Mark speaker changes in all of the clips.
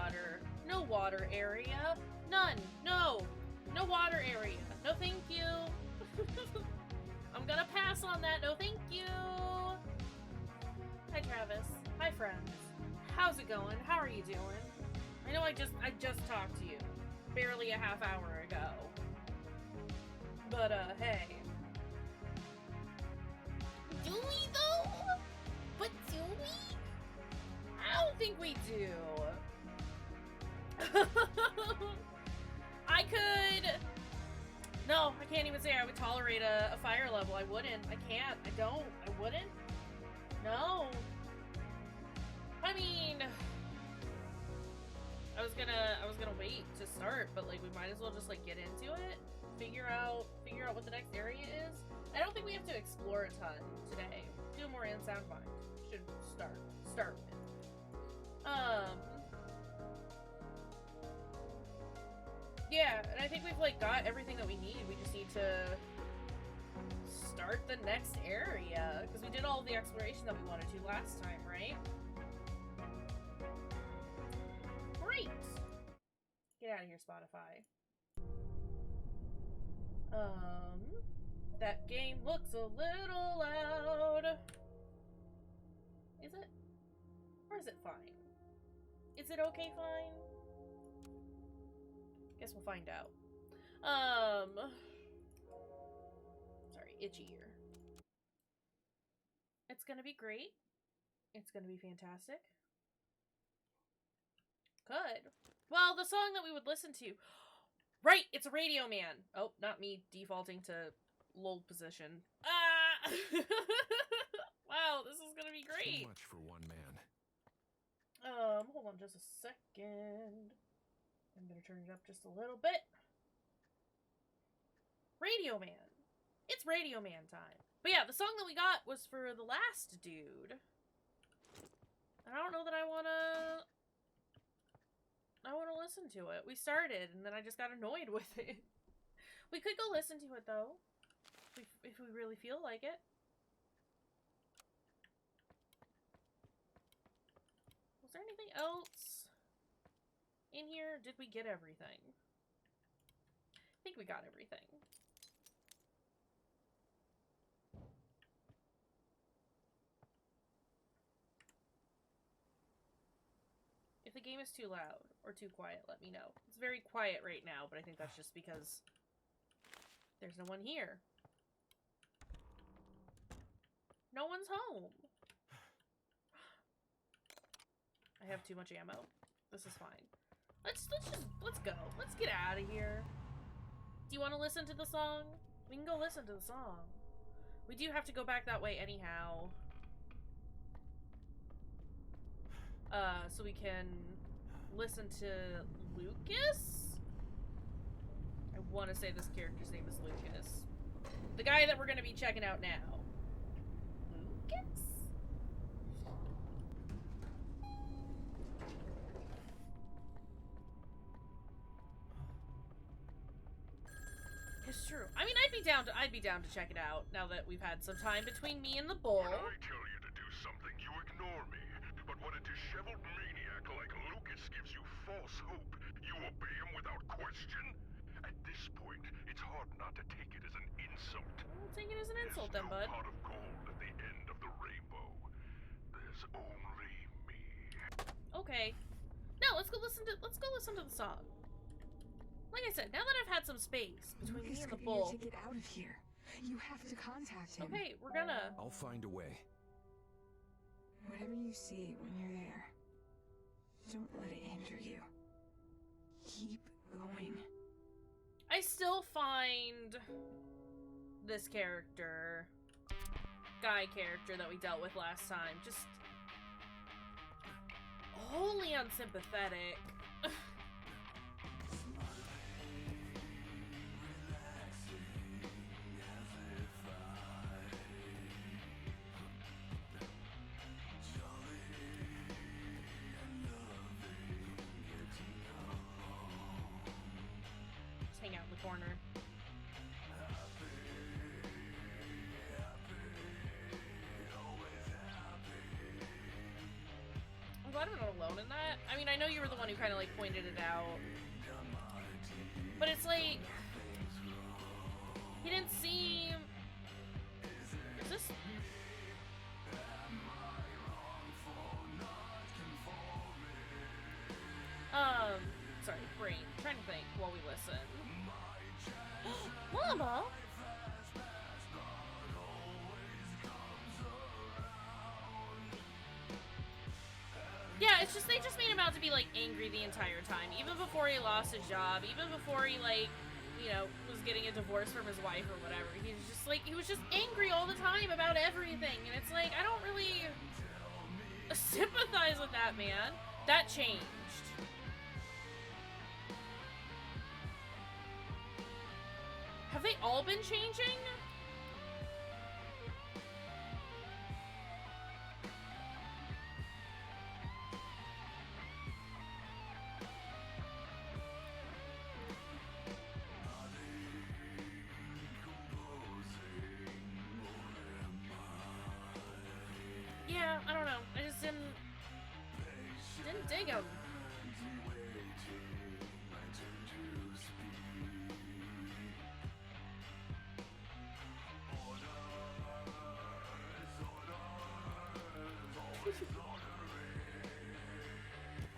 Speaker 1: water. No water area. None. No. No water area. No thank you. I'm gonna pass on that. No thank you. Hi Travis. Hi friends. How's it going? How are you doing? I know I just talked to you. Barely a half hour ago. But hey. Do we though? But do we? I don't think we do. I could... No, I can't even say I would tolerate a fire level. I wouldn't. I can't. I don't. I wouldn't. No. I mean... I was gonna wait to start, but like we might as well just like get into it. Figure out what the next area is. I don't think we have to explore a ton today. Do more in sound mind. Should start with. Yeah, and I think we've like got everything that we need. We just need to start the next area because we did all the exploration that we wanted to last time, right? Great. Get out of here, Spotify. That game looks a little loud. Is it? Or is it fine? Is it okay fine? Guess we'll find out. Sorry, itchy ear. It's gonna be great. It's gonna be fantastic. Good. Well, the song that we would listen to. Right, it's a Radio Man. Oh, not me defaulting to lull position. Ah! Wow, this is gonna be great.
Speaker 2: So much for one man.
Speaker 1: Hold on just a second. I'm gonna turn it up just a little bit. Radio Man. It's Radio Man time. But yeah, the song that we got was for the last dude. And I don't know that I wanna listen to it. We started, and then I just got annoyed with it. We could go listen to it, though. If we really feel like it. Was there anything else in here? Did we get everything? I think we got everything. If the game is too loud or too quiet, let me know. It's very quiet right now, but I think that's just because there's no one here. No one's home. I have too much ammo. This is fine. Let's go. Let's get out of here. Do you want to listen to the song? We can go listen to the song. We do have to go back that way anyhow. So we can listen to Lucas? I want to say this character's name is Lucas. The guy that we're going to be checking out now. Lucas? It's true. I mean, I'd be down to check it out now that we've had some time between me and the bull.
Speaker 3: When I tell you to do something, you ignore me. But when a disheveled maniac like Lucas gives you false hope, you obey him without question? At this point, it's hard not to take it as an insult.
Speaker 1: We'll take it as an insult then, bud.
Speaker 3: There's no pot of gold at the end of the rainbow. There's only me.
Speaker 1: Okay. Now let's go listen to the song. Like I said, now that I've had some space between me and the bull.
Speaker 4: To get out of here. You have to contact him.
Speaker 1: Okay, we're gonna.
Speaker 2: I'll find a way.
Speaker 4: Whatever you see when you're there, don't let it hinder you. Keep going.
Speaker 1: I still find this character, guy character that we dealt with last time, just wholly unsympathetic. Hang out in the corner. I'm glad I'm not alone in that. I mean, I know you were the one who kind of like pointed it out, but it's like he didn't seem. Is this? Sorry, brain. I'm trying to think while we listen. Mama. Yeah, it's just, they just made him out to be, like, angry the entire time. Even before he lost his job, even before he, like, you know, was getting a divorce from his wife or whatever. He was just, like, he was just angry all the time about everything. And it's like, I don't really sympathize with that, man. That changed. Have they all been changing? Yeah, I don't know. I just didn't dig him.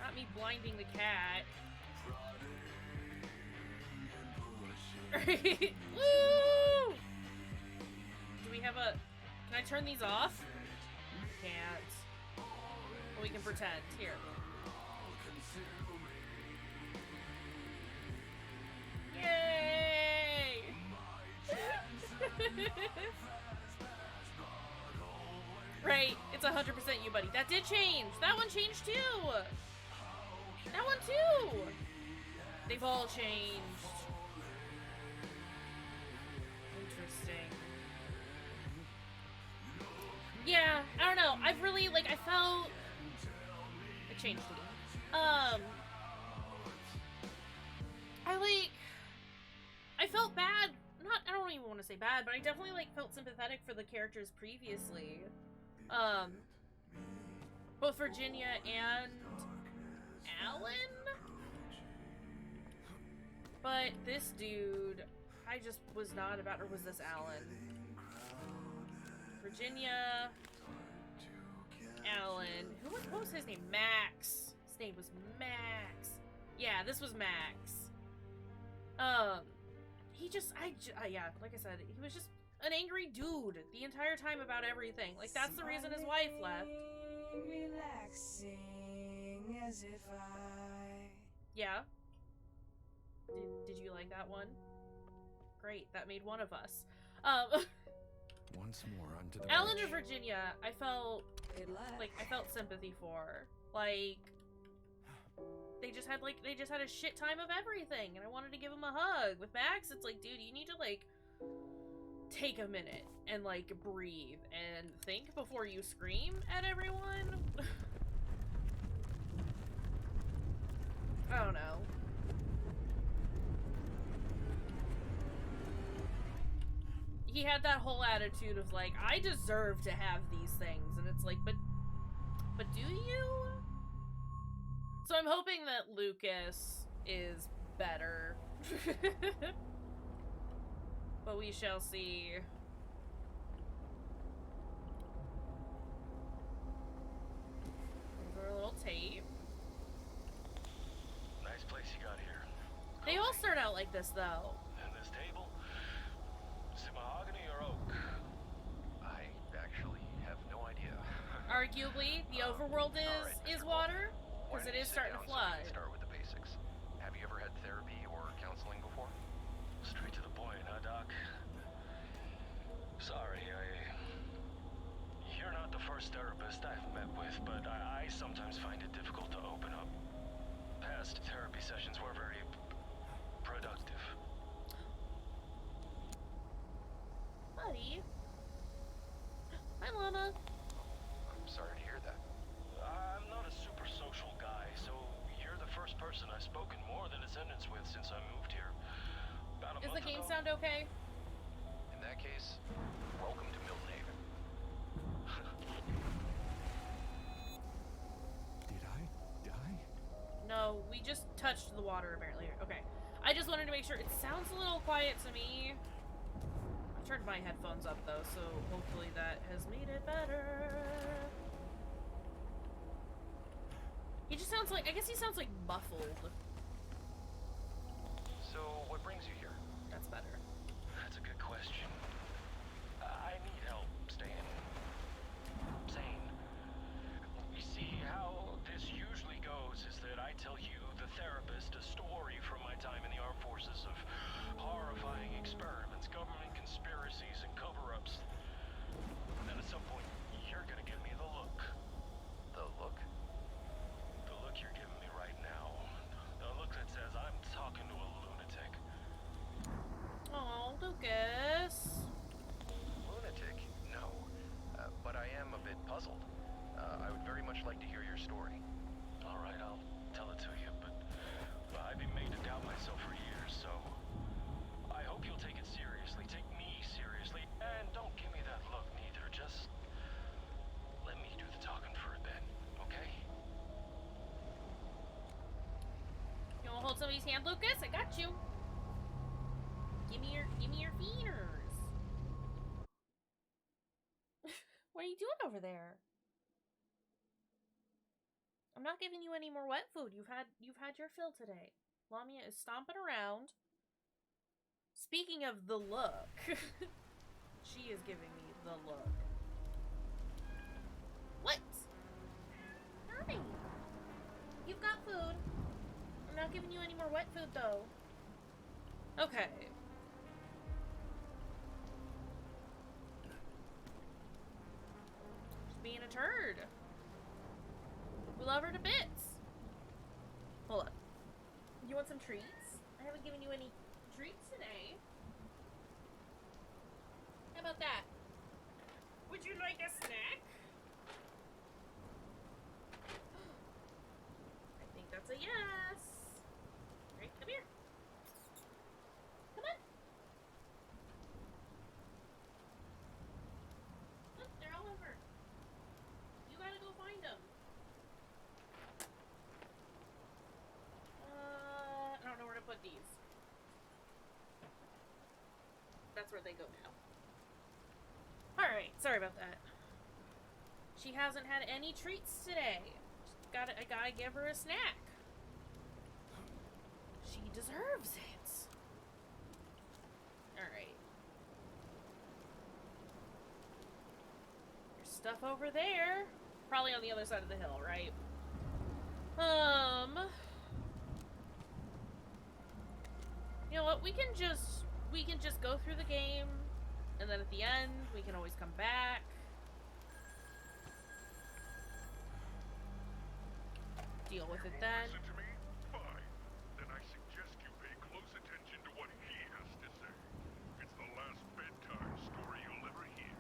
Speaker 1: Not me blinding the cat. Woo! Do we have a... Can I turn these off? Can't. Well, we can pretend. Here. Yay! Right, it's 100% you, buddy. That did change. That one changed too. That one too. They've all changed. Interesting. Yeah, I don't know. I've really, like, I felt... It changed again. I felt bad. I don't even want to say bad, but I definitely, like, felt sympathetic for the characters previously. Both Virginia and Alan? But this dude, I just was not about, or was this Alan? Virginia, Alan, what was his name? Max. His name was Max. Yeah, this was Max. He just, yeah, like I said, he was just an angry dude the entire time about everything. Like, that's the reason his wife left.
Speaker 4: Relaxing as if I...
Speaker 1: Yeah? Did you like that one? Great, that made one of us.
Speaker 2: Once more onto the
Speaker 1: Alan
Speaker 2: bridge.
Speaker 1: and Virginia, I felt sympathy for. Like, they just had a shit time of everything, and I wanted to give him a hug. With Max, it's like, dude, you need to, like, take a minute and, like, breathe and think before you scream at everyone. I don't know. He had that whole attitude of, like, I deserve to have these things, and it's like, but do you? So I'm hoping that Lucas is better. But we shall see. There's our little tape.
Speaker 3: Nice place you got here.
Speaker 1: They all start out like this, though.
Speaker 3: And this table? Is it mahogany or oak? I actually have no idea.
Speaker 1: Arguably, the overworld is water, because it is starting to flood.
Speaker 3: Start with the basics. Have you ever had therapy or counseling before? Straight to the point, huh, Doc? Sorry, you're not the first therapist I've met with, but I sometimes find it difficult to open up. Past therapy sessions were very productive.
Speaker 1: Buddy. Hi, Lana.
Speaker 3: I'm sorry to hear that. I'm not a super social guy, so you're the first person I've spoken more than a sentence with since I moved here. About a
Speaker 1: Is
Speaker 3: month
Speaker 1: the game
Speaker 3: ago.
Speaker 1: sound okay?
Speaker 3: In that case, welcome to Milton Haven.
Speaker 2: Did I?
Speaker 1: No, we just touched the water apparently. Okay. I just wanted to make sure. It sounds a little quiet to me. I turned my headphones up though, so hopefully that has made it better. He just sounds like, I guess he sounds like muffled.
Speaker 5: So, what brings you here?
Speaker 1: That's better.
Speaker 5: That's a good question. I need help staying sane. You see, how this usually goes is that I tell you, the therapist, a story from my time in the armed forces of horrifying experiments, government conspiracies, and cover-ups. And then at some point, you're gonna give me the look. The look? The look you're giving me right now. The look that says I'm talking to a lunatic.
Speaker 1: Oh, Lucas.
Speaker 5: Lunatic? No. But I am a bit puzzled. I would very much like to hear your story. All right, I'll tell it to you, but I've been made to doubt myself for years, so I hope you'll take it seriously. Take me seriously, and don't give me that look neither. Just let me do the talking for a bit, okay?
Speaker 1: You wanna hold somebody's hand, Lucas? I got you. Give me your fingers. What are you doing over there? I'm not giving you any more wet food. You've had your fill today. Lamia is stomping around. Speaking of the look, she is giving me the look. What? Hi. You've got food. I'm not giving you any more wet food though. Okay. Just being a turd. We love her to bits. Hold on. You want some treats? I haven't given you any treats today. How about that? Would you like a snack? I think that's a yes. Right, come here. Come on. Look, they're all over. You gotta go find them. I don't know where to put these. That's where they go now. Alright, sorry about that. She hasn't had any treats today. I gotta give her a snack. She deserves it. Alright. There's stuff over there. Probably on the other side of the hill, right? You know what? We can just go through the game, and then at the end, we can always come back. Deal with it then.
Speaker 3: Listen to me? Fine. Then I suggest you pay close attention to what he has to say. It's the last bedtime story you'll ever hear.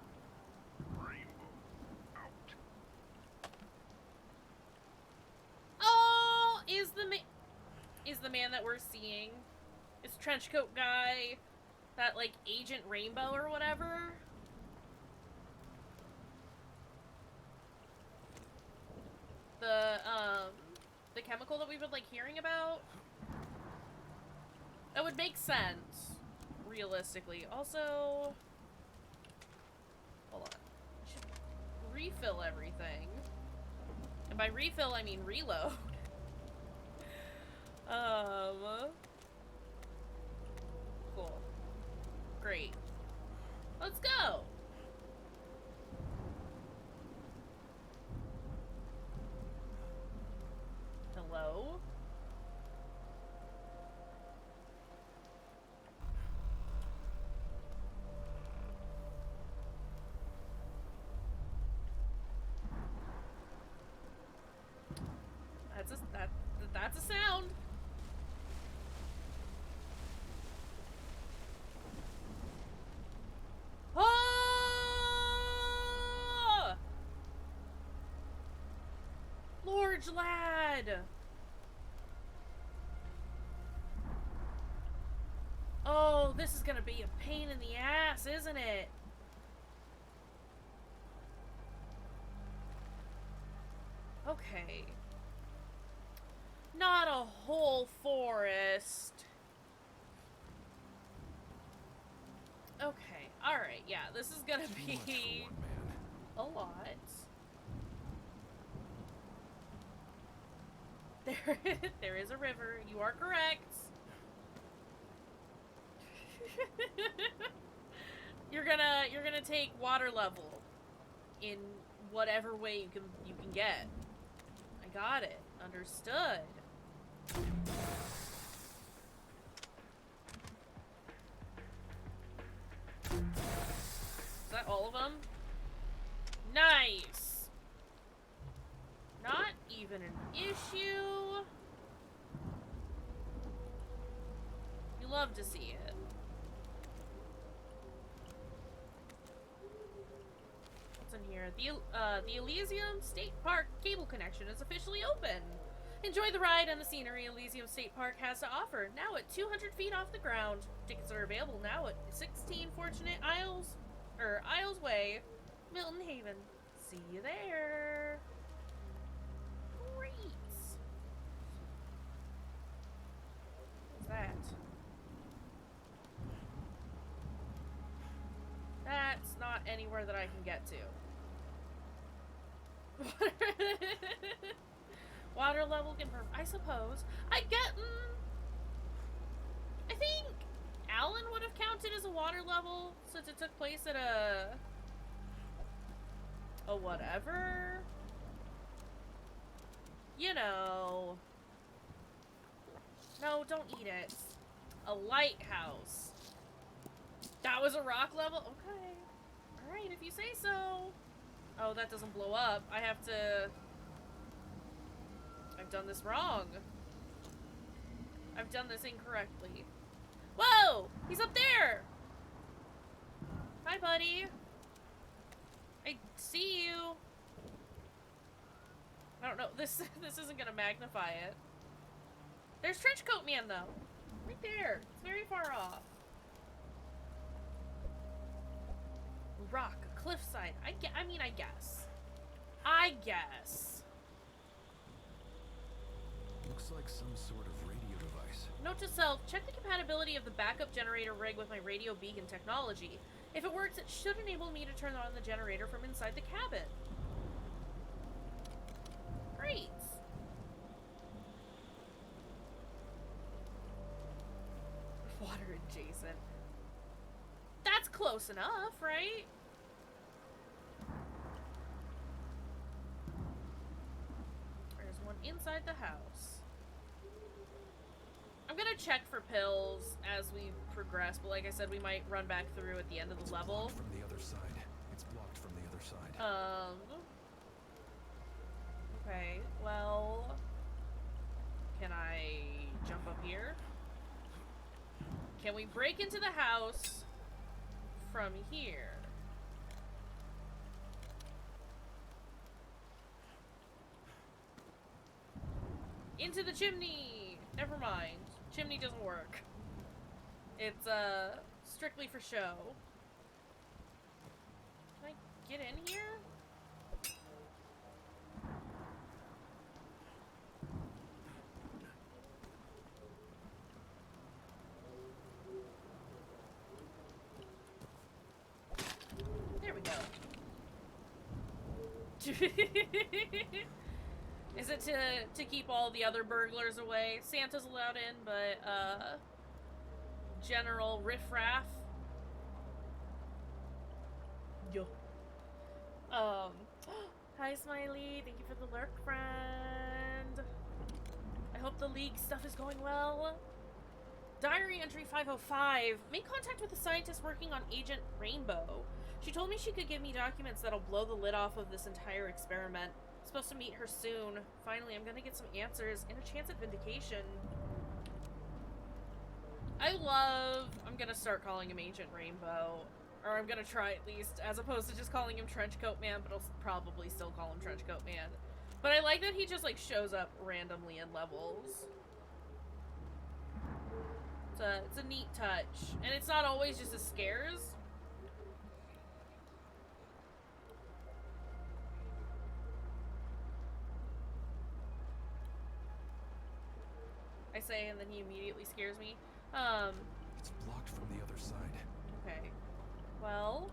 Speaker 3: Rainbow out.
Speaker 1: Oh, is the man that we're seeing? Is trenchcoat guy that like Agent Rainbow or whatever? The chemical that we've been like hearing about? That would make sense, realistically. Also, hold on. I should refill everything. And by refill, I mean reload. Cool. Great. Let's go! Hello? That's a sound. Oh! Large lad. Oh, this is gonna be a pain in the ass, isn't it? Okay. Not a whole forest. Okay, alright, yeah, this is gonna
Speaker 2: Too much for
Speaker 1: be
Speaker 2: one man.
Speaker 1: a lot. There is a river. You are correct. You're gonna take water level in whatever way you can get. I got it. Understood. Is that all of them? Nice. Not even an issue. You love to see it. What's in here? The Elysium State Park cable connection is officially open. Enjoy the ride and the scenery Elysium State Park has to offer, now at 200 feet off the ground. Tickets are available now at 16 Fortunate Isles Way, Milton Haven. See you there. Great. What's that? That's not anywhere that I can get to. Water level can I suppose. I think Alan would have counted as a water level since it took place at a whatever. You know. No, don't eat it. A lighthouse. That was a rock level? Okay. Alright, if you say so. Oh, that doesn't blow up. I've done this wrong. I've done this incorrectly. Whoa! He's up there! Hi, buddy. I see you. I don't know. This isn't gonna magnify it. There's Trenchcoat Man, though. Right there. It's very far off. Rock, cliffside. I guess. I guess.
Speaker 2: Looks like some sort of radio device.
Speaker 1: Note to self, check the compatibility of the backup generator rig with my radio beacon technology. If it works, it should enable me to turn on the generator from inside the cabin. Great. Water adjacent. That's close enough, right? There's one inside the house. I'm gonna check for pills as we progress, but like I said, we might run back through at the end of the level.
Speaker 2: Blocked from the other side. It's blocked from the other side.
Speaker 1: Okay, well, can I jump up here? Can we break into the house from here? Into the chimney! Never mind. Chimney doesn't work. It's, strictly for show. Can I get in here? There we go. Is it to keep all the other burglars away? Santa's allowed in, but, general riffraff. Yo. Hi, Smiley. Thank you for the lurk, friend. I hope the league stuff is going well. Diary entry 505. Made contact with a scientist working on Agent Rainbow. She told me she could give me documents that'll blow the lid off of this entire experiment. Supposed to meet her soon. Finally, I'm gonna get some answers and a chance at vindication. I'm gonna start calling him Agent Rainbow. Or I'm gonna try at least, as opposed to just calling him Trenchcoat Man, but I'll probably still call him Trenchcoat Man. But I like that he just, like, shows up randomly in levels. It's a neat touch. And it's not always just a scares. scares me.
Speaker 2: It's blocked from the other side.
Speaker 1: Okay. Well...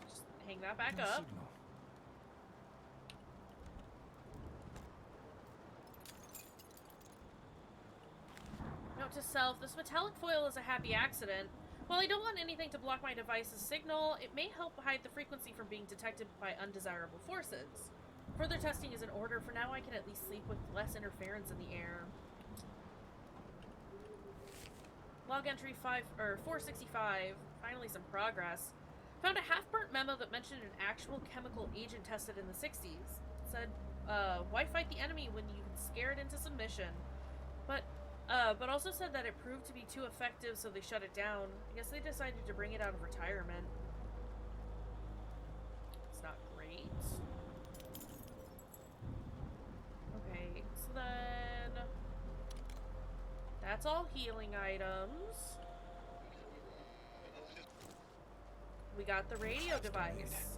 Speaker 1: just hang that back
Speaker 2: No
Speaker 1: up.
Speaker 2: signal.
Speaker 1: Note to self, this metallic foil is a happy accident. While I don't want anything to block my device's signal, it may help hide the frequency from being detected by undesirable forces. Further testing is in order. For now, I can at least sleep with less interference in the air. Log entry 465. Finally some progress. Found a half-burnt memo that mentioned an actual chemical agent tested in the 60s. It said, why fight the enemy when you can scare it into submission? But also said that it proved to be too effective, so they shut it down. I guess they decided to bring it out of retirement. It's not great. Okay, so then... that's all healing items. We got the radio device.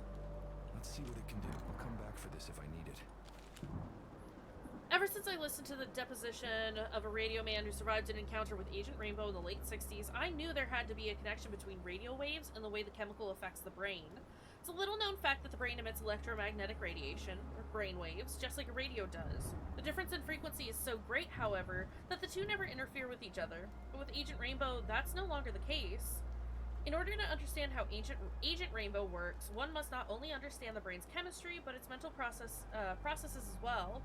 Speaker 2: Let's see what it can do. I'll come back for this if I need it.
Speaker 1: Ever since I listened to the deposition of a radio man who survived an encounter with Agent Rainbow in the late 60s, I knew there had to be a connection between radio waves and the way the chemical affects the brain. It's a little-known fact that the brain emits electromagnetic radiation, or brain waves, just like a radio does. The difference in frequency is so great, however, that the two never interfere with each other. But with Agent Rainbow, that's no longer the case. In order to understand how Agent Rainbow works, one must not only understand the brain's chemistry, but its mental processes as well.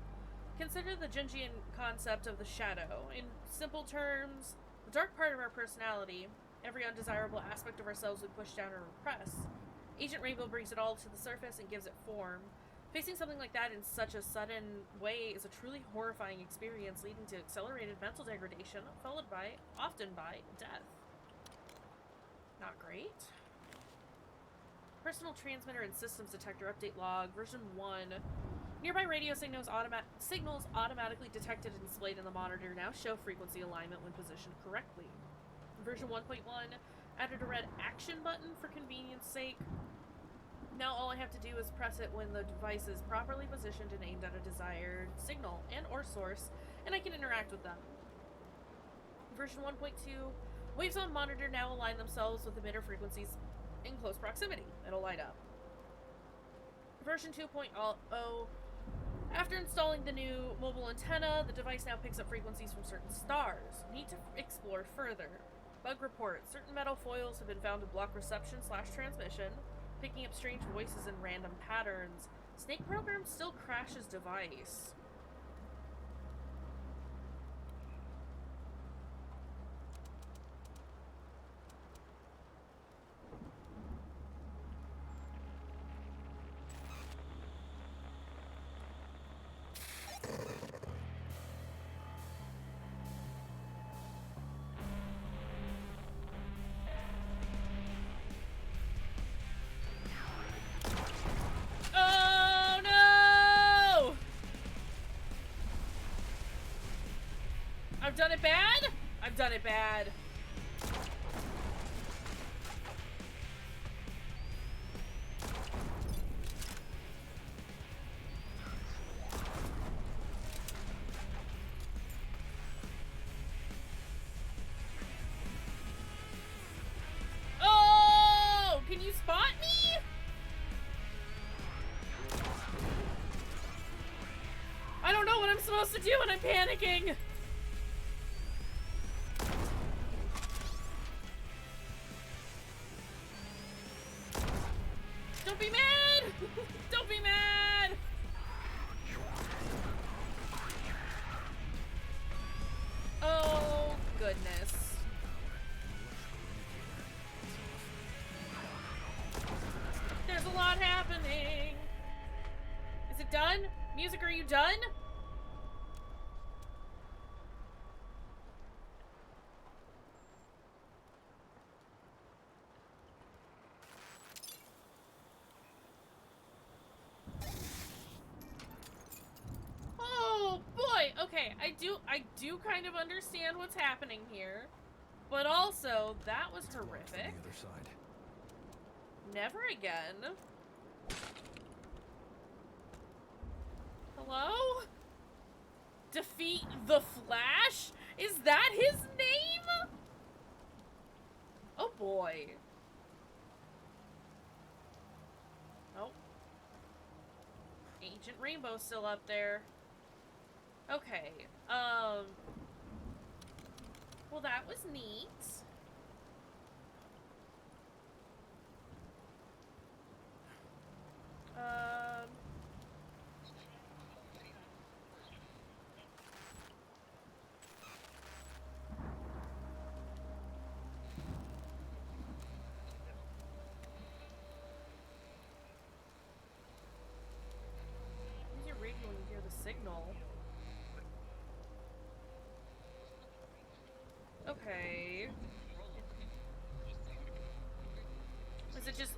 Speaker 1: Consider the Jungian concept of the shadow. In simple terms, the dark part of our personality, every undesirable aspect of ourselves we push down or repress. Agent Rainbow brings it all to the surface and gives it form. Facing something like that in such a sudden way is a truly horrifying experience, leading to accelerated mental degradation, followed often by death. Not great. Personal transmitter and systems detector update log, version 1. Nearby radio signals automatically detected and displayed in the monitor now show frequency alignment when positioned correctly. Version 1.1 added a red action button for convenience sake. Now all I have to do is press it when the device is properly positioned and aimed at a desired signal and or source, and I can interact with them. Version 1.2, waves on monitor now align themselves with emitter frequencies in close proximity. It'll light up. Version 2.0, after installing the new mobile antenna, the device now picks up frequencies from certain stars. Need to explore further. Bug report. Certain metal foils have been found to block reception/transmission, picking up strange voices and random patterns. Snake program still crashes device. I've done it bad? I've done it bad. Oh! Can you spot me? I don't know what I'm supposed to do when I'm panicking. Don't be mad! Don't be mad! Oh, goodness. There's a lot happening. Is it done? Music, are you done? Oh boy, okay, I do kind of understand what's happening here, but also that was horrific.
Speaker 2: From the other side.
Speaker 1: Never again. Hello? Defeat the Flash? Is that his name? Oh boy. Oh. Ancient Rainbow's still up there. Okay. Well, that was neat. Use your radio when you hear the signal. Okay. Is it just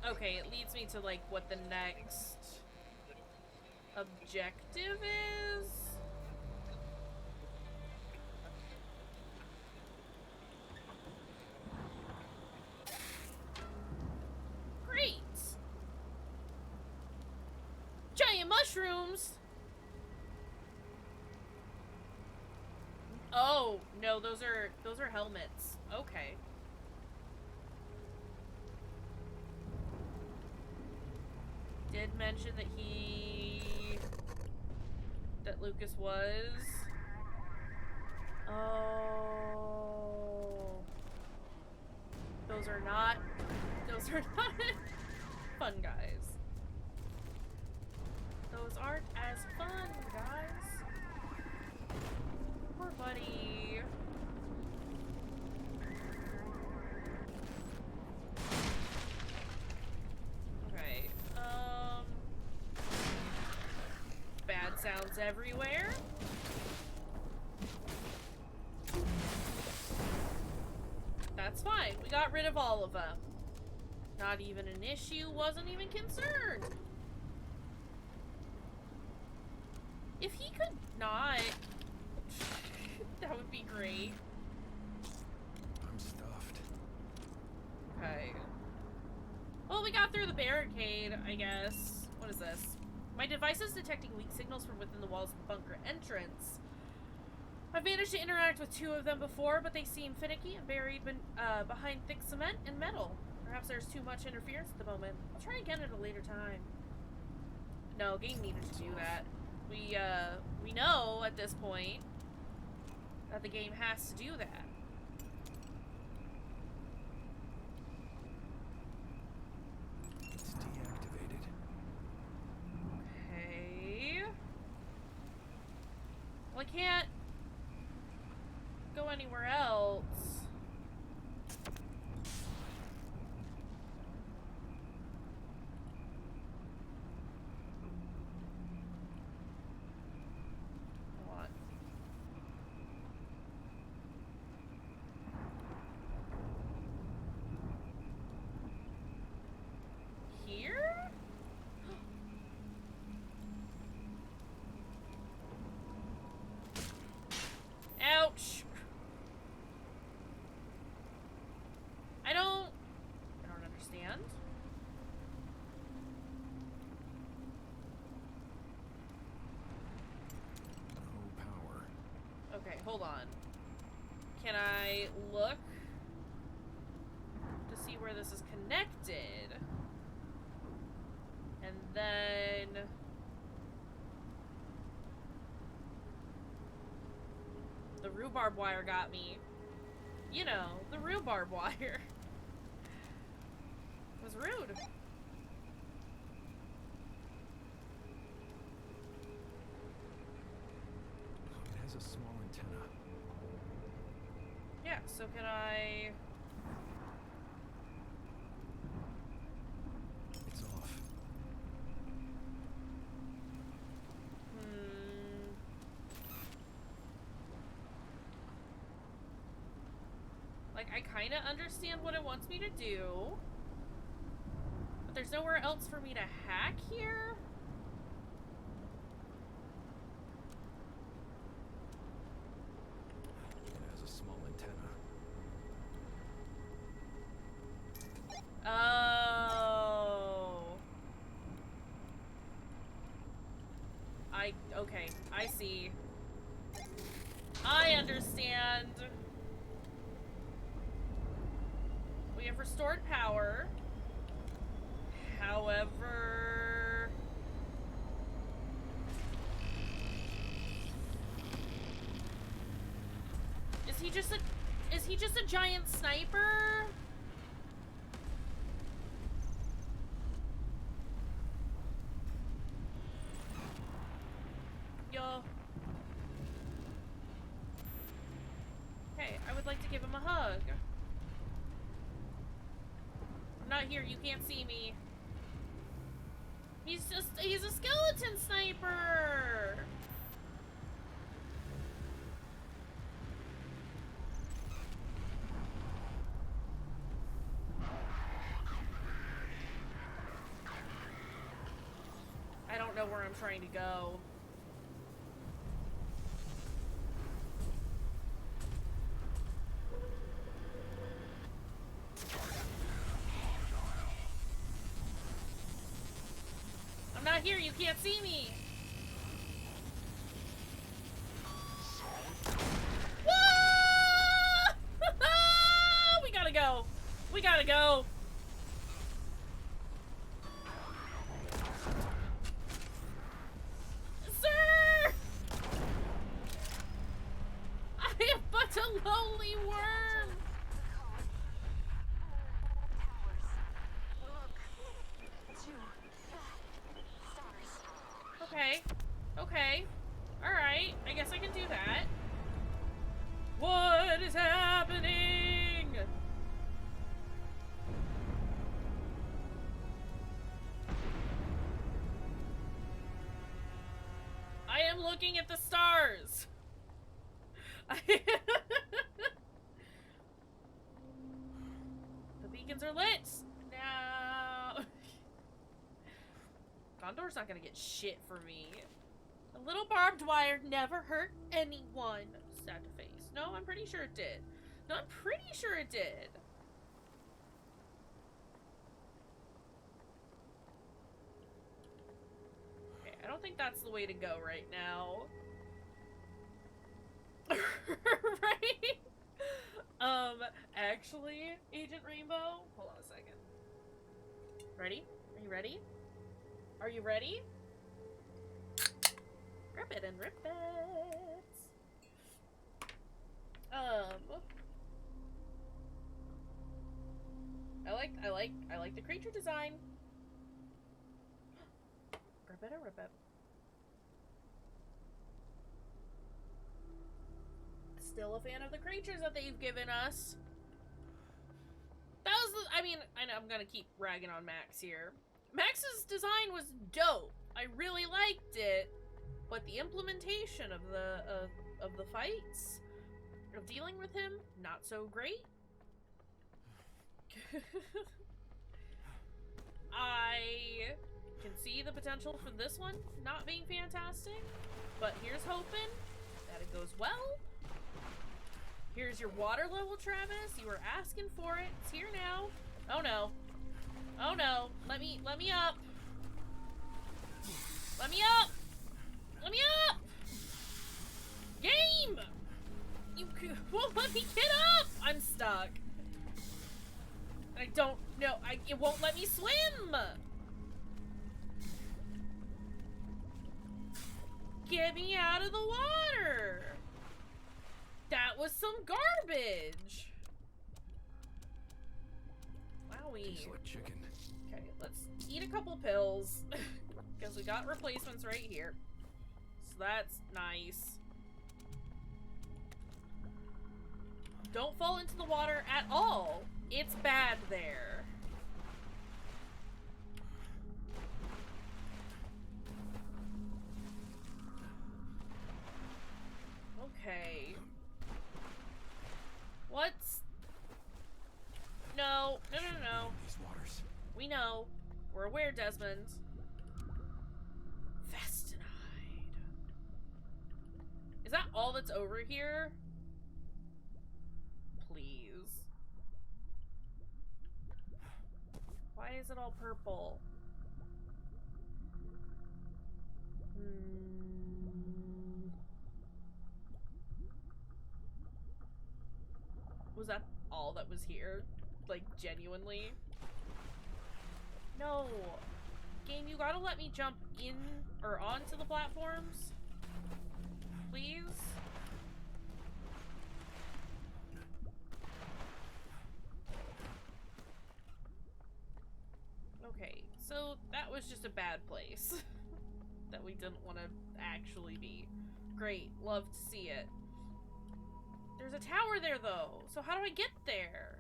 Speaker 1: okay, it leads me to like what the next objective is? Great. Giant mushrooms. Oh, no, those are helmets. Okay. Did mention that Lucas was. Oh. Those are not fun, guys. Those aren't as fun, guys. Poor buddy. Okay, bad sounds everywhere. That's fine. We got rid of all of them. Not even an issue. Wasn't even concerned. If he could not, that would be great.
Speaker 2: I'm stuffed.
Speaker 1: Okay. Well, we got through the barricade, I guess. What is this? My device is detecting weak signals from within the walls of the bunker entrance. I've managed to interact with 2 of them before, but they seem finicky and buried behind thick cement and metal. Perhaps there's too much interference at the moment. I'll try again at a later time. No, game needed to do that. We know at this point that the game has to do that.
Speaker 2: It's deactivated.
Speaker 1: Okay. Well, I can't go anywhere else. Hold on. Here? Ouch. I don't understand.
Speaker 2: No power.
Speaker 1: Okay, hold on. Can I look to see where this is connected? And then the rhubarb wire got me. You know, the rhubarb wire. It was rude.
Speaker 2: It has a small antenna.
Speaker 1: Yeah, so can I...
Speaker 2: It's off.
Speaker 1: Like, I kind of understand what it wants me to do. But there's nowhere else for me to hack here?
Speaker 2: It has a small antenna.
Speaker 1: Oh. I okay. I see. I understand. We have restored power. However... Is he just a giant sniper? Yo. Hey, I would like to give him a hug. I'm not here, you can't see me. He's a skeleton sniper! I don't know where I'm trying to go. I'm not here, you can't see me! Whoa! We gotta go! We gotta go! Sir! I am but a lowly worm! Okay. Okay. Alright. I guess I can do that. What is happening? I am looking at the stars. The beacons are lit. Now. Condor's not gonna get shit for me. A little barbed wire never hurt anyone. Sad to face. No, I'm pretty sure it did. No, I'm pretty sure it did. Okay, I don't think that's the way to go right now. Right? Actually, Agent Rainbow, hold on a second. Ready? Are you ready? Are you ready? Rip it and rip it. I like the creature design. Rip it and rip it. Still a fan of the creatures that they've given us. That was the, I mean, I know I'm gonna keep ragging on Max here. Max's design was dope. I really liked it, but the implementation of the fights, of dealing with him, not so great. I can see the potential for this one not being fantastic, but here's hoping that it goes well. Here's your water level, Travis. You were asking for it. It's here now. Oh no. Oh no. Let me up. Let me up. Let me up. Game. You won't let me get up. I'm stuck. I don't know. It won't let me swim. Get me out of the water. That was some garbage. Wowie.
Speaker 2: Tastes like chicken.
Speaker 1: Okay, let's eat a couple pills. Because we got replacements right here. So that's nice. Don't fall into the water at all. It's bad there. Okay. What's... No.
Speaker 2: These waters.
Speaker 1: We know. We're aware, Desmond. Festinide. Is that all that's over here? Please. Why is it all purple? Was that all that was here? Like, genuinely? No. Game, you gotta let me jump in or onto the platforms. Please? Okay, so that was just a bad place that we didn't want to actually be. Great, love to see it. There's a tower there though, so how do I get there?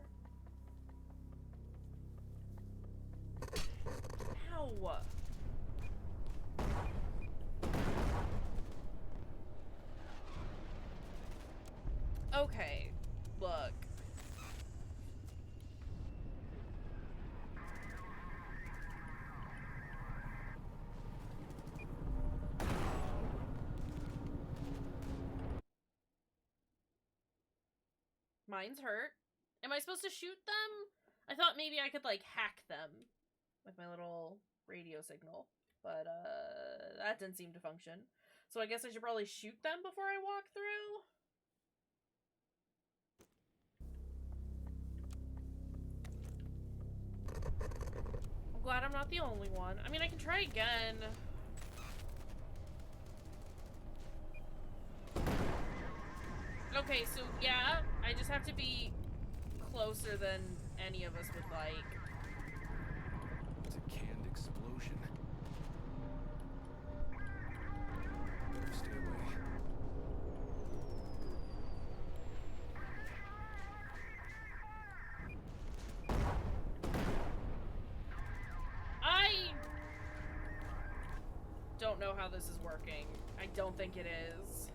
Speaker 1: Ow! Okay, look. Mine's hurt. Am I supposed to shoot them? I thought maybe I could, like, hack them with my little radio signal. But, that didn't seem to function. So I guess I should probably shoot them before I walk through? I'm glad I'm not the only one. I mean, I can try again. Okay, so yeah, I just have to be closer than any of us would like.
Speaker 2: It's a canned explosion. Better stay away.
Speaker 1: I don't know how this is working. I don't think it is.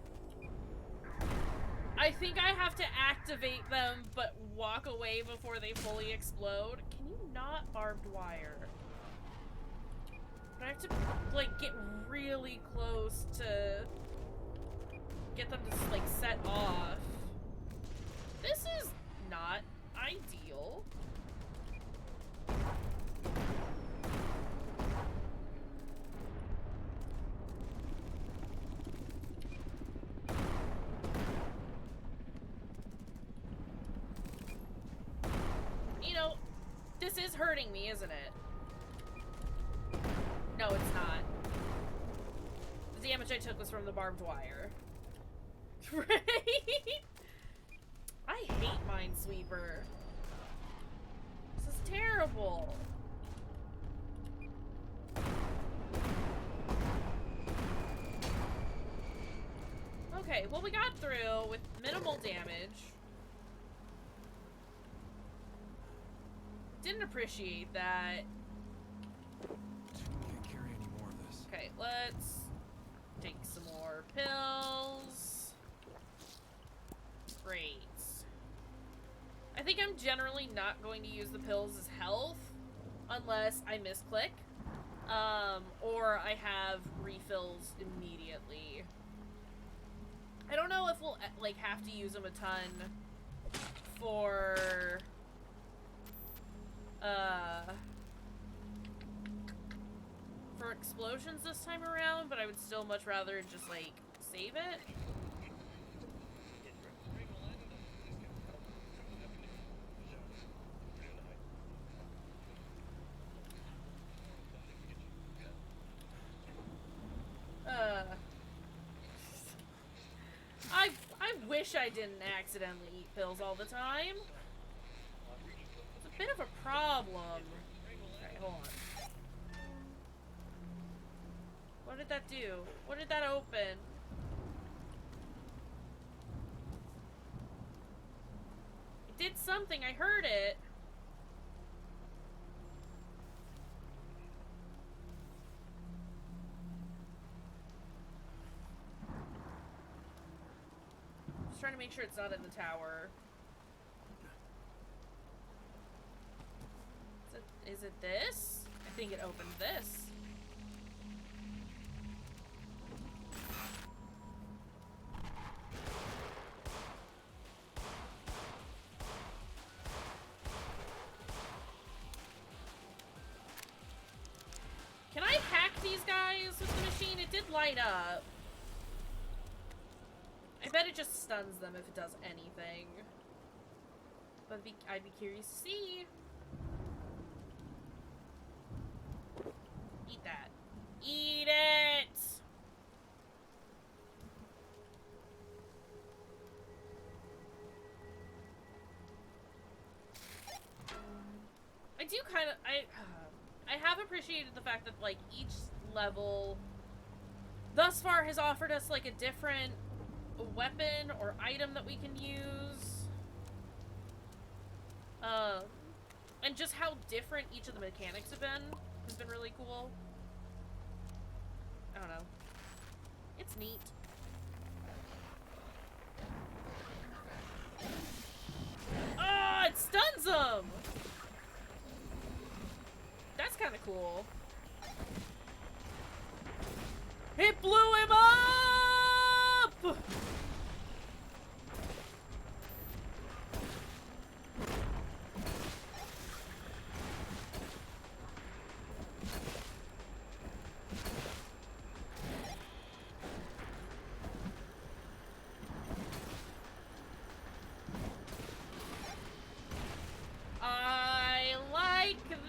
Speaker 1: I think I have to activate them, but walk away before they fully explode. Can you not barbed wire? But I have to, like, get really close to get them to, like, set off. This is not ideal. You know, this is hurting me, isn't it? No, it's not. The damage I took was from the barbed wire. Right? I hate Minesweeper. This is terrible. Okay, well, we got through with minimal damage. Didn't appreciate that.
Speaker 2: Can't carry any more of this.
Speaker 1: Okay, let's take some more pills. Great. I think I'm generally not going to use the pills as health unless I misclick. Or I have refills immediately. I don't know if we'll, like, have to use them a ton for explosions this time around, but I would still much rather just, like, save it. I wish I didn't accidentally eat pills all the time. It's a bit of a problem. Okay, hold on. What did that do? What did that open? It did something, I heard it. Just trying to make sure it's not in the tower. Is it this? I think it opened this. Can I hack these guys with the machine? It did light up. I bet it just stuns them if it does anything. I'd be curious to see. Eat that. Eat it! I do kind of, I have appreciated the fact that, like, each level thus far has offered us, like, a different weapon or item that we can use. And just how different each of the mechanics have been has been really cool. I don't know. It's neat. Ah, it stuns him! That's kind of cool. It blew him up! I like this.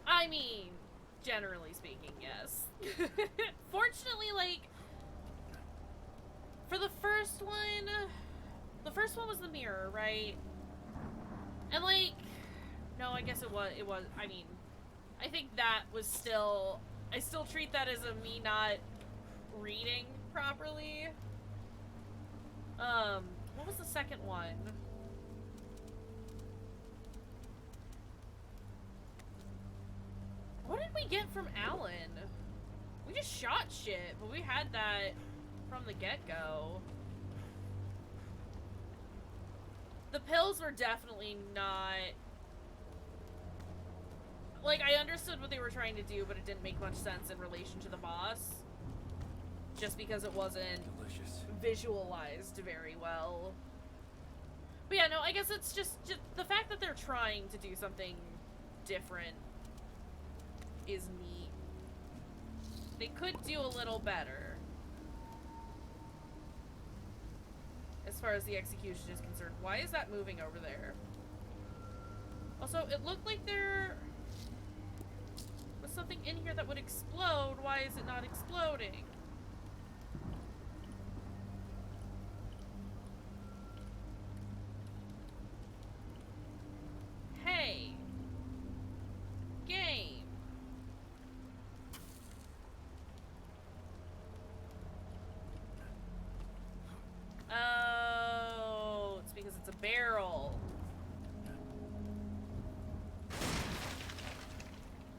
Speaker 1: I mean, generally speaking, yes. Fortunately, like, for the first one was the mirror, right? And, like, no, I guess it was, I mean, I think that was still, I still treat that as a me not reading properly. What was the second one? What did we get from Alan? We just shot shit, but we had that from the get-go. The pills were definitely not... Like, I understood what they were trying to do, but it didn't make much sense in relation to the boss. Just because it wasn't visualized very well. But yeah, no, I guess it's just the fact that they're trying to do something different is neat. They could do a little better. As far as the execution is concerned. Why is that moving over there? Also, it looked like there was something in here that would explode. Why is it not exploding? Hey. Game. Oh, it's because it's a barrel.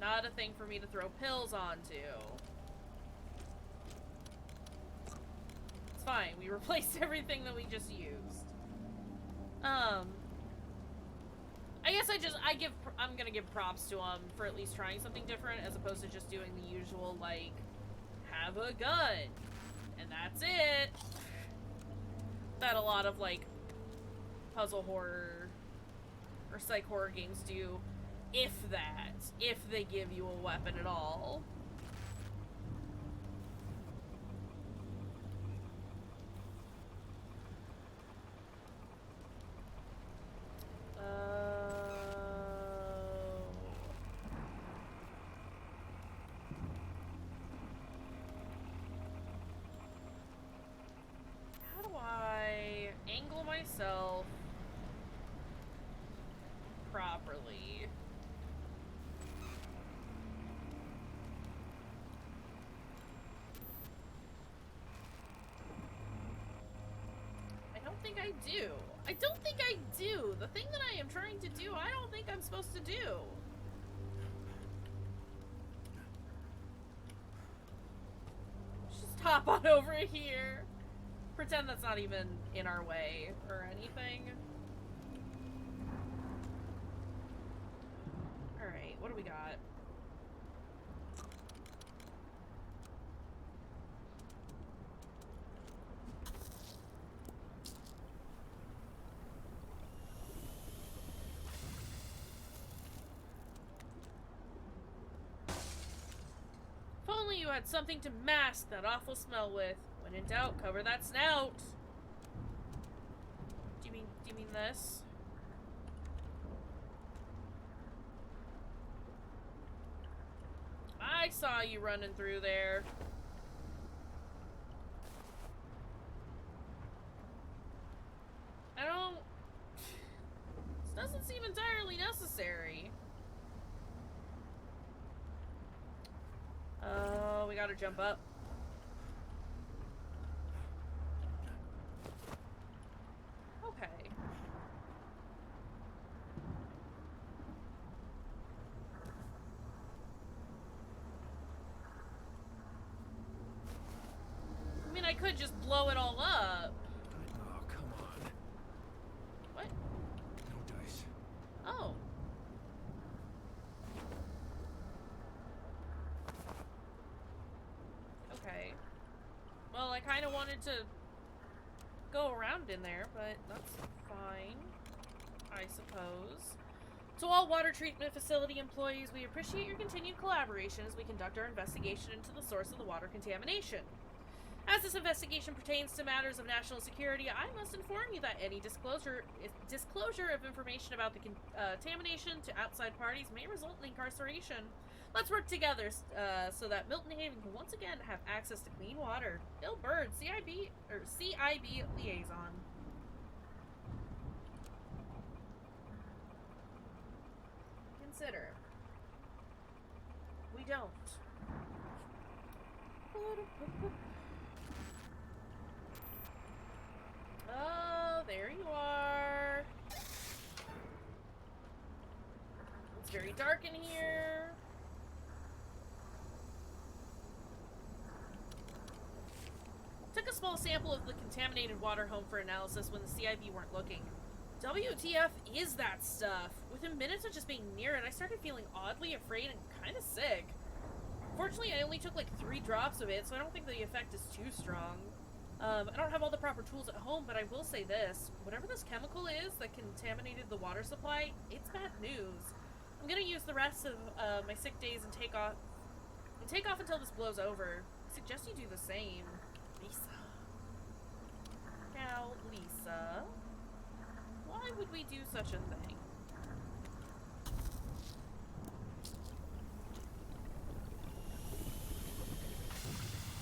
Speaker 1: Not a thing for me to throw pills onto. It's fine. We replaced everything that we just used. I guess I'm gonna give props to them for at least trying something different as opposed to just doing the usual, like, have a gun. And that's it. That a lot of, like, puzzle horror or psych horror games do, if they give you a weapon at all. How do I angle myself properly? I don't think I do. I don't think I do. The thing that I am trying to do, I don't think I'm supposed to do. Just hop on over here. Pretend that's not even in our way or anything. Alright, what do we got? you had something to mask that awful smell with. When in doubt, cover that snout. Do you mean this? I saw you running through there. I don't... This doesn't seem entirely necessary. Oh, we gotta jump up. Okay. I mean, I could just blow it all up.
Speaker 2: Oh, come on.
Speaker 1: What?
Speaker 2: No dice.
Speaker 1: Oh. Okay. Well, I kind of wanted to go around in there, but that's fine, I suppose. To all water treatment facility employees, we appreciate your continued collaboration as we conduct our investigation into the source of the water contamination. As this investigation pertains to matters of national security, I must inform you that any disclosure of information about the contamination to outside parties may result in incarceration. Let's work together so that Milton Haven can once again have access to clean water. Bill Bird, CIB liaison. Consider. We don't. Oh, there you are. It's very dark in here. Took a small sample of the contaminated water home for analysis when the CIB weren't looking. WTF is that stuff? Within minutes of just being near it, I started feeling oddly afraid and kind of sick. Fortunately, I only took like 3 drops of it, so I don't think the effect is too strong. I don't have all the proper tools at home, but I will say this. Whatever this chemical is that contaminated the water supply, it's bad news. I'm gonna use the rest of my sick days and take off until this blows over. I suggest you do the same. Lisa. Now, Lisa, why would we do such a thing?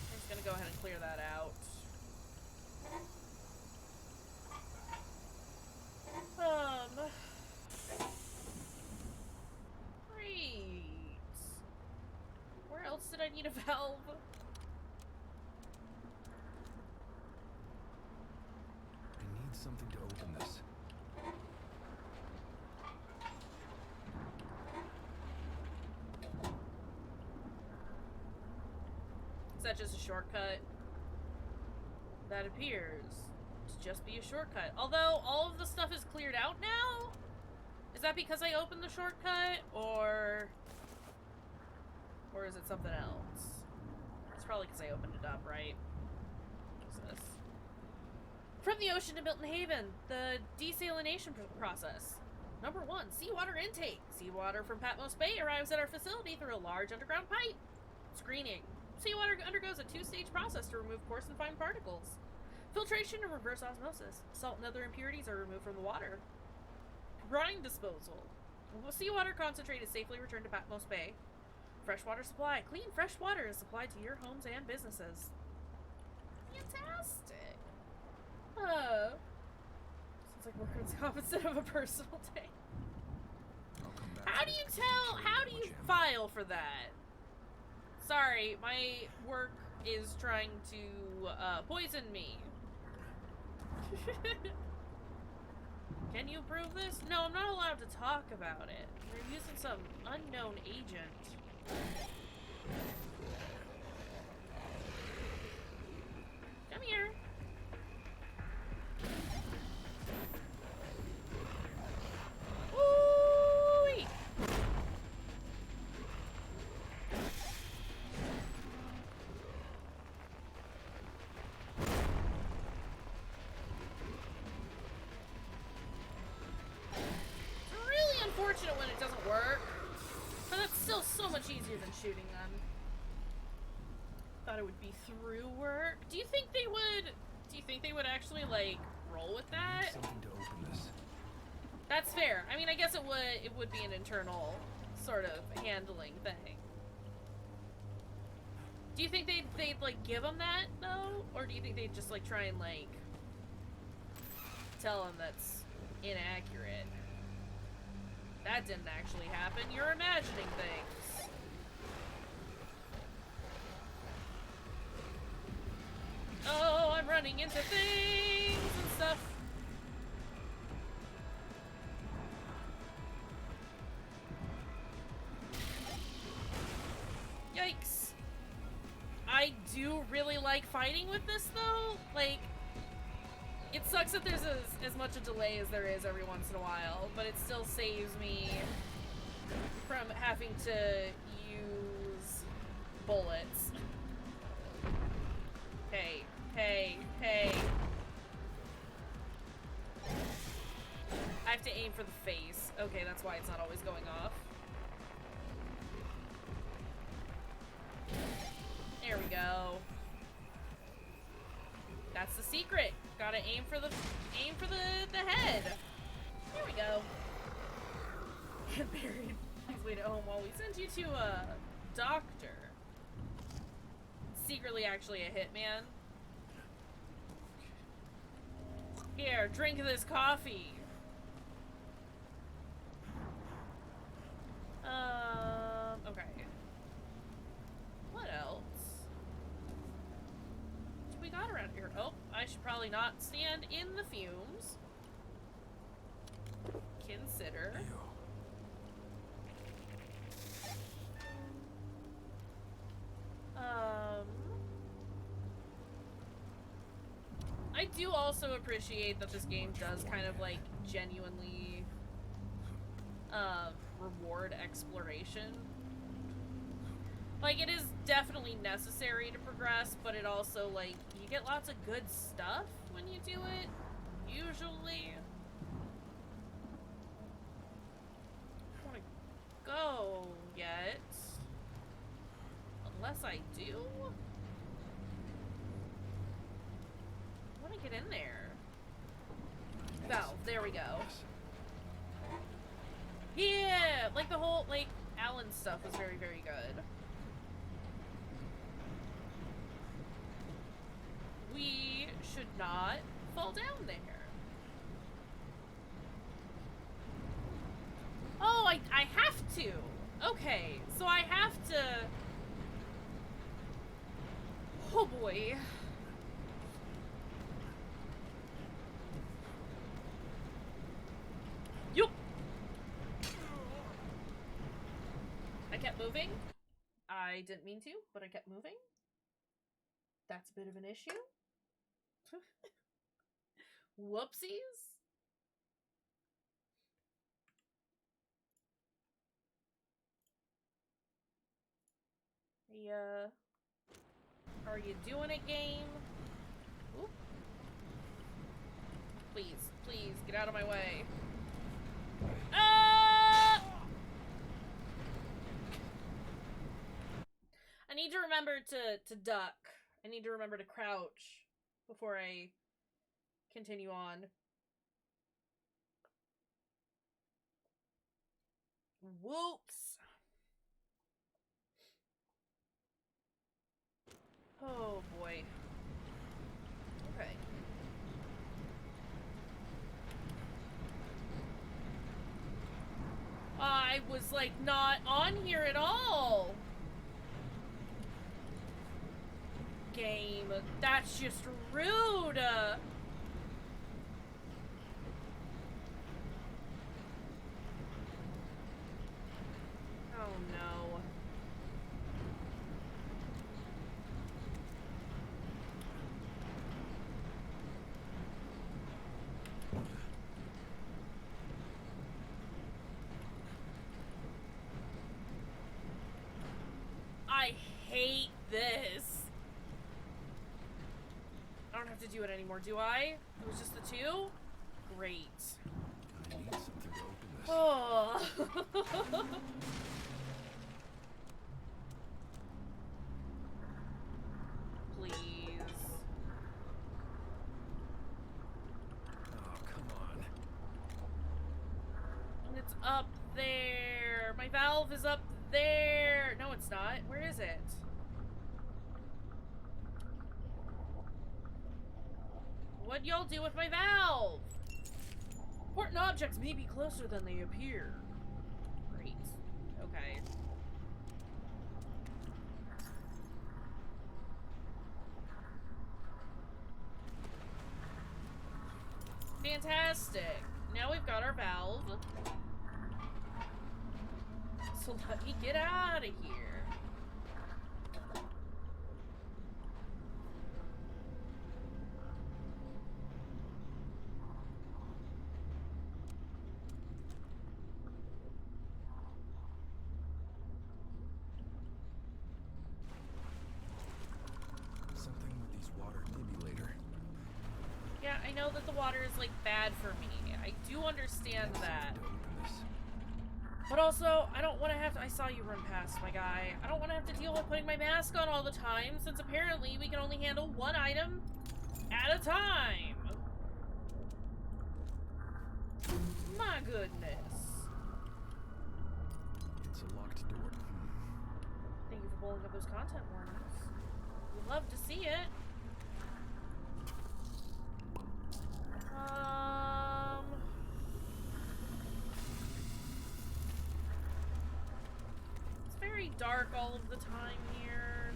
Speaker 1: I'm just gonna go ahead and clear that out. Great. Where else did I need a valve?
Speaker 2: I need something to open this.
Speaker 1: Is that just a shortcut? That appears to just be a shortcut. Although, all of the stuff is cleared out now? Is that because I opened the shortcut? Or is it something else? It's probably because I opened it up, right? What's this? From the ocean to Milton Haven, the desalination process. Number 1, seawater intake. Seawater from Patmos Bay arrives at our facility through a large underground pipe. Screening. Seawater undergoes a 2-stage process to remove coarse and fine particles. Filtration and reverse osmosis. Salt and other impurities are removed from the water. Brine disposal. Seawater concentrate is safely returned to Patmos Bay. Freshwater supply. Clean fresh water is supplied to your homes and businesses. Fantastic. Sounds like workers' comp instead of a personal day.
Speaker 2: I'll come back.
Speaker 1: How do you file for that? Sorry, my work is trying to poison me. Can you prove this? No, I'm not allowed to talk about it. They're using some unknown agent. Come here. Ooh-wee. Unfortunate when it doesn't work, but it's still so much easier than shooting them. thought it would be through work. Do you think they would actually, like, roll with that?
Speaker 2: Something to open this.
Speaker 1: That's fair. I mean, I guess it would be an internal sort of handling thing. Do you think they'd like give them that though, or do you think they'd just like try and like tell them that's inaccurate? That didn't actually happen. You're imagining things. Oh, I'm running into things and stuff. Yikes. I do really like fighting with this though. Like, it sucks that there's as much a delay as there is every once in a while, but it still saves me from having to use bullets. Hey, hey, hey. I have to aim for the face. Okay, that's why it's not always going off. There we go. That's the secret. Gotta aim for the head. There we go. Get buried. Please wait at home while we send you to a doctor. Secretly actually a hitman. Here, drink this coffee. Okay. What else? What we got around here? Oh, I should probably not stand in the fumes. Consider.
Speaker 2: Ew.
Speaker 1: I do also appreciate that this game does kind of like genuinely reward exploration. Like, it is definitely necessary to progress, but it also, like, you get lots of good stuff when you do it, usually. I don't want to go yet. Unless I do. I want to get in there. Valve, there we go. Yeah! Like, the whole, like, Alan stuff was very, very good. We should not fall down there. Oh, I have to. Okay, so I have to... Oh boy. Yup. I kept moving. I didn't mean to, but I kept moving. That's a bit of an issue. Whoopsies. Yeah. Are you doing it, game? Oop. Please, please, get out of my way. Ah! I need to remember to duck. I need to remember to crouch before I continue on. Whoops. Oh boy. Okay. I was like not on here at all. Game. That's just rude. Oh no. I hate this. I don't have to do it anymore, do I? It was just the two? Great.
Speaker 2: I need something to open this.
Speaker 1: Oh. up there. My valve is up there. No, it's not. Where is it? What'd y'all do with my valve? Important objects may be closer than they appear. Great. Okay. Fantastic. Now we've got our valve. So let me get out of here.
Speaker 2: Something with these water defibrillator.
Speaker 1: Yeah, I know that the water is, like, bad for me. I do understand that.
Speaker 2: To open this.
Speaker 1: But also, I don't want to have to— I saw you run past, my guy. I don't want to have to deal with putting my mask on all the time, since apparently we can only handle one item at a time. My goodness.
Speaker 2: It's a locked door.
Speaker 1: Thank you for pulling up those content warnings. We'd love to see it. It's very dark all of the time here.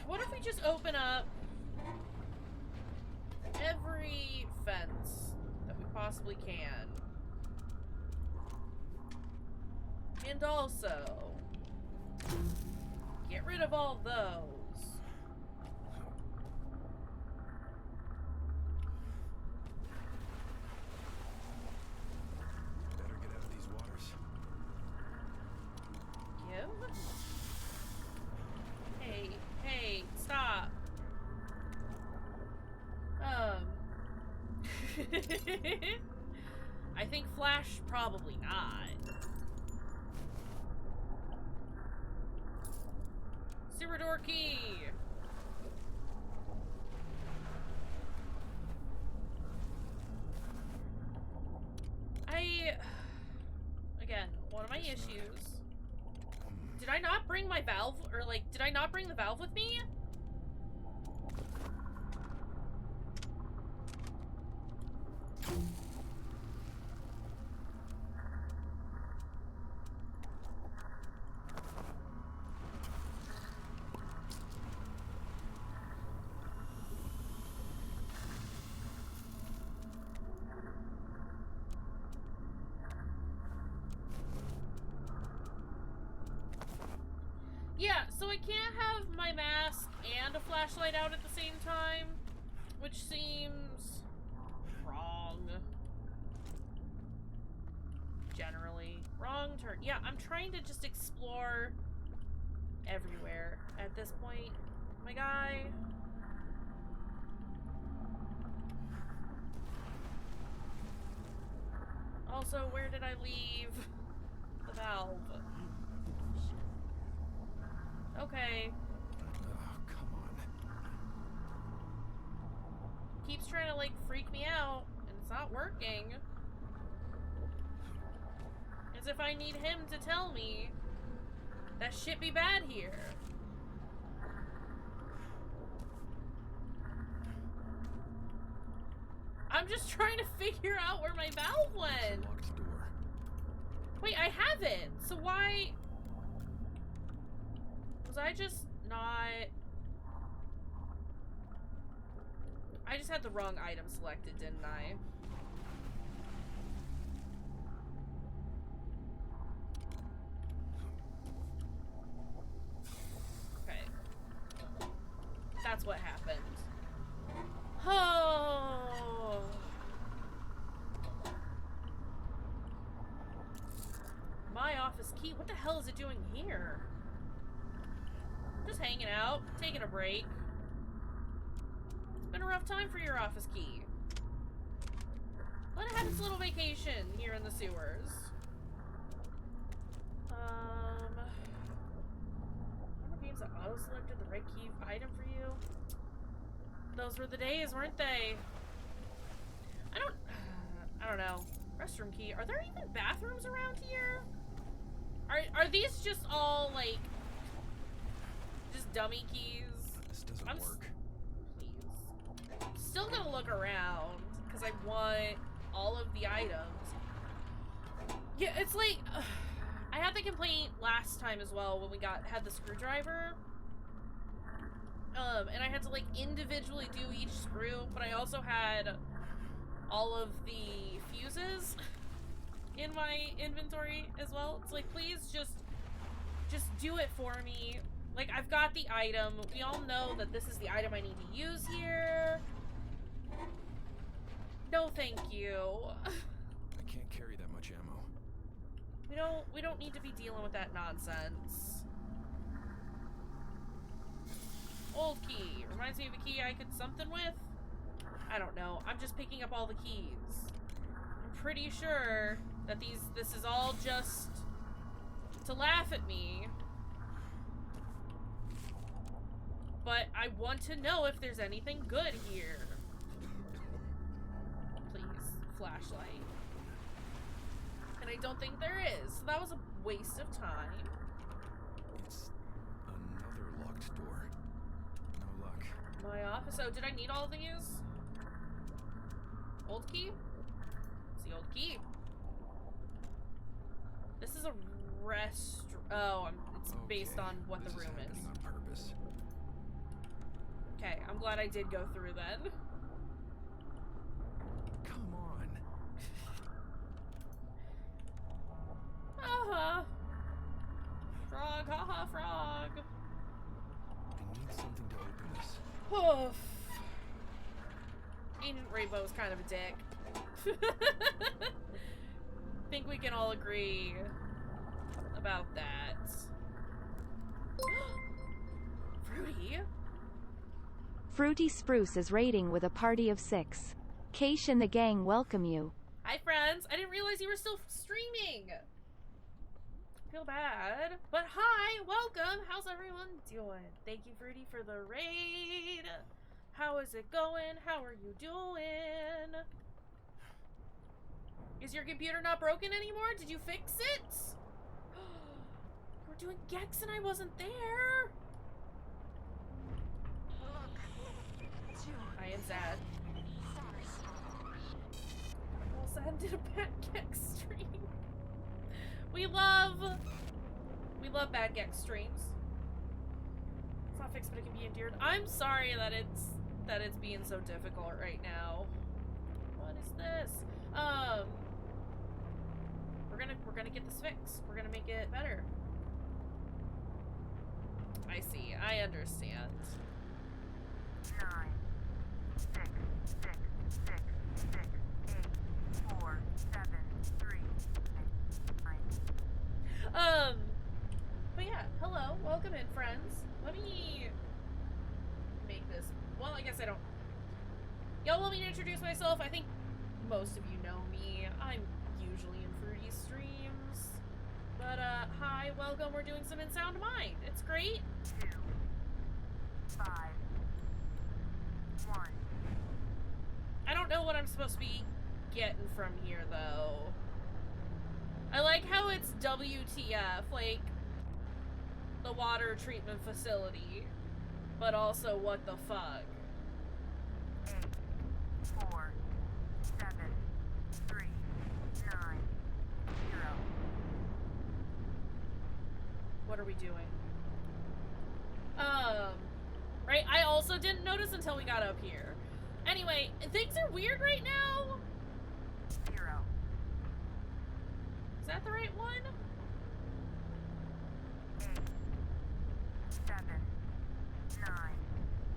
Speaker 1: What if we just open up every fence that we possibly can? And also, get rid of all those.
Speaker 2: Better get out of these waters.
Speaker 1: Give? Hey, stop. I think Flash probably not. Sewer door key. Again, one of my issues. Did I not bring my valve, or like, did I not bring the valve with me? Yeah, so I can't have my mask and a flashlight out at the same time, which seems wrong. Generally. Wrong turn. Yeah, I'm trying to just explore everywhere at this point, my guy. Also, where did I leave the valve? Okay.
Speaker 2: Oh, come on.
Speaker 1: Keeps trying to, like, freak me out, and it's not working. As if I need him to tell me that shit be bad here. I'm just trying to figure out where my valve went.
Speaker 2: Locked door.
Speaker 1: Wait, I have it. So why... Was I just not... I just had the wrong item selected, didn't I? Okay. That's what happened. Oh. My office key? What the hell is it doing here? Just hanging out, taking a break. It's been a rough time for your office key. Let it have its little vacation here in the sewers. Remember games that auto-selected the right key item for you? Those were the days, weren't they? I don't know. Restroom key. Are there even bathrooms around here? Are these just all, like, just dummy keys?
Speaker 2: This doesn't work.
Speaker 1: Please. Still gonna look around, because I want all of the items. Yeah, it's like, I had the complaint last time as well when we had the screwdriver. And I had to, like, individually do each screw, but I also had all of the fuses in my inventory as well. It's like, please just do it for me. Like, I've got the item. We all know that this is the item I need to use here. No, thank you.
Speaker 2: I can't carry that much ammo.
Speaker 1: We don't need to be dealing with that nonsense. Old key. Reminds me of a key I could something with. I don't know. I'm just picking up all the keys. I'm pretty sure that this is all just to laugh at me. But I want to know if there's anything good here. Please, flashlight. And I don't think there is. So that was a waste of time.
Speaker 2: It's another locked door. No luck.
Speaker 1: My office. Oh, did I need all of these? Old key? It's the old key. This is a rest. Oh, it's based on what the room is.
Speaker 2: On purpose.
Speaker 1: Okay, I'm glad I did go through then.
Speaker 2: Come on.
Speaker 1: Uh-huh. Frog, haha, frog.
Speaker 2: I need something to open this.
Speaker 1: Oof. Ancient Rainbow is kind of a dick. Think we can all agree about that. Fruity?
Speaker 6: Fruity Spruce is raiding with a party of 6. Kaysh and the gang welcome you.
Speaker 1: Hi, friends. I didn't realize you were still streaming. Feel bad. But hi, welcome. How's everyone doing? Thank you, Fruity, for the raid. How is it going? How are you doing? Is your computer not broken anymore? Did you fix it? We're doing Gex and I wasn't there. I am sad. Well, Sam did a bad Gex stream. We love bad Gex streams. It's not fixed, but it can be endured. I'm sorry that it's being so difficult right now. What is this? We're gonna get this fixed. We're gonna make it better. I see. I understand.
Speaker 7: 9, 6, 6, 6, 6, 8, 4, 7, 3, 9.
Speaker 1: But yeah, hello, welcome in, friends. Let me make this. Well, I guess I don't. Y'all want me to introduce myself? I think most of you know me. I'm usually in Fruity streams. But, hi, welcome. We're doing some In Sound Mind. It's great.
Speaker 7: 2, 5, 1.
Speaker 1: I don't know what I'm supposed to be getting from here, though. I like how it's WTF, like, the water treatment facility, but also what the fuck.
Speaker 7: 8, 4, 7, 3, 9, 0.
Speaker 1: What are we doing? Right, I also didn't notice until we got up here. Anyway, things are weird right now.
Speaker 7: 0.
Speaker 1: Is that the right one?
Speaker 7: 8, 7, 9,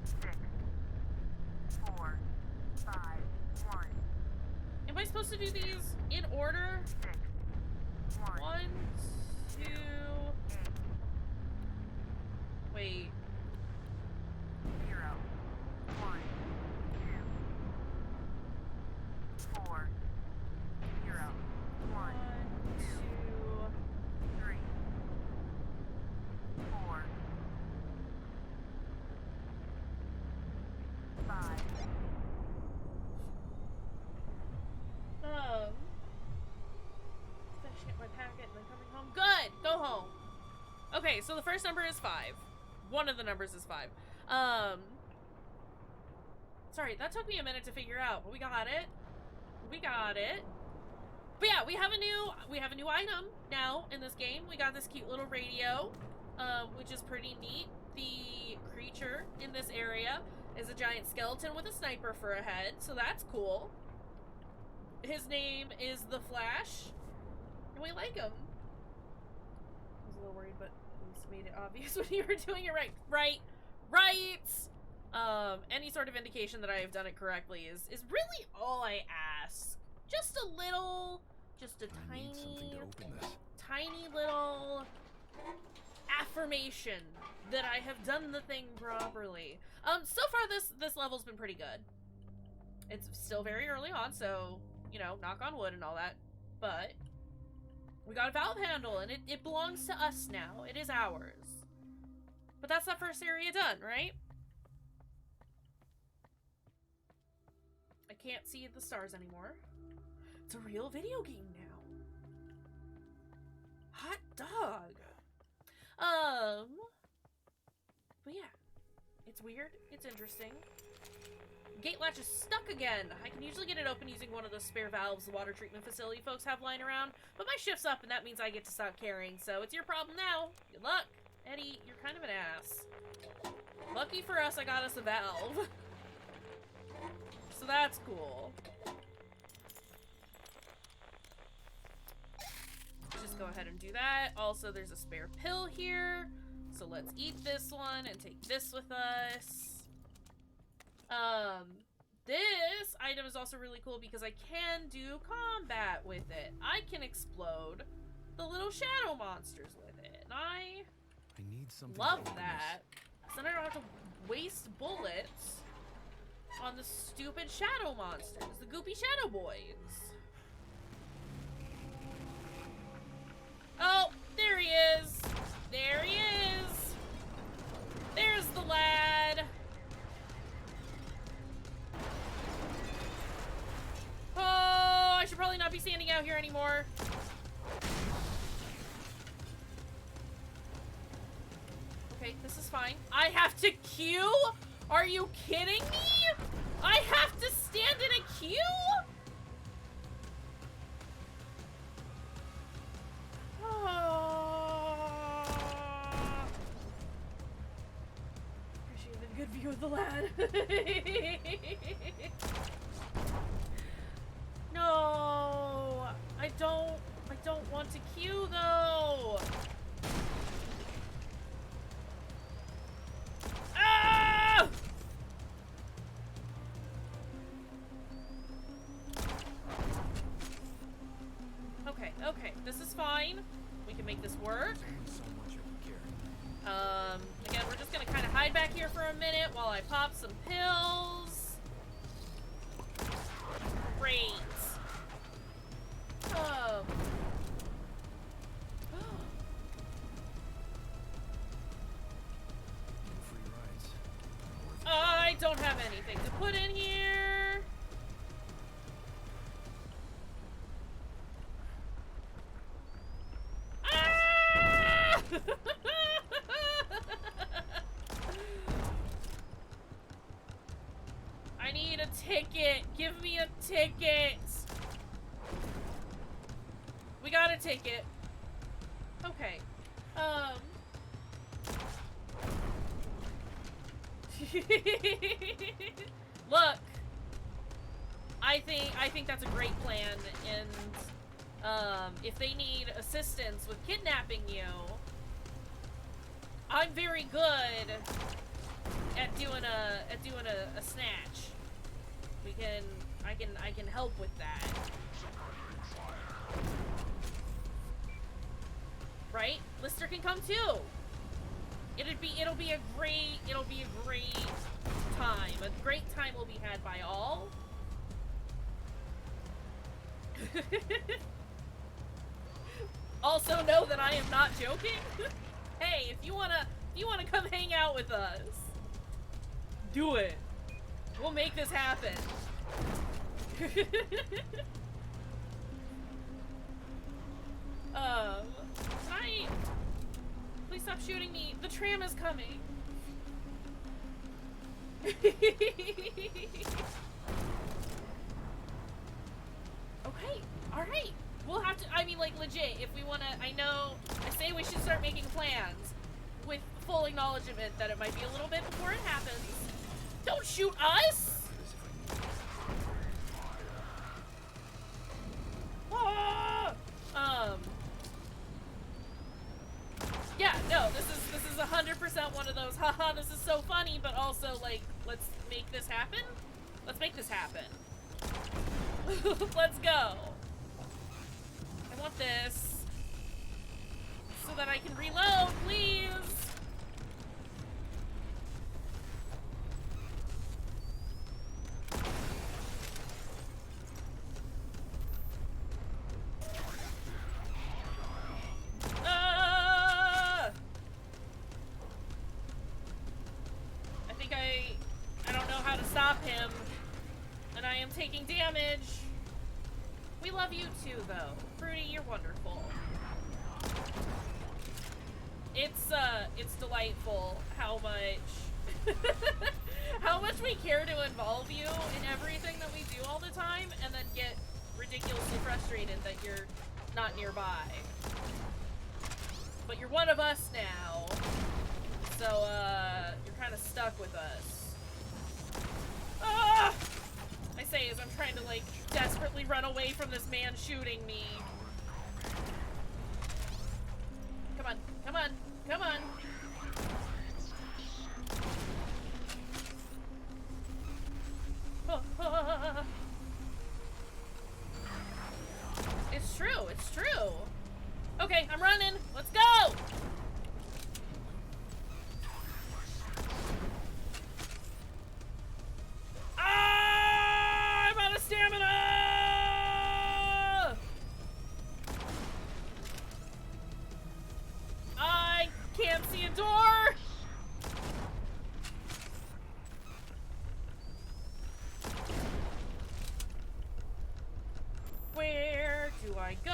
Speaker 7: 6, 4, 5, 1.
Speaker 1: Am I supposed to do these in order?
Speaker 7: 6, 1.
Speaker 1: 1, 2...
Speaker 7: 8,
Speaker 1: Wait.
Speaker 7: 0, 1, 2, 4, 0, 1, 2, 3, 4, 5.
Speaker 1: Okay, so the first number is 5. One of the numbers is 5. Sorry, that took me a minute to figure out, but we got it. We got it. But yeah, we have a new item now in this game. We got this cute little radio, which is pretty neat. The creature in this area is a giant skeleton with a sniper for a head, so that's cool. His name is the Flash, and we like him. I was a little worried, but at least made it obvious when you were doing it right. Right! Any sort of indication that I have done it correctly is really all I ask. Just a little, just a
Speaker 2: I need something to open this.
Speaker 1: tiny little affirmation that I have done the thing properly. So far this level's been pretty good. It's still very early on, so, you know, knock on wood and all that. But we got a valve handle, and it belongs to us now. It is ours. But that's that first area done, right? I can't see the stars anymore. It's a real video game now. Hot dog. But yeah, it's weird. It's interesting. Gate latch is stuck again. I can usually get it open using one of those spare valves the water treatment facility folks have lying around, but my shift's up and that means I get to stop carrying, so it's your problem now. Good luck. Eddie, you're kind of an ass. Lucky for us, I got us a valve. So that's cool. Just go ahead and do that. Also, there's a spare pill here. So let's eat this one and take this with us. This item is also really cool because I can do combat with it. I can explode the little shadow monsters with it. And I
Speaker 2: need something
Speaker 1: love
Speaker 2: to open
Speaker 1: that. So then I don't have to waste bullets on the stupid shadow monsters, the goopy shadow boys. Oh, there he is. There he is. There's the lad. Oh, I should probably not be standing out here anymore. Okay, this is fine. I have to queue? Are you kidding me? I have to stand in a queue? Oh. Appreciate a good view of the lad. No, I don't want to queue though. Ah! Okay, this is fine. We can make this work.
Speaker 2: So much I can carry.
Speaker 1: Again, we're just gonna kind of hide back here for a minute while I pop some pills. Great.
Speaker 2: Free rides.
Speaker 1: I don't have anything to put in here. Ah! I need a ticket. Give me a ticket. We got a ticket. Okay. Look. I think that's a great plan, and if they need assistance with kidnapping you, I'm very good at doing a snatch. I can help with that. Right? Lister can come too. It'll be a great time. A great time will be had by all. Also know that I am not joking. Hey, if you wanna come hang out with us, do it. We'll make this happen. Please stop shooting me. The tram is coming. Okay, alright. We'll have to, I mean, like, legit, if we wanna, I know, I say we should start making plans with full acknowledgement that it might be a little bit before it happens. Don't shoot us! Ah! Yeah, no, this is 100% one of those, haha, this is so funny, but also, like, let's make this happen? Let's make this happen. Let's go. I want this so that I can reload, please. I think I don't know how to stop him, and I am taking damage. We love you too, though. Fruity, you're wonderful. It's delightful how much how much we care to involve you in everything that we do all the time, and then get ridiculously frustrated that you're not nearby. But you're one of us now, so you're kind of stuck with us. Ah! I say as I'm trying to, like, desperately run away from this man shooting me. Come on, come on, come on. It's true, it's true. Okay, I'm running. Let's go! I'm out of stamina! I can't see a door! Where do I go?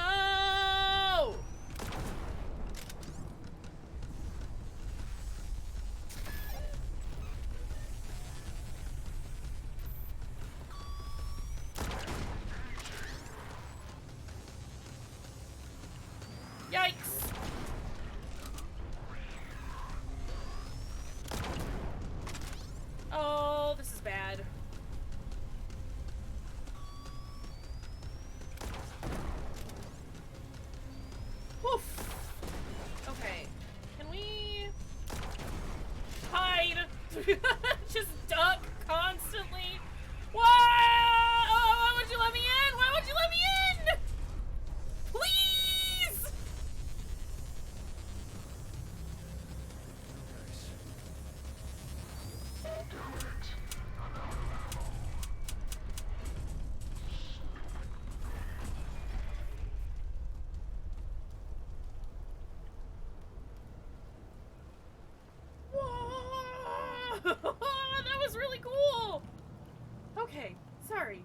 Speaker 1: Yikes! Oh, this is bad. Woof. Okay. Can we hide? Just duck constantly. Why? Oh, why would you let me in? Why would you let me in? Please! Whoa! That was really cool! Okay, sorry.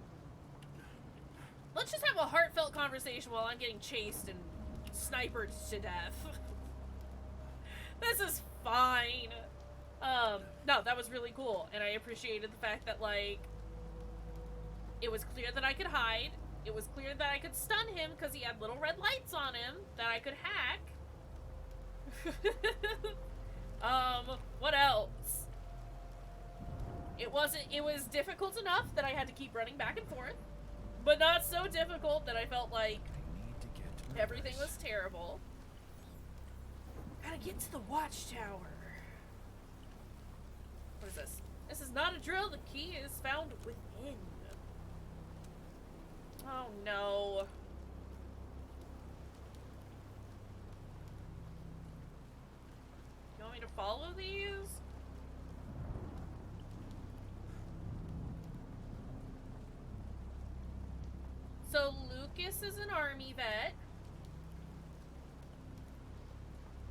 Speaker 1: Let's just have a heartfelt conversation while I'm getting chased and snipered to death. This is fine. No, that was really cool, and I appreciated the fact that, like, it was clear that I could hide. It was clear that I could stun him because he had little red lights on him that I could hack. What else? It was difficult enough that I had to keep running back and forth, but not so difficult that I felt like everything was terrible. Gotta get to the watchtower. What is this? This is not a drill. The key is found within. Oh no. You want me to follow these? So Lucas is an army vet.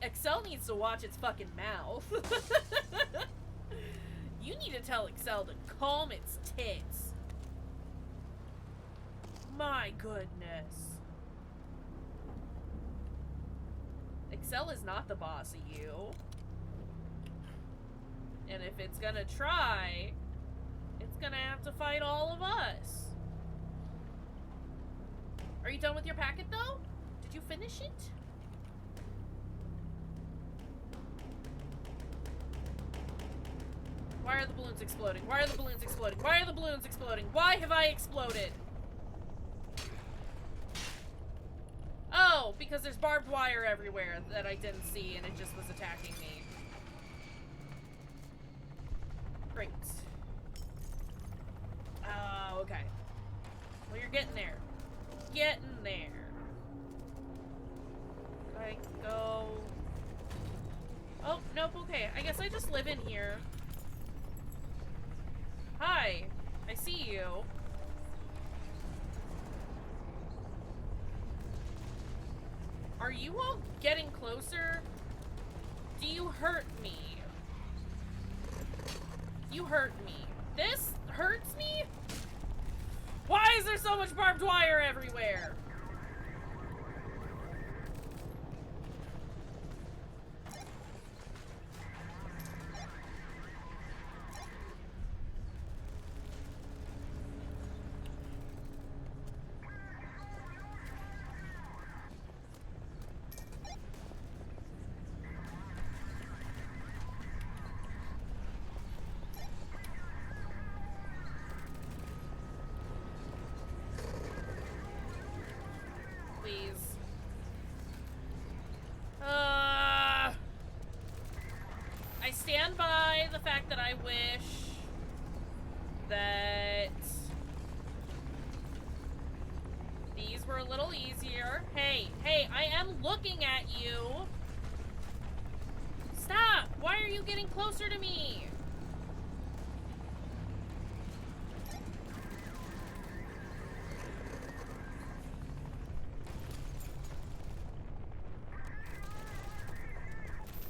Speaker 1: Excel needs to watch its fucking mouth. You need to tell Excel to calm its tits. My goodness. cell is not the boss of you. And if it's gonna try, it's gonna have to fight all of us. Are you done with your packet, though? Did you finish it? Why are the balloons exploding? Why are the balloons exploding? Why are the balloons exploding? Why have I exploded? Oh, because there's barbed wire everywhere that I didn't see and it just was attacking me. Great. Oh, okay. Well, you're getting there. Getting there. I go... Oh, nope, okay. I guess I just live in here. Hi. I see you. Are you all getting closer? Do you hurt me? You hurt me. This hurts me? Why is there so much barbed wire everywhere? I stand by the fact that I wish that these were a little easier. Hey, I am looking at you. Stop! Why are you getting closer to me?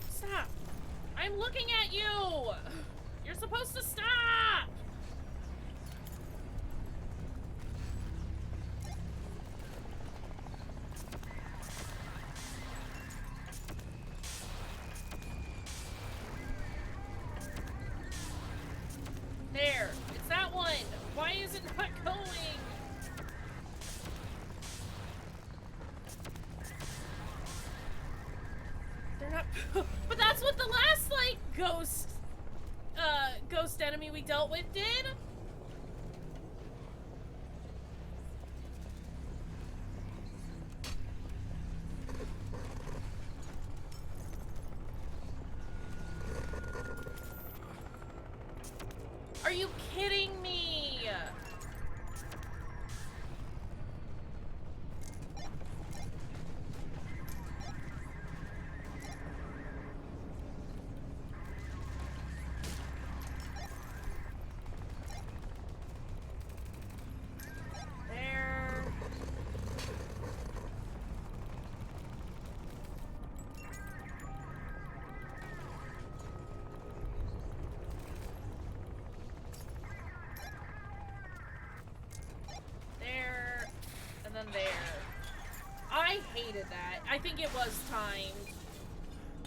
Speaker 1: Stop! I'm looking at you! You're supposed to stop! There! It's that one! Why is it not going? They're not... But that's what the last, like, ghost enemy we dealt with did? Are you kidding me? There. There. And then there. I hated that. I think it was timed.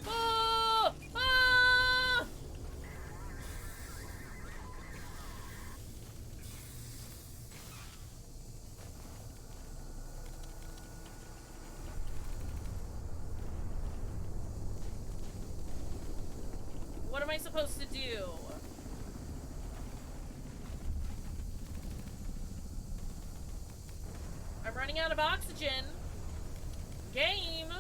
Speaker 1: Oh! Ah! What am I supposed to do? I'm running out of oxygen. Game.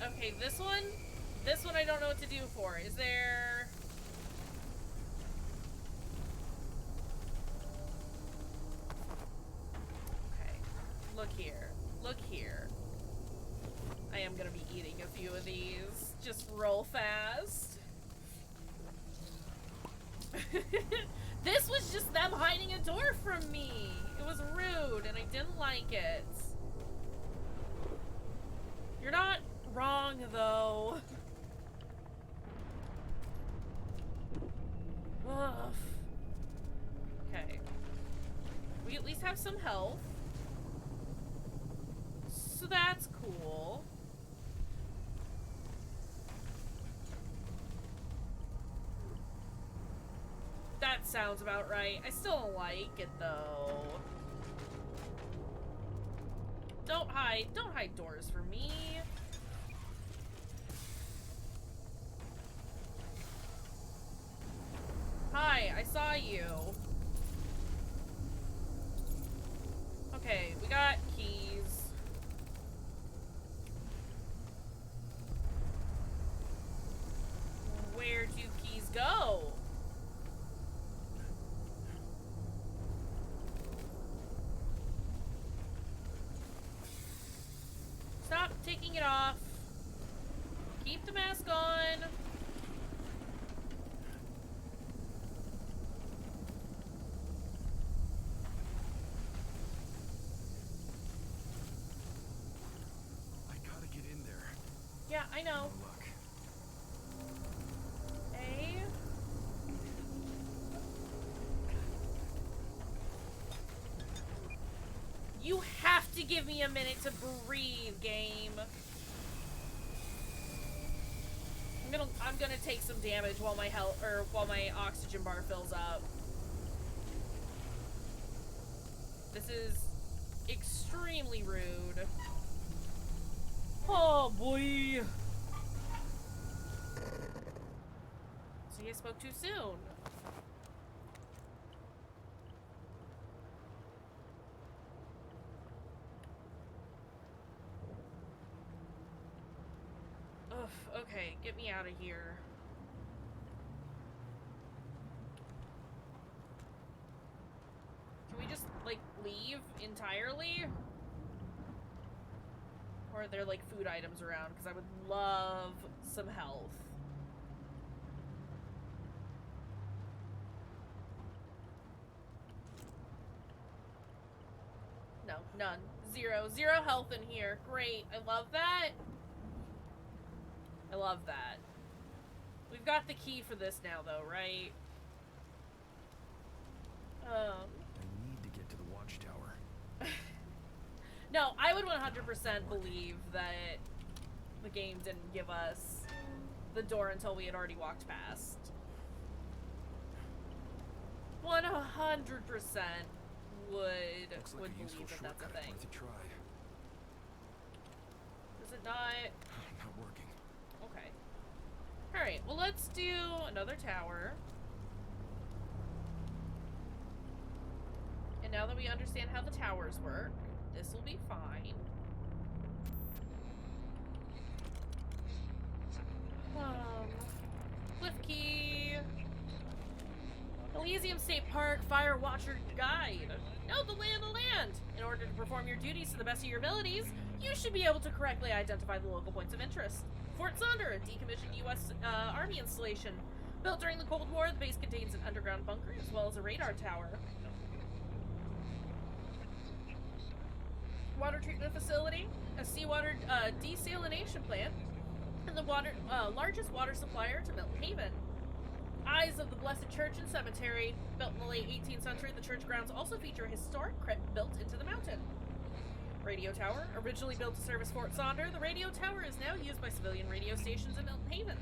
Speaker 1: Okay, this one I don't know what to do for. Is there... Okay, look here. Look here. I am gonna be eating a few of these. Just roll fast. This was just them hiding a door from me. It was rude and I didn't like it. You're not wrong, though. Ugh. Okay. We at least have some health. So that's cool. That sounds about right. I still don't like it, though. Don't hide doors for me. Hi, I saw you. Okay, we got keys. Where do keys go? Stop taking it off. Keep the mask on.
Speaker 2: I gotta get in there.
Speaker 1: Yeah, I know.
Speaker 2: No luck.
Speaker 1: Hey. You have to give me a minute to breathe, game. I'm gonna take some damage while my health or while my oxygen bar fills up. This is extremely rude. Oh boy. See, I spoke too soon. Ugh, okay, get me out of here. Can we just, like, leave entirely? Or are there, like, food items around? Because I would love some health. No, none. Zero health in here. Great. I love that. I love that. We've got the key for this now, though, right?
Speaker 2: I need to get to the watchtower.
Speaker 1: No, I would 100% believe that the game didn't give us the door until we had already walked past. 100% would
Speaker 2: Looks like a useful
Speaker 1: believe that that's a
Speaker 2: shortcut.
Speaker 1: thing.
Speaker 2: Worth a try.
Speaker 1: Is it not?
Speaker 2: Not working.
Speaker 1: Okay. Alright, well let's do another tower. And now that we understand how the towers work, this will be fine. Cliff Key. Elysium State Park Fire Watcher Guide. Know the lay of the land. In order to perform your duties to the best of your abilities, you should be able to correctly identify the local points of interest. Fort Sonder, a decommissioned U.S. Army installation. Built during the Cold War, the base contains an underground bunker as well as a radar tower. Water treatment facility, a seawater desalination plant, and the largest water supplier to Milton Haven. Eyes of the Blessed Church and Cemetery. Built in the late 18th century, the church grounds also feature a historic crypt built into the mountain. Radio tower, originally built to service Fort Sonder, the radio tower is now used by civilian radio stations in Milton Haven.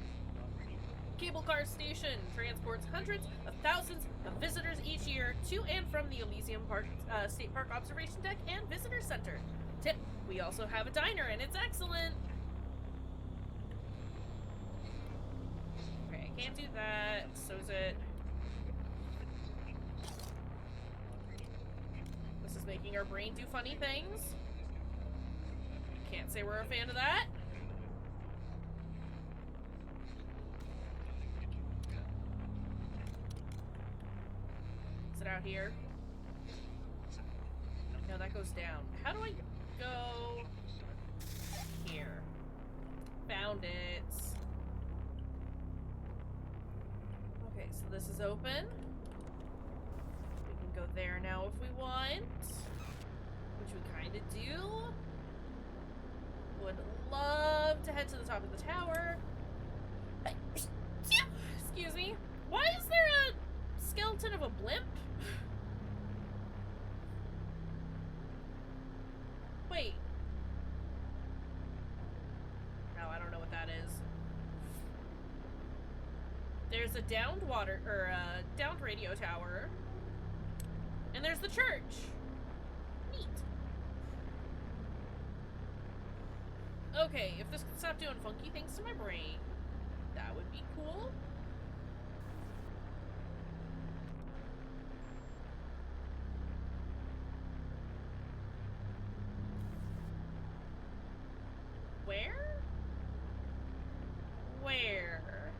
Speaker 1: Cable car station transports hundreds of thousands of visitors each year to and from the Elysium Park, State Park Observation Deck and Visitor Center. Tip, we also have a diner and it's excellent. Okay, I can't do that. So's it. This is making our brain do funny things. Can't say we're a fan of that. Is it out here? No, that goes down. How do I go here? Found it. Okay, so this is open. We can go there now if we want. Which we kind of do. would love to head to the top of the tower. Excuse me. Why is there a skeleton of a blimp? Wait. No, I don't know what that is. There's a downed downed radio tower. And there's the church. Neat. Okay, if this could stop doing funky things to my brain, that would be cool. Where? Where?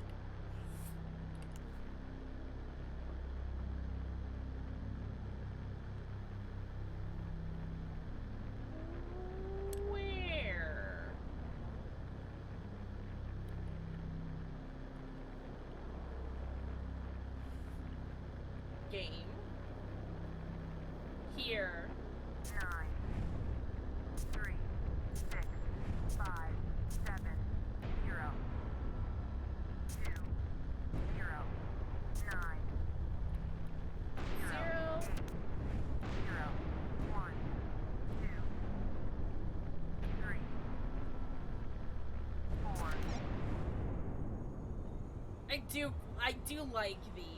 Speaker 1: Where? Game. Here.
Speaker 7: 9, 3, 6, 5, 7, 0, 2, 0, 9, 0,
Speaker 1: 0.
Speaker 7: 8, 0, 1, 2, 3, 4.
Speaker 1: I do like these.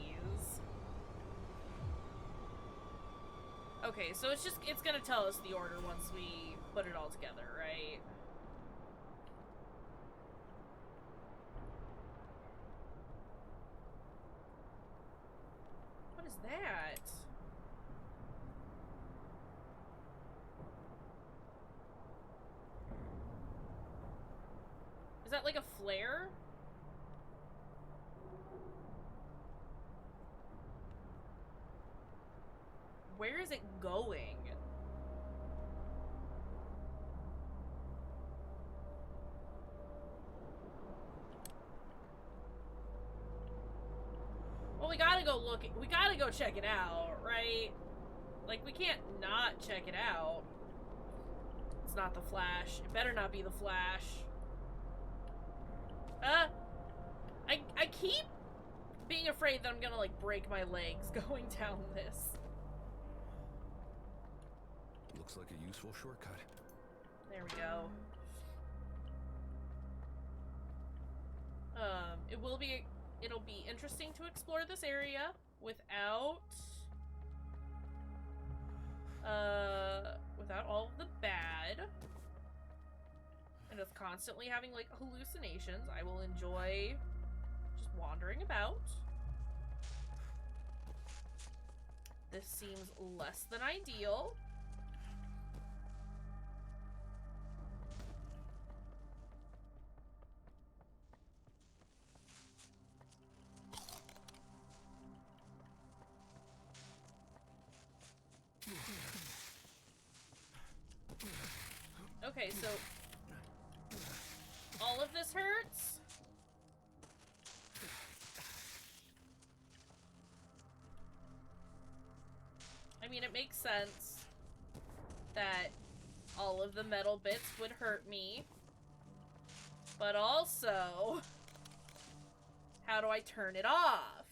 Speaker 1: Okay, so it's gonna tell us the order once we put it all together, right? What is that? Is that like a flare? Where is it going? Well, we gotta go look. We gotta go check it out, right? Like, we can't not check it out. It's not the Flash. It better not be the Flash. I keep being afraid that I'm gonna, like, break my legs going down this.
Speaker 2: Looks like a useful shortcut.
Speaker 1: There we go. It'll be interesting to explore this area without all of the bad. And it's constantly having, like, hallucinations. I will enjoy just wandering about. This seems less than ideal. Okay, so all of this hurts? I mean, it makes sense that all of the metal bits would hurt me. But also, how do I turn it off?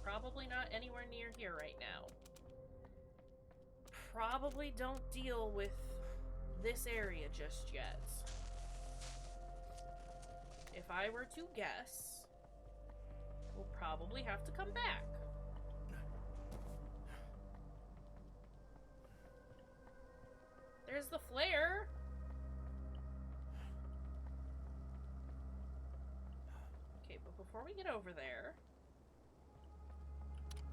Speaker 1: Probably not anywhere near here right now. Probably don't deal with this area just yet. If I were to guess, we'll probably have to come back. There's the flare. Okay, but before we get over there...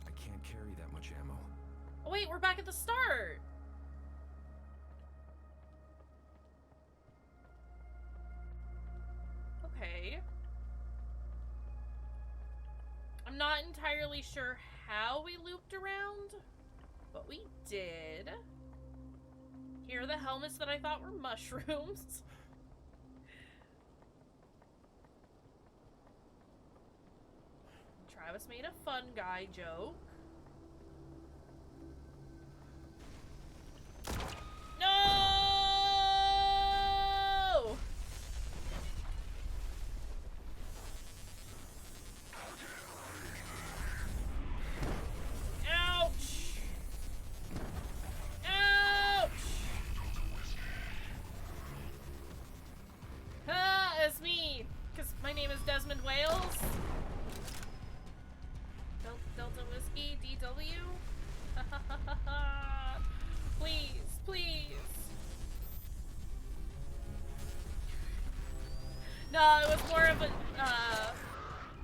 Speaker 2: I can't carry that much ammo.
Speaker 1: Oh wait, we're back at the start! Okay. I'm not entirely sure how we looped around, but we did. Here are the helmets that I thought were mushrooms. Travis made a fun guy joke. No! Ouch! Ouch! Ah, it's me! Because my name is Desmond Wales. Delta Whiskey, DW. Please, please. No, it was more of a,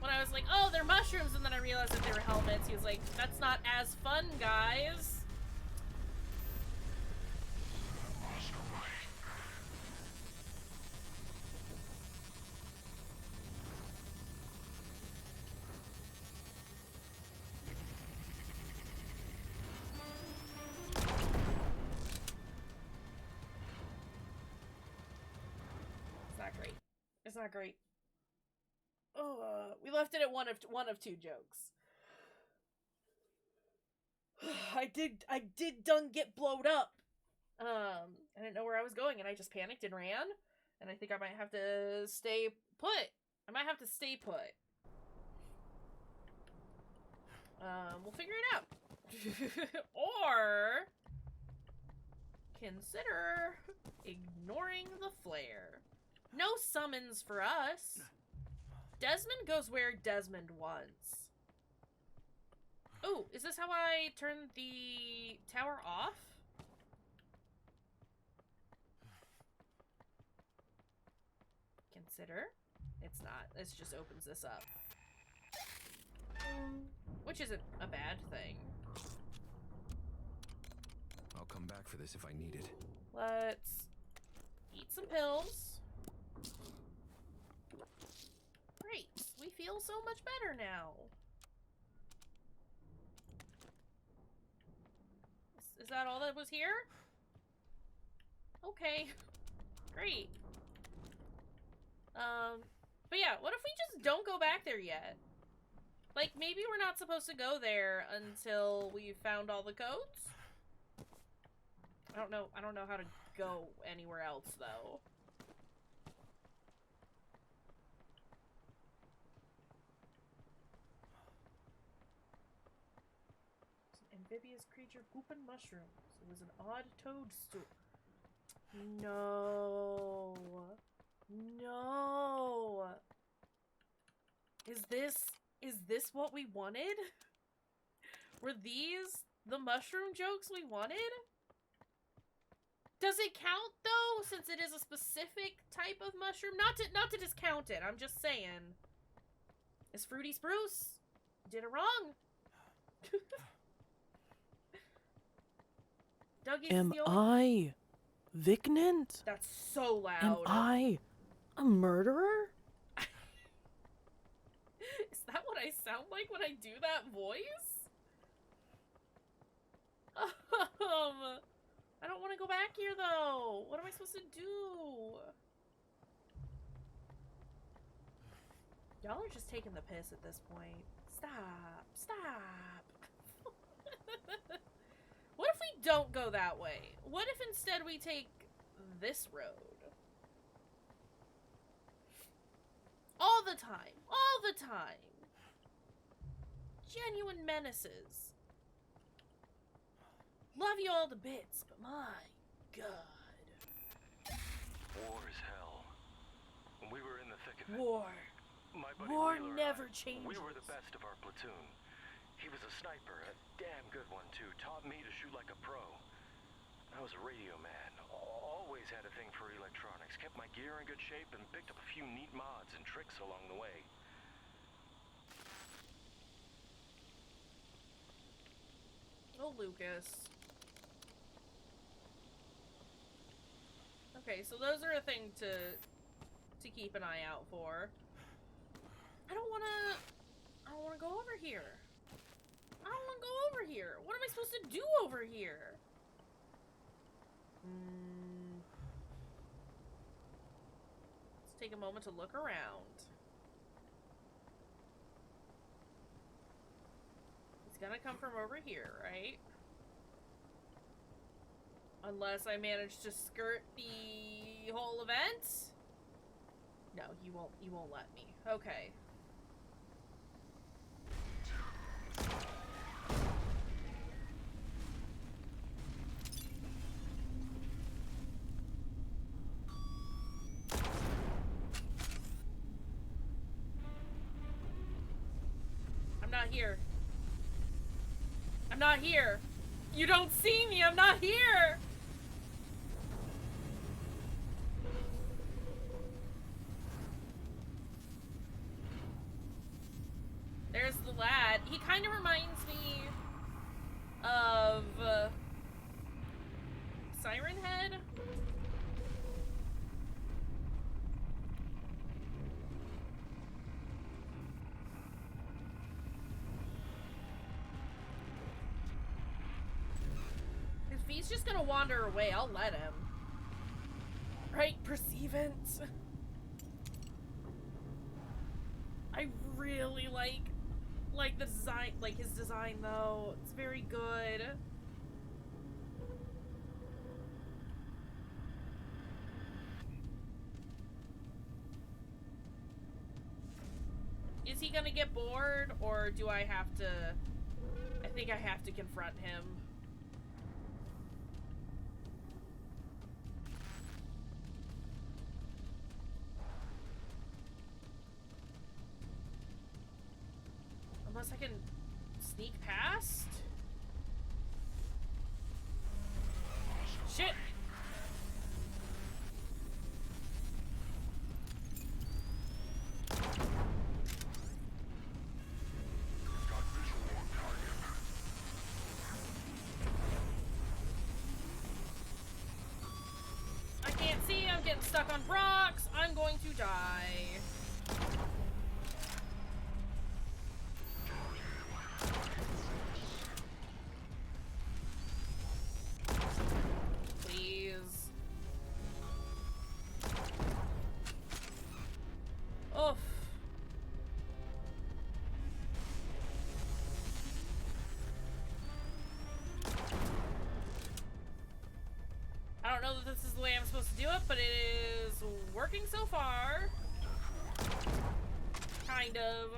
Speaker 1: when I was like, oh, they're mushrooms, and then I realized that they were helmets. He was like, that's not as fun, guys. It's not great. Oh, we left it at one of two jokes. I did done get blowed up. I didn't know where I was going, and I just panicked and ran. And I think I might have to stay put. I might have to stay put. We'll figure it out. Or consider ignoring the flare. No summons for us. Desmond goes where Desmond wants. Oh, is this how I turn the tower off? Consider. It's not. This just opens this up. Which isn't a bad thing.
Speaker 2: I'll come back for this if I need it.
Speaker 1: Let's eat some pills. Great. We feel so much better now. Is that all that was here? Okay. Great. But yeah, what if we just don't go back there yet? Like, maybe we're not supposed to go there until we've found all the codes? I don't know how to go anywhere else, though. Amphibious creature pooping mushrooms. It was an odd toadstool. No. No. Is this what we wanted? Were these the mushroom jokes we wanted? Does it count though, since it is a specific type of mushroom? Not to discount it. I'm just saying. Is Fruity Spruce? Did it wrong. Dougie's
Speaker 8: Am
Speaker 1: the only...
Speaker 8: I Vignant?
Speaker 1: That's so loud.
Speaker 8: Am I a murderer?
Speaker 1: Is that what I sound like when I do that voice? I don't want to go back here though. What am I supposed to do? Y'all are just taking the piss at this point. Stop. Stop. What if we don't go that way? What if instead we take this road? All the time. All the time. Genuine menaces. Love you all to bits, but my god.
Speaker 5: War is hell. When we were in the thick of it,
Speaker 1: War.
Speaker 5: my buddy
Speaker 1: War
Speaker 5: Wheeler and
Speaker 1: never
Speaker 5: I,
Speaker 1: changes.
Speaker 5: We were the best of our platoon. He was a sniper, a damn good one too. Taught me to shoot like a pro. I was a radio man. Always had a thing for electronics. Kept my gear in good shape and picked up a few neat mods and tricks along the way.
Speaker 1: Oh, Lucas. Okay, so those are a thing to keep an eye out for. I don't wanna go over here. I don't wanna go over here. What am I supposed to do over here? Let's take a moment to look around. He's gonna come from over here, right? Unless I manage to skirt the whole event? No, you won't let me. Okay. I'm not here. I'm not here. You don't see me. I'm not here. There's the lad. He kind of reminds me of Siren Head. If he's just gonna wander away, I'll let him. Right, perceivant. I really like the design, like his design though. It's very good. Is he gonna get bored, or do I have to? I think I have to confront him. Unless I can sneak past? Shit! I can't see, I'm getting stuck on rocks, I'm going to die. Please. Oof. I don't know that this is the way I'm supposed to do it, but it is working so far. Kind of.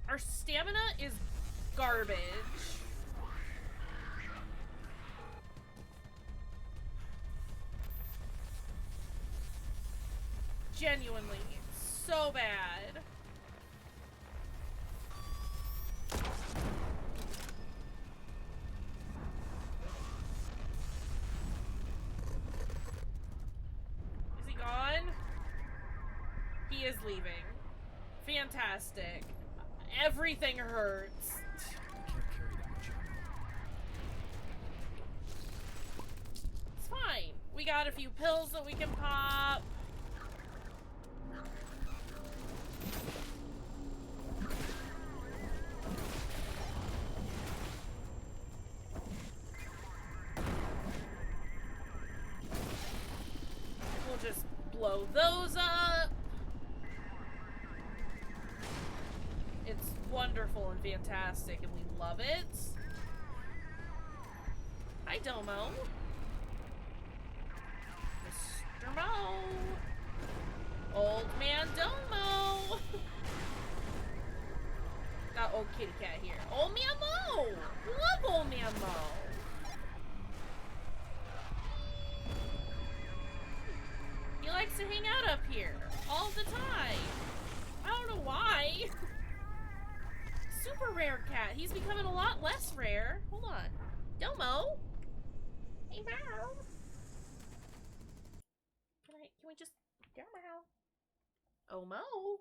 Speaker 1: Our stamina is garbage. Genuinely, so bad. Is he gone? He is leaving. Fantastic. Everything hurts.
Speaker 2: I can't carry that much ammo.
Speaker 1: It's fine. We got a few pills that we can pop. We'll just blow those up. It's wonderful and fantastic, and we love it. Hi, Domo. Mr. Mo. Old man Domo. Got old kitty cat here. Old man Mo. Love old man Mo. He likes to hang out up here all the time. I don't know why. Super rare cat. He's becoming a lot less rare. Hold on. Domo. Hey, Mo. Can we just Domo? Oh, Mo.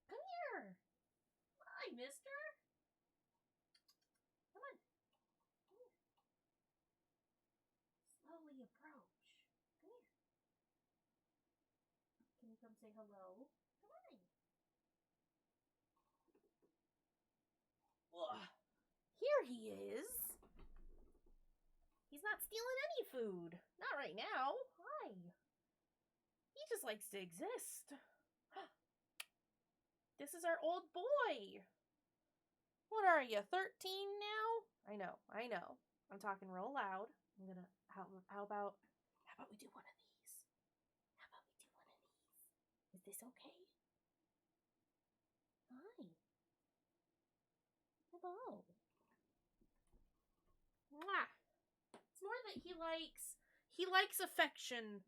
Speaker 1: Come here. Hi, mister. Come on. Come here. Slowly approach. Come here. Can you come say hello? Come on. Ugh. Here he is. He's not stealing any food. Not right now. Hi. He just likes to exist. This is our old boy. are you, 13 now? I know. I'm talking real loud. I'm gonna, how about we do one of these? How about we do one of these? Is this okay? Hi. Hello. Mwah. It's more that he likes affection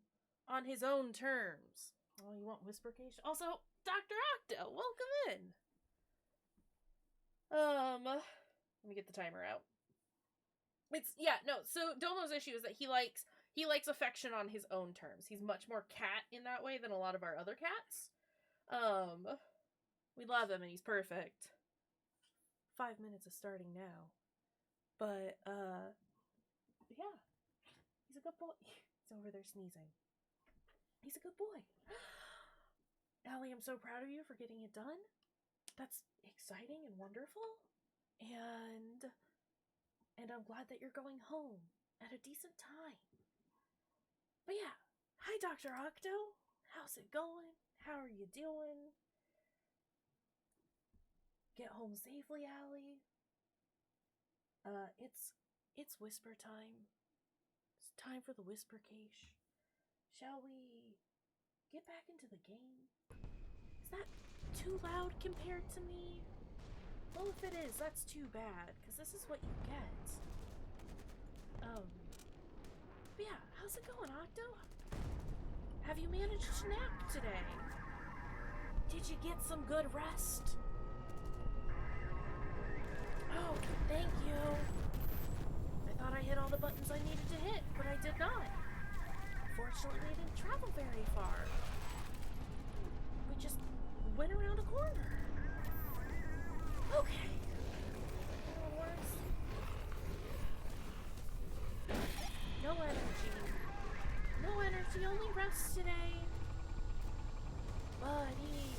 Speaker 1: on his own terms. Oh, you want whispercation? Also, Dr. Octo, welcome in. Let me get the timer out. So Domo's issue is that he likes affection on his own terms. He's much more cat in that way than a lot of our other cats. We love him and he's perfect. 5 minutes is starting now. But, yeah. He's a good boy. He's over there sneezing. He's a good boy. Allie, I'm so proud of you for getting it done. That's exciting and wonderful. And I'm glad that you're going home at a decent time. But yeah. Hi, Dr. Octo. How's it going? How are you doing? Get home safely, Allie. It's whisper time. It's time for the whisper cache. Shall we get back into the game? Is that too loud compared to me? Well, if it is, that's too bad, because this is what you get. But yeah, how's it going, Octo? Have you managed to nap today? Did you get some good rest? Oh, thank you. I thought I hit all the buttons I needed to hit, but I did not. Fortunately, we didn't travel very far. We just went around a corner. Okay. No energy. No energy, only rest today. Buddy.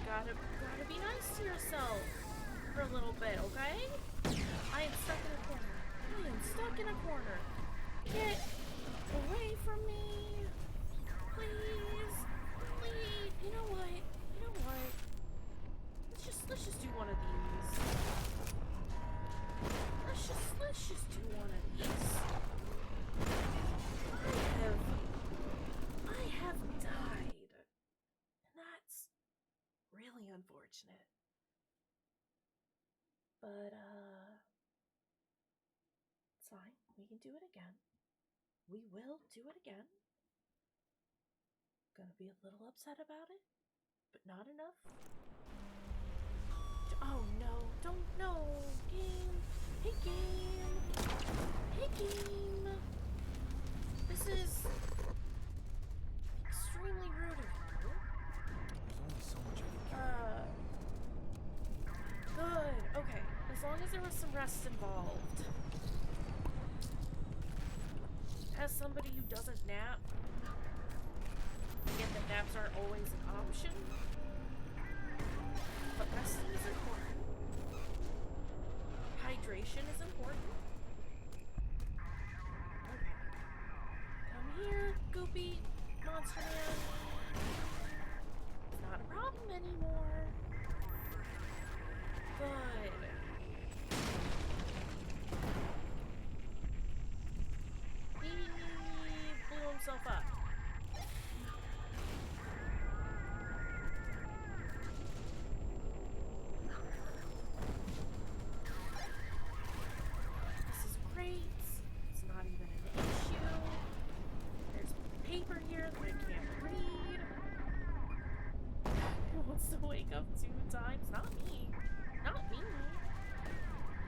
Speaker 1: Gotta be nice to yourself for a little bit, okay? I am stuck in a corner. Get away from me. Please. You know what? Let's just do one of these. Let's just do one of these. I have died. And that's really unfortunate. But, it's fine. We can do it again. We will do it again. Gonna be a little upset about it, but not enough. Oh no, don't, no. Game. Hey game. This is extremely rude of you.
Speaker 2: There's only so much I can carry.
Speaker 1: Good. Okay. As long as there was some rest involved. As somebody who doesn't nap, I get that naps aren't always an option. But resting is important. Hydration is important. Okay. Come here, Goopy Monster Man. It's not a problem anymore. Good. He blew himself up. This is great. It's not even an issue. There's paper here that I can't read. Who wants to wake up 2 times? Not me. Not me.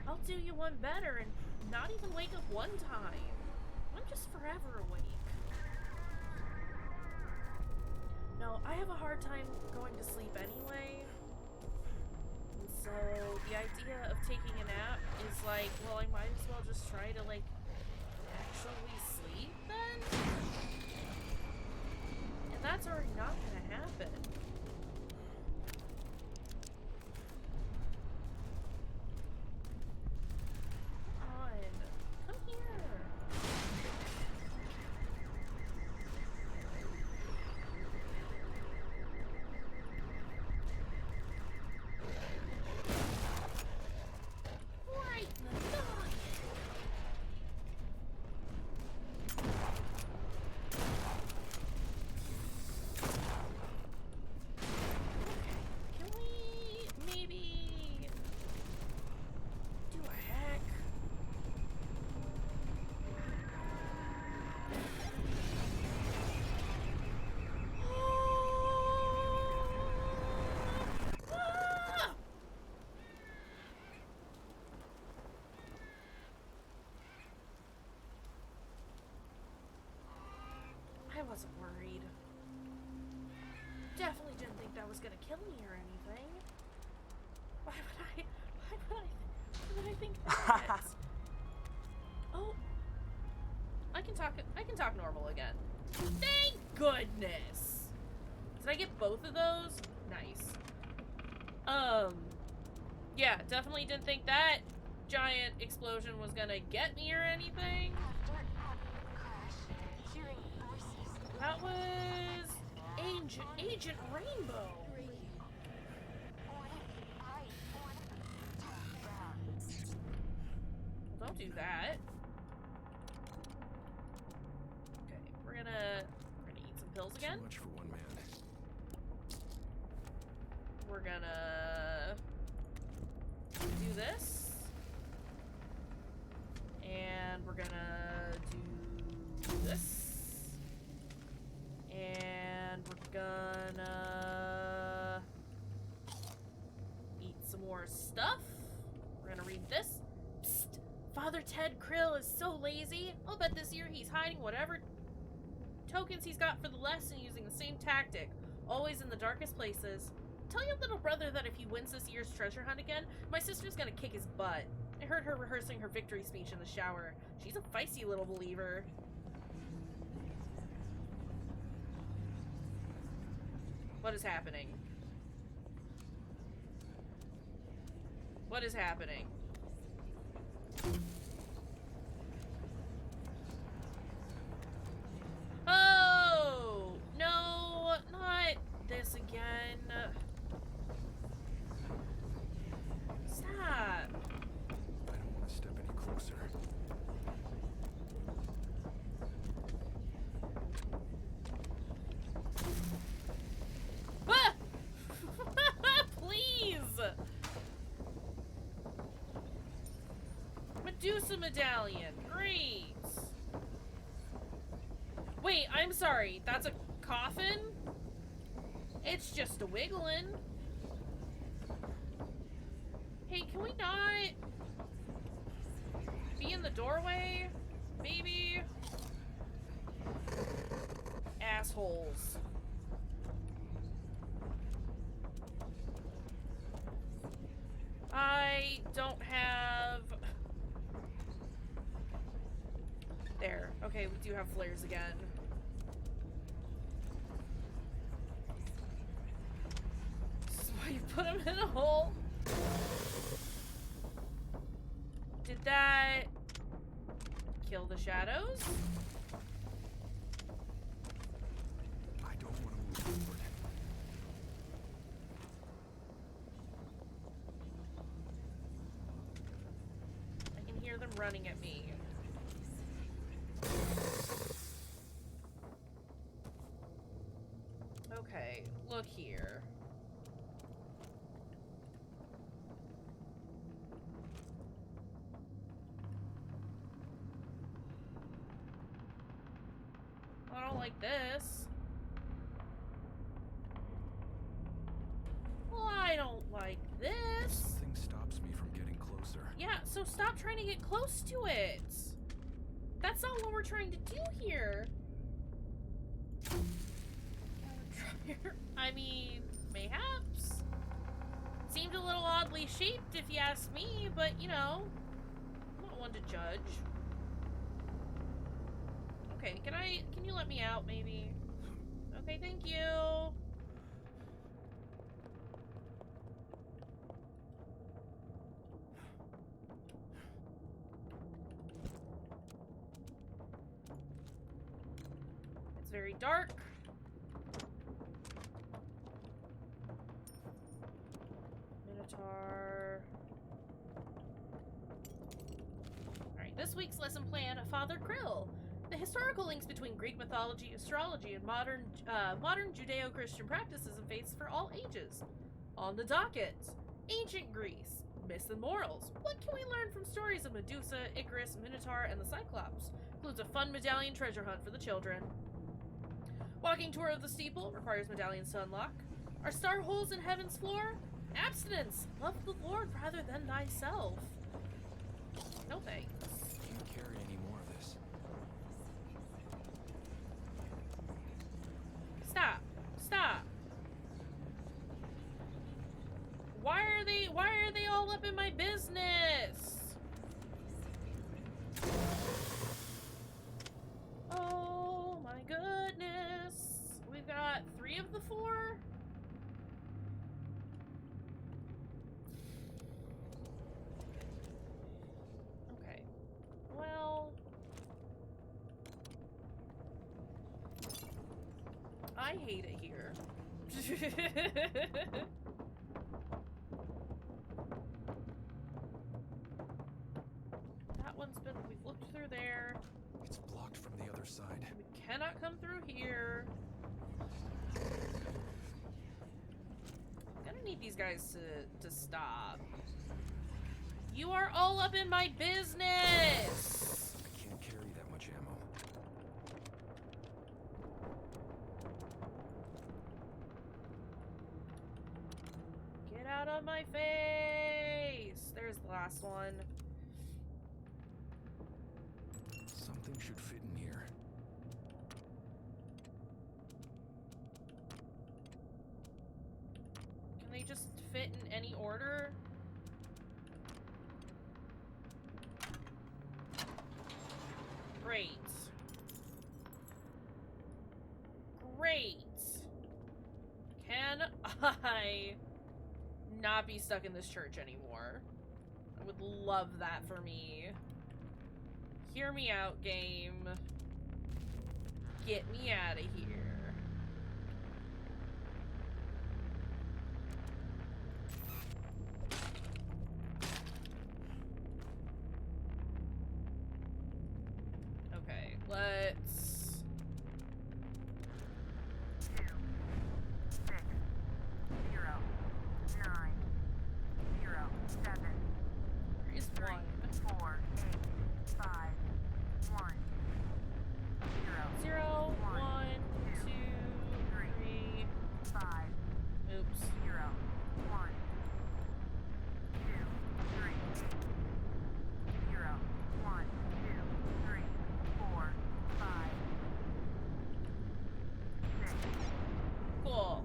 Speaker 1: I'll do you one better and not even wake up 1 time. I'm just forever awake. No, I have a hard time going to sleep anyway. And so the idea of taking a nap is like, well, I might as well just try to, like, actually sleep then? And that's already not gonna happen. Come here. wasn't worried. Definitely didn't think that was gonna kill me or anything. Why would I think that? Oh, I can talk normal again. Thank goodness. Did I get both of those? Nice. Yeah, definitely didn't think that giant explosion was gonna get me or anything. That was Agent Rainbow. Well, don't do that. Okay, we're gonna eat some pills again.
Speaker 2: Too much for one man.
Speaker 1: We're gonna do this. And we're gonna do this. And we're gonna eat some more stuff. We're gonna read this. Psst. Father Ted Krill is so lazy. I'll bet this year he's hiding whatever tokens he's got for the lesson using the same tactic. Always in the darkest places. Tell your little brother that if he wins this year's treasure hunt again, my sister's gonna kick his butt. I heard her rehearsing her victory speech in the shower. She's a feisty little believer. What is happening? What is happening? Oh! No, not this again. Stop.
Speaker 2: I don't want to step any closer.
Speaker 1: Ah! Please! Medusa medallion. Great. Wait, I'm sorry. That's a coffin? It's just a wiggling. Hey, can we not be in the doorway? Maybe? Assholes. I don't have... There. Okay, we do have flares again. This is why you put them in a hole. Did that kill the shadows?
Speaker 2: I don't want to move forward.
Speaker 1: I can hear them running at me. Okay, look here. I don't like this. Well, I don't like this.
Speaker 2: Something stops me from getting closer.
Speaker 1: Yeah, so stop trying to get close to it. That's not what we're trying to do here. I mean, mayhaps. Seemed a little oddly shaped if you ask me, but you know, I'm not one to judge. Okay, can you let me out maybe? Okay, thank you. It's very dark. Minotaur. Alright, this week's lesson plan, Father Krill. The historical links between Greek mythology, astrology, and modern Judeo-Christian practices and faiths for all ages. On the docket, ancient Greece, myths and morals. What can we learn from stories of Medusa, Icarus, Minotaur, and the Cyclops? Includes a fun medallion treasure hunt for the children. Walking tour of the steeple requires medallions to unlock. Are star holes in heaven's floor? Abstinence! Love the Lord rather than thyself. No thanks.
Speaker 2: Can't carry any more of this.
Speaker 1: Why are they all up in my business? Oh my goodness. We've got 3 of the 4? Okay. Well... I hate it here. That one's been... We've looked through there.
Speaker 2: It's blocked from the other side.
Speaker 1: We cannot come through here. I'm gonna need these guys to stop. You are all up in my business!
Speaker 2: I can't carry that much ammo.
Speaker 1: Get out of my face! There's the last one.
Speaker 2: Something should fit in here.
Speaker 1: Can they just fit in any order? Great. Great. Can I not be stuck in this church anymore? I would love that for me. Hear me out, game. Get me out of here. Okay, let's...
Speaker 7: 2, 6, 0, 9, 0, 7,
Speaker 1: There is
Speaker 7: 3,
Speaker 1: one.
Speaker 7: 4, 8, 5, 1, 0,
Speaker 1: 0, 1, 2, 3.
Speaker 7: 5,
Speaker 1: Oops.
Speaker 7: 0, 1, 2, 3, 0, 1, 2, 3, 4, 5, 6.
Speaker 1: Cool.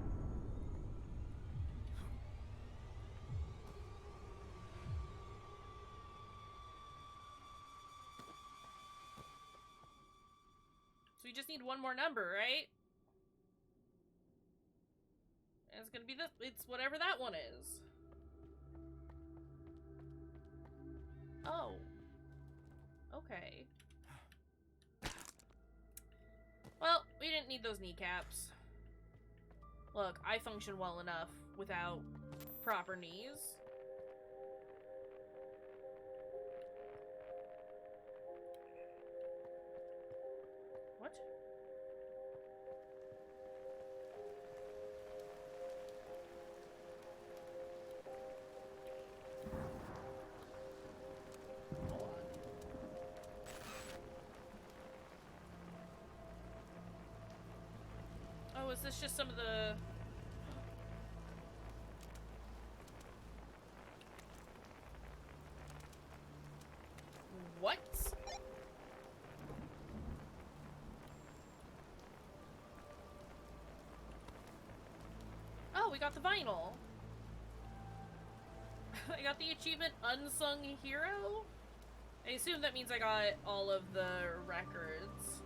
Speaker 1: So we just need one more number, right? And it's gonna be this. It's whatever that one is. Oh. Okay. Well, we didn't need those kneecaps. Look, I function well enough without proper knees. What? Hold on. Oh, is this just some of the... What? Oh, we got the vinyl. I got the achievement Unsung Hero? I assume that means I got all of the records.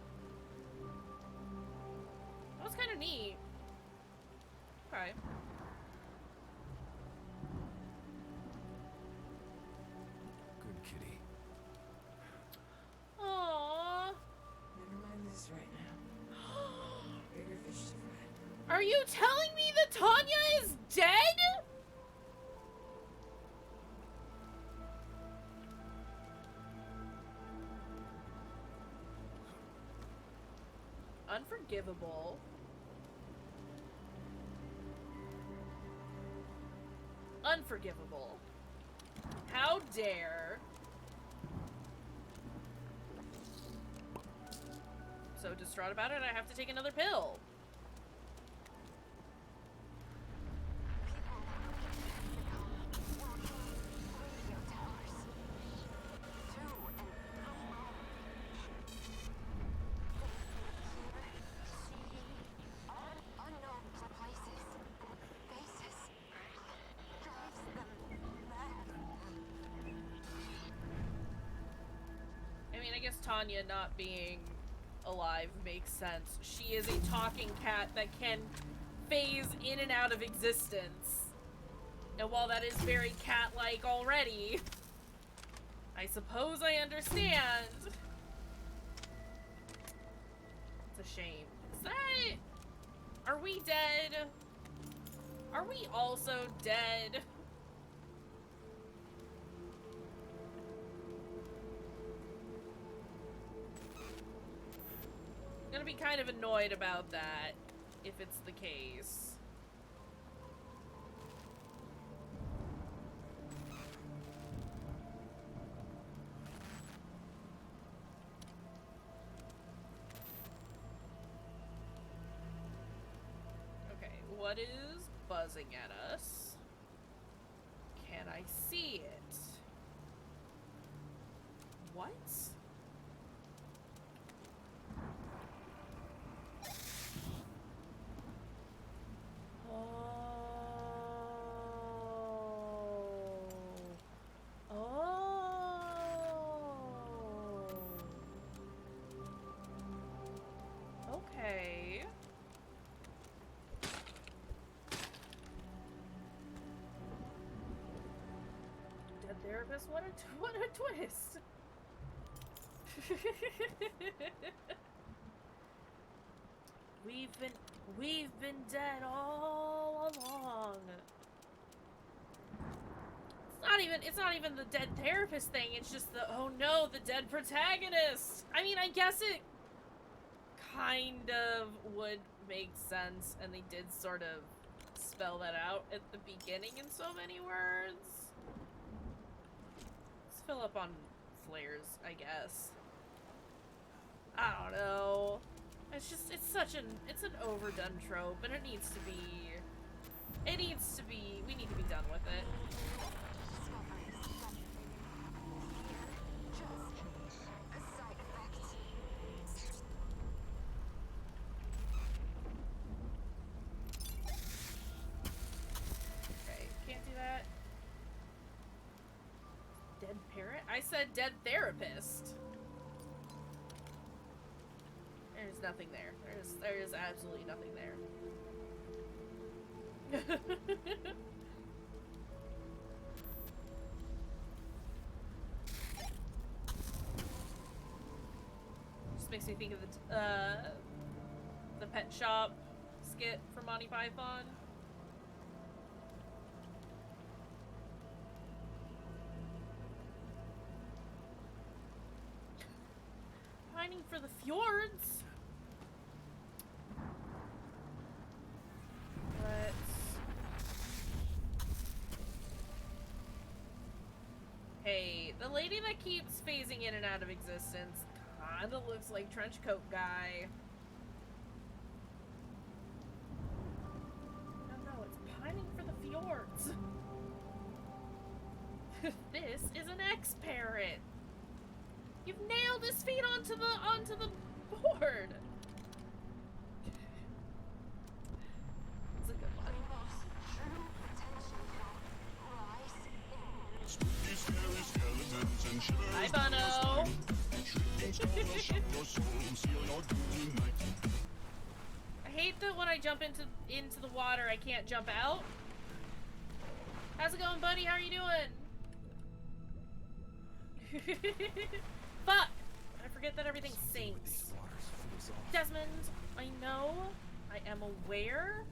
Speaker 1: That was kind of neat. Okay.
Speaker 2: Good kitty.
Speaker 1: Aww.
Speaker 4: Never mind this right now. Bigger fish to fry.
Speaker 1: Are you telling me that Tanya is dead? Unforgivable. Unforgivable. How dare. So distraught about it, I have to take another pill. guess Tanya not being alive makes sense. She is a talking cat that can phase in and out of existence. And while that is very cat-like already, I suppose I understand. It's a shame. Is that... Are we dead? Are we also dead? I'm gonna be kind of annoyed about that, if it's the case. Okay, what is buzzing at us? Can I see it? What? Okay. Dead therapist? What a twist! We've been dead all along. It's not even the dead therapist thing, it's just the, oh no, the dead protagonist! I mean, I guess it kind of would make sense, and they did sort of spell that out at the beginning in so many words. Let's fill up on flares, I guess. I don't know. It's just, it's an overdone trope, and it needs to be, we need to be done with it. Okay, can't do that. Dead parent? I said dead therapist. There's nothing there. There is absolutely nothing there. Just makes me think of the pet shop skit from Monty Python. Pining for the fjords. Hey, the lady that keeps phasing in and out of existence kinda looks like Trenchcoat Guy. No, it's pining for the fjords. This is an ex-parrot. You've nailed his feet onto the board. It's a good one. Hi, Bono. I hate that when I jump into the water, I can't jump out. How's it going, buddy? How are you doing? Fuck! I forget that everything sinks. Desmond, I know. I am aware.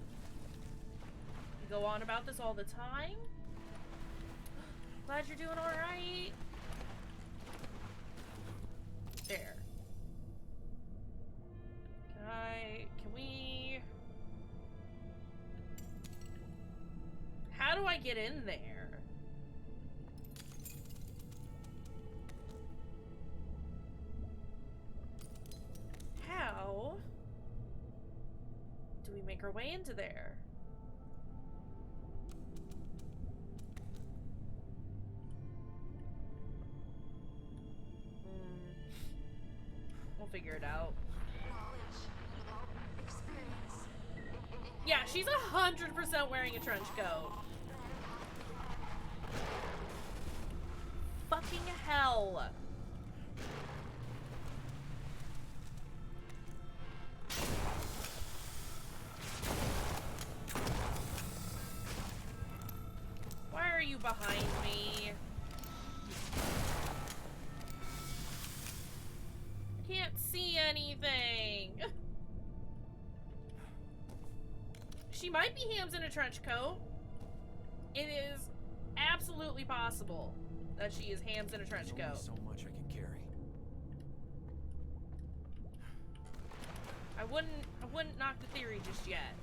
Speaker 1: You go on about this all the time. Glad you're doing alright. There. Can we... How do I get in there? How do we make our way into there? We'll figure it out. Yeah, she's 100% wearing a trench coat. Fucking hell. behind me. I can't see anything. She might be Hams in a trench coat. It is absolutely possible that she is Hams in a trench
Speaker 2: There's only
Speaker 1: coat.
Speaker 2: so much I can carry.
Speaker 1: I wouldn't knock the theory just yet.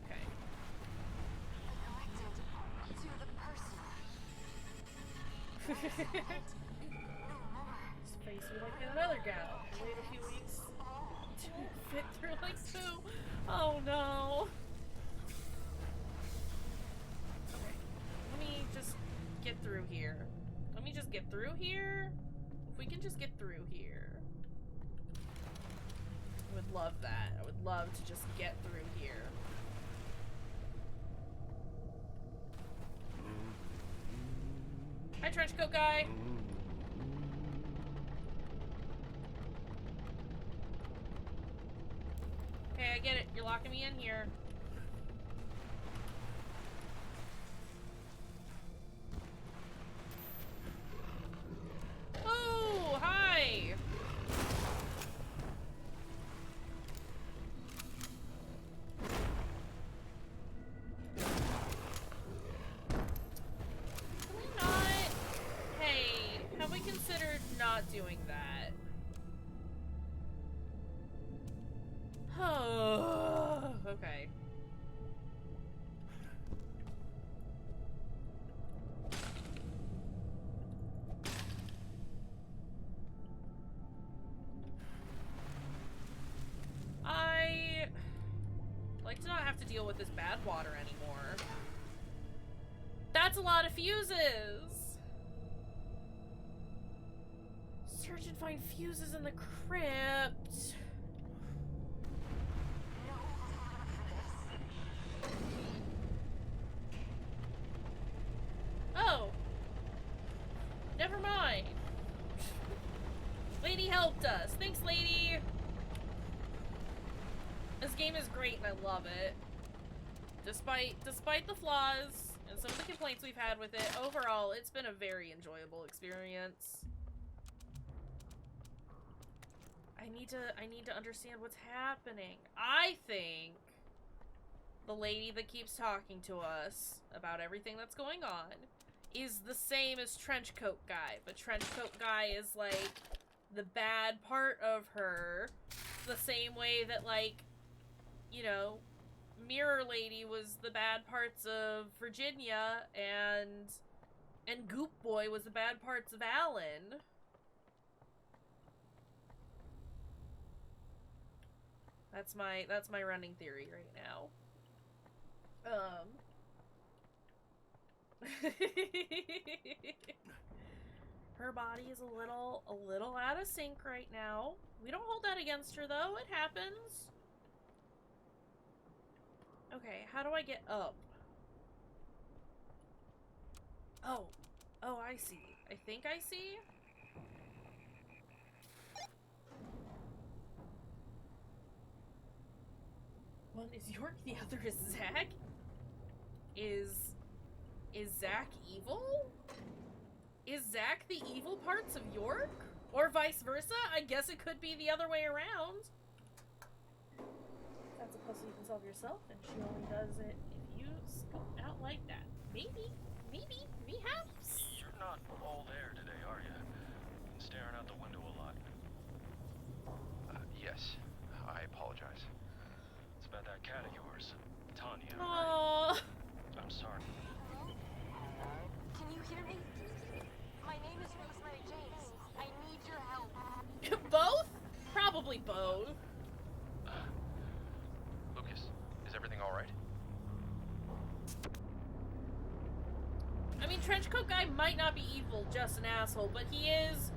Speaker 1: Okay. His face would like another gal. Wait a few weeks to fit through like two. Oh no. Okay. Let me just get through here. Let me just get through here. If we can just get through here. I would love that. I would love to just get through here. Hi, trenchcoat guy. Okay, I get it. You're locking me in here. Oh, hi. Can we not? Hey, have we considered not doing that? Oh, okay. I like to not have to deal with this bad water anymore. That's a lot of fuses! Search and find fuses in the crypt. Oh. Never mind. Lady helped us. Thanks, lady. This game is great and I love it. Despite the flaws and some of the complaints we've had with it, overall, it's been a very enjoyable experience. I need to understand what's happening. I think the lady that keeps talking to us about everything that's going on is the same as Trenchcoat Guy, but Trenchcoat Guy is like the bad part of her, the same way that, like, you know, Mirror Lady was the bad parts of Virginia, and Goop Boy was the bad parts of Alan. That's my running theory right now. Her body is a little out of sync right now. We don't hold that against her though. It happens. Okay, how do I get up? Oh, I see. I think I see. One is York, the other is Zach. Is Zach evil? Is Zach the evil parts of York? Or vice versa? I guess it could be the other way around. That's a puzzle you can solve yourself, and she only does it if you speak out like that. Maybe, perhaps.
Speaker 5: You're not all there today, are you? Been staring out the window a lot.
Speaker 9: Yes. I apologize.
Speaker 5: It's about that cat of yours, Tanya.
Speaker 1: Aww.
Speaker 5: I'm sorry.
Speaker 10: Can you hear me? My name is Rosemary James. I need your help.
Speaker 1: Both? Probably both.
Speaker 9: Lucas, is everything all right?
Speaker 1: I mean, Trenchcoat Guy might not be evil, just an asshole, but he is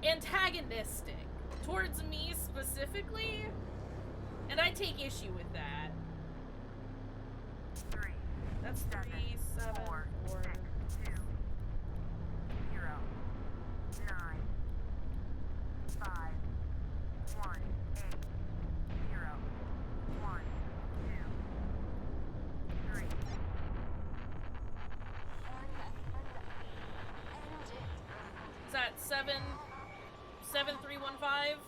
Speaker 1: antagonistic towards me specifically, and I take issue with that.
Speaker 7: 3,
Speaker 1: That's 3, 7, 4.
Speaker 7: 6, 2, 0, 9, 5, 1, 8, 0, 1,
Speaker 1: 7315.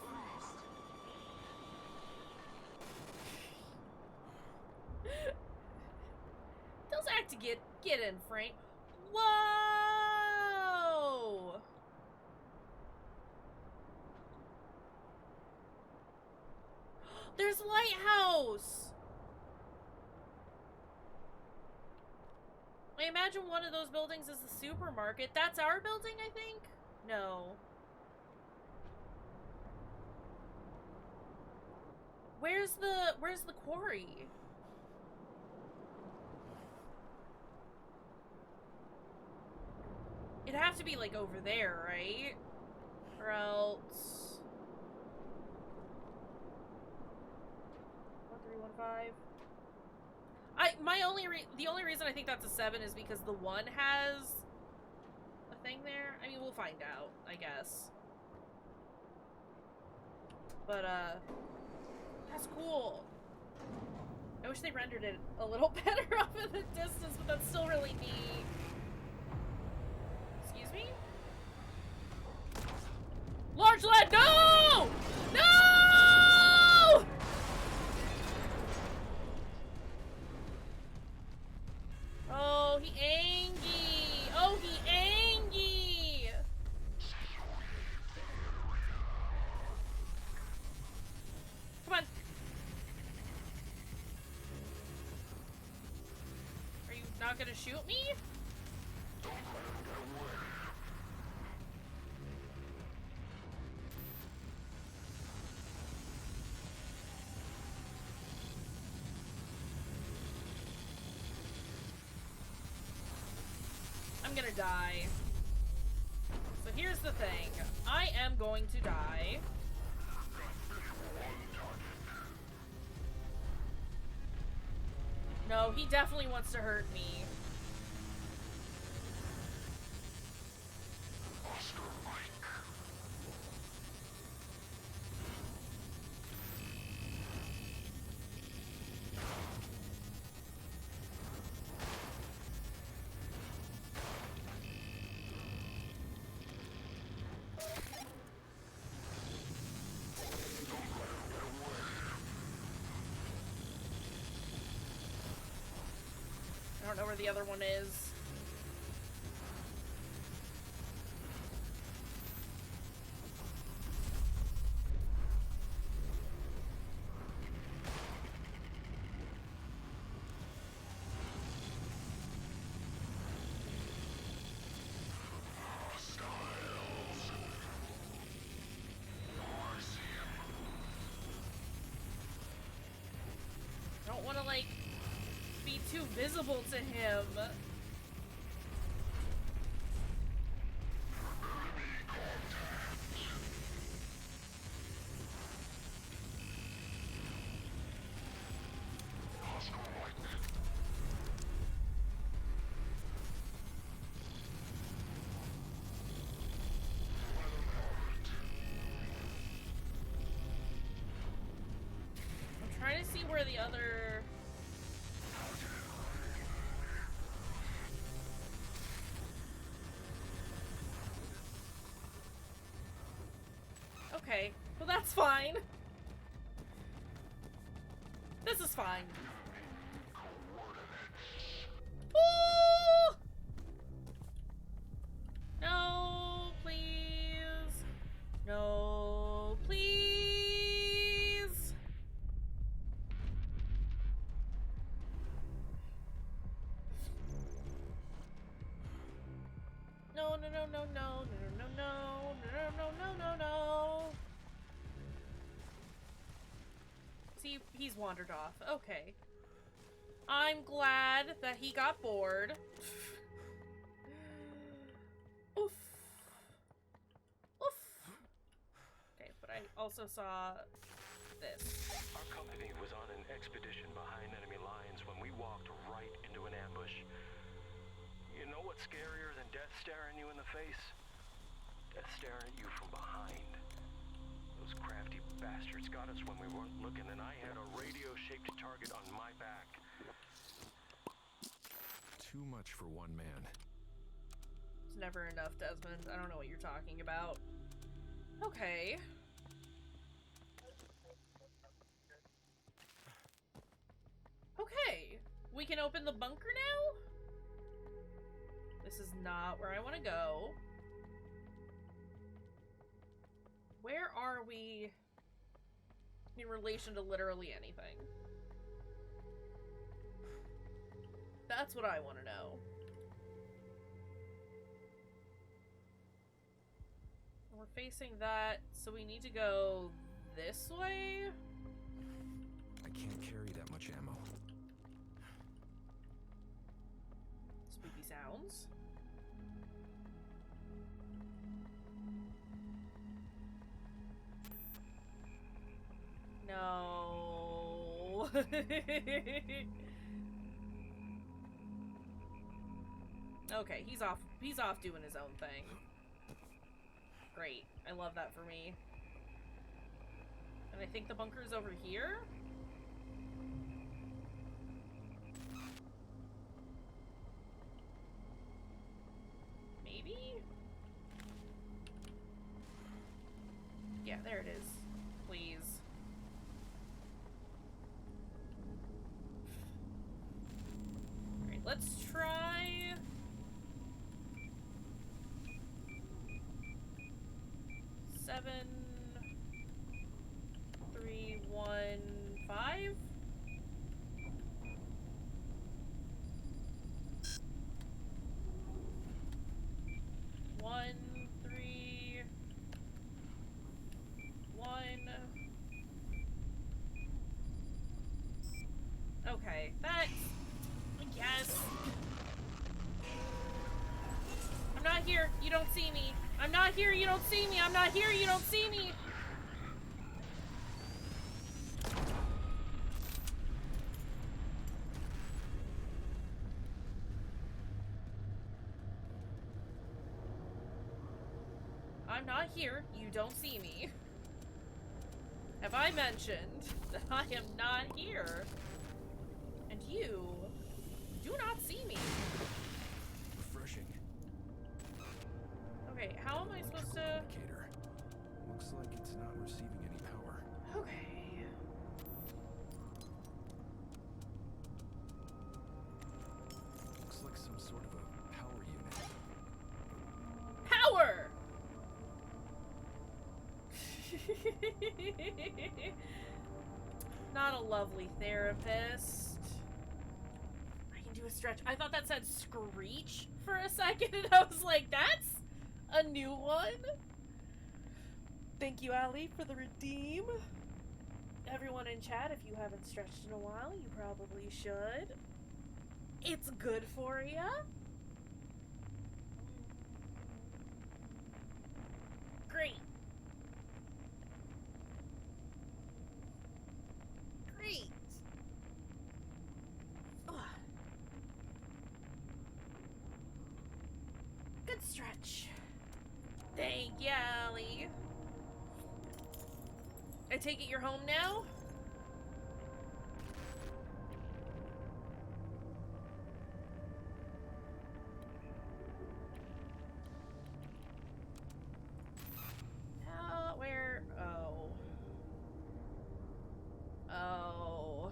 Speaker 1: Those act to get in, Frank. Whoa! There's Lighthouse! I imagine one of those buildings is the supermarket. That's our building, I think? No. Where's the quarry? It'd have to be like over there, right? Or else 1315. The only reason I think that's a 7 is because the 1 has a thing there. I mean, we'll find out, I guess. But that's cool. I wish they rendered it a little better off in the distance, but that's still really neat. Excuse me? Large lead! No! No! Oh, he angy! Oh, he angy! Come on. Are you not gonna shoot me? I'm gonna die. So here's the thing. I am going to die. No, he definitely wants to hurt me. I don't know where the other one is. I don't want to, like, be too visible to him. I'm trying to see where the other... Okay, well that's fine. This is fine. Ooh! No, please. No, please. No, no, no, no, no, no, no, no, no, no, no, no, no. See, he's wandered off. Okay. I'm glad that he got bored. Oof. Oof. Okay, but I also saw this.
Speaker 5: Our company was on an expedition behind enemy lines when we walked right into an ambush. You know what's scarier than death staring you in the face? Death staring at you from behind. Those crafty bastards got us when we weren't looking, and I had a radio-shaped target on my back.
Speaker 2: Too much for one man.
Speaker 1: It's never enough, Desmond. I don't know what you're talking about. Okay. Okay. We can open the bunker now? This is not where I want to go. Where are we in relation to literally anything? That's what I want to know. We're facing that, so we need to go this way?
Speaker 2: I can't carry that much ammo.
Speaker 1: Spooky sounds. No. Okay, he's off doing his own thing. Great. I love that for me. And I think the bunker's over here? Maybe? Yeah, there it is. Please. Alright, let's try... 7, 3, 1, 5. One, 3, 1. Okay, that's... Yes. I'm not here. You don't see me. I'm not here. You don't see me. I'm not here. You don't see me. I'm not here. You don't see me. Have I mentioned that I am not here? And you do not see me.
Speaker 2: Refreshing.
Speaker 1: Okay, how am I supposed to...
Speaker 2: Indicator. Looks like it's not receiving any power.
Speaker 1: Okay.
Speaker 2: Looks like some sort of a power unit.
Speaker 1: Power! Not a lovely therapist. I can do a stretch. I thought that said screech for a second, and I was like, that's a new one. Thank you, Ali, for the redeem. Everyone in chat, if you haven't stretched in a while, you probably should. It's good for you. Great. Great. Ugh. Good stretch. Thank you, Allie. I take it you're home now? Where? Oh. Oh.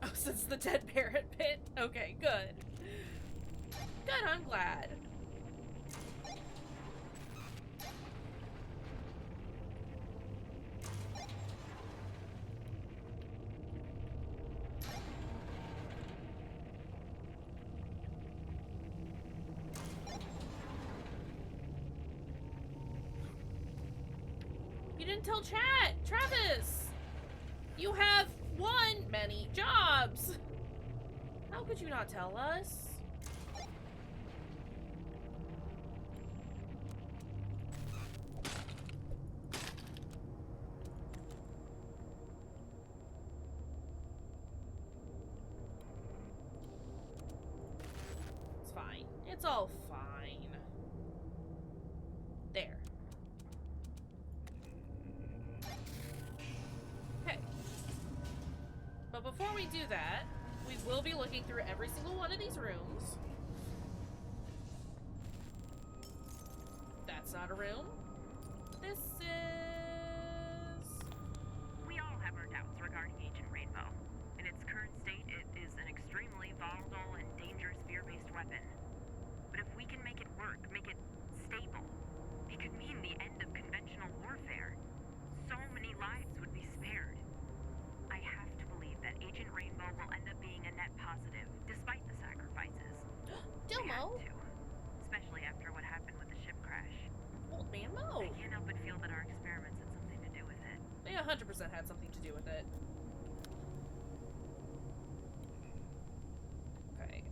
Speaker 1: Oh, since the dead parrot pit? Okay, good. Good, I'm glad. You didn't tell chat! Travis! You have many jobs! How could you not tell us? It's fine. It's all fine. There. Okay. But before we do that, we will be looking through every single one of these rooms. That's not a room. This is...
Speaker 7: We all have our doubts regarding Agent Rainbow. In its current state, it is an extremely volatile and dangerous fear-based weapon. But if we can make it work, make it stable, it could mean the end of conventional warfare. So many lives would be spared. I have to believe that Agent Rainbow will end up being a net positive, despite the sacrifices.
Speaker 1: Dilmo?
Speaker 7: We have to, especially after what happened with the ship crash.
Speaker 1: Old man Mo.
Speaker 7: I can't help but feel that our experiments had something to do with it.
Speaker 1: They 100% had something to do with it. Okay,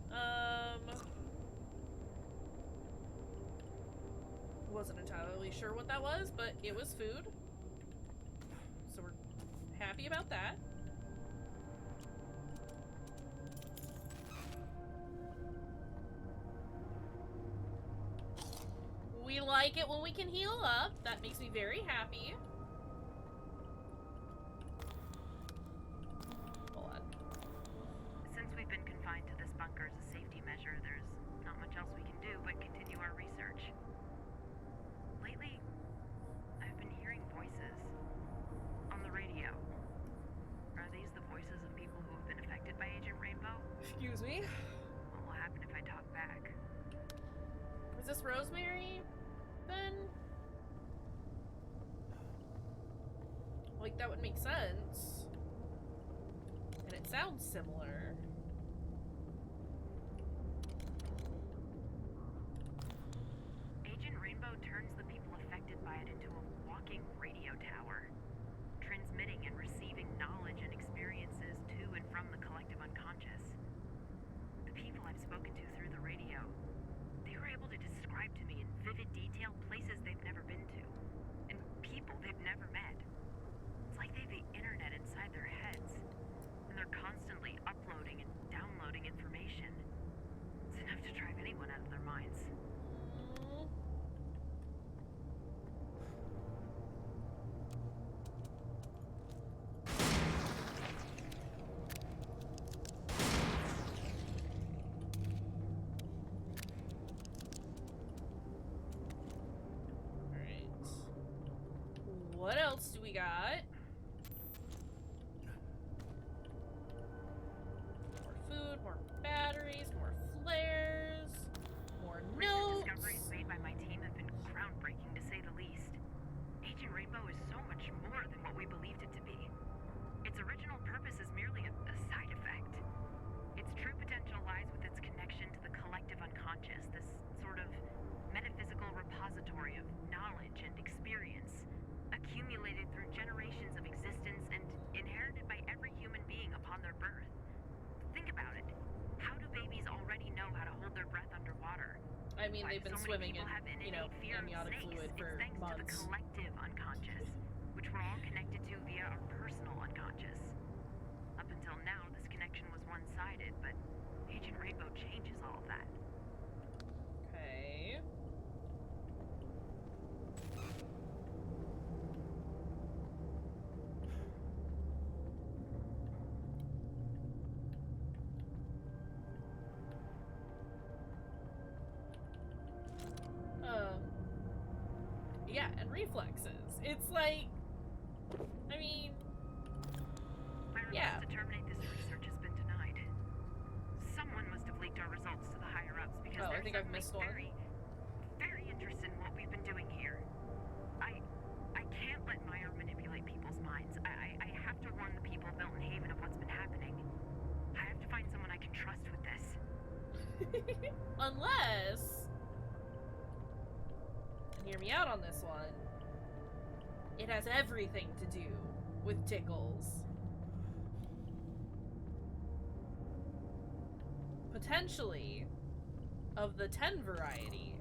Speaker 1: wasn't entirely sure what that was, but it was food. So we're happy about that. We like it when we can heal up. That makes me very happy. Hold on.
Speaker 7: Since we've been confined to this bunker as a safety measure, there's not much else we can do but continue our research. Lately, I've been hearing voices on the radio. Are these the voices of people who have been affected by Agent Rainbow?
Speaker 1: Excuse me.
Speaker 7: What will happen if I talk back?
Speaker 1: Is this Rosemary? Then? Like, that would make sense. And it sounds similar.
Speaker 7: Agent Rainbow turns the people affected by it into a walking radio tower, transmitting and receiving knowledge and experiences to and from the collective unconscious. The people I've spoken to through the radio, they were able to describe to me in vivid detail places they've never been to, and people they've never met. It's like they've the internet inside their heads, and they're constantly uploading and downloading information. It's enough to drive anyone out of their minds.
Speaker 1: What else do we got? More food, more batteries, more flares, more notes.
Speaker 7: Recent discoveries made by my team have been groundbreaking, to say the least. Agent Rainbow is so much more than what we believed it to be. Its original purpose is merely a side effect. Its true potential lies with its connection to the collective unconscious, this sort of metaphysical repository of knowledge and experience, accumulated through generations of existence and inherited by every human being upon their birth. Think about it. How do babies already know how to hold their breath underwater?
Speaker 1: I mean,
Speaker 7: Why
Speaker 1: they've been
Speaker 7: so many
Speaker 1: swimming in,
Speaker 7: people have an
Speaker 1: you know,
Speaker 7: innate fear of
Speaker 1: amniotic
Speaker 7: snakes?
Speaker 1: fluid for
Speaker 7: It's thanks to the
Speaker 1: months.
Speaker 7: collective unconscious, which we're all connected to via our personal unconscious. Up until now, this connection was one-sided, but Agent Rainbow changes all of that.
Speaker 1: Okay. Yeah, and reflexes. It's like, I mean,
Speaker 7: My request
Speaker 1: yeah.
Speaker 7: to terminate this research has been denied. Someone must have leaked our results to the higher-ups because
Speaker 1: Oh, I
Speaker 7: they're
Speaker 1: think I've
Speaker 7: suddenly
Speaker 1: missed one.
Speaker 7: very, very interested in what we've been doing here. I can't let Meyer manipulate people's minds. I have to warn the people of Milton Haven of what's been happening. I have to find someone I can trust with this.
Speaker 1: Unless, and hear me out on this one, it has everything to do with tickles. Potentially of the 10 variety.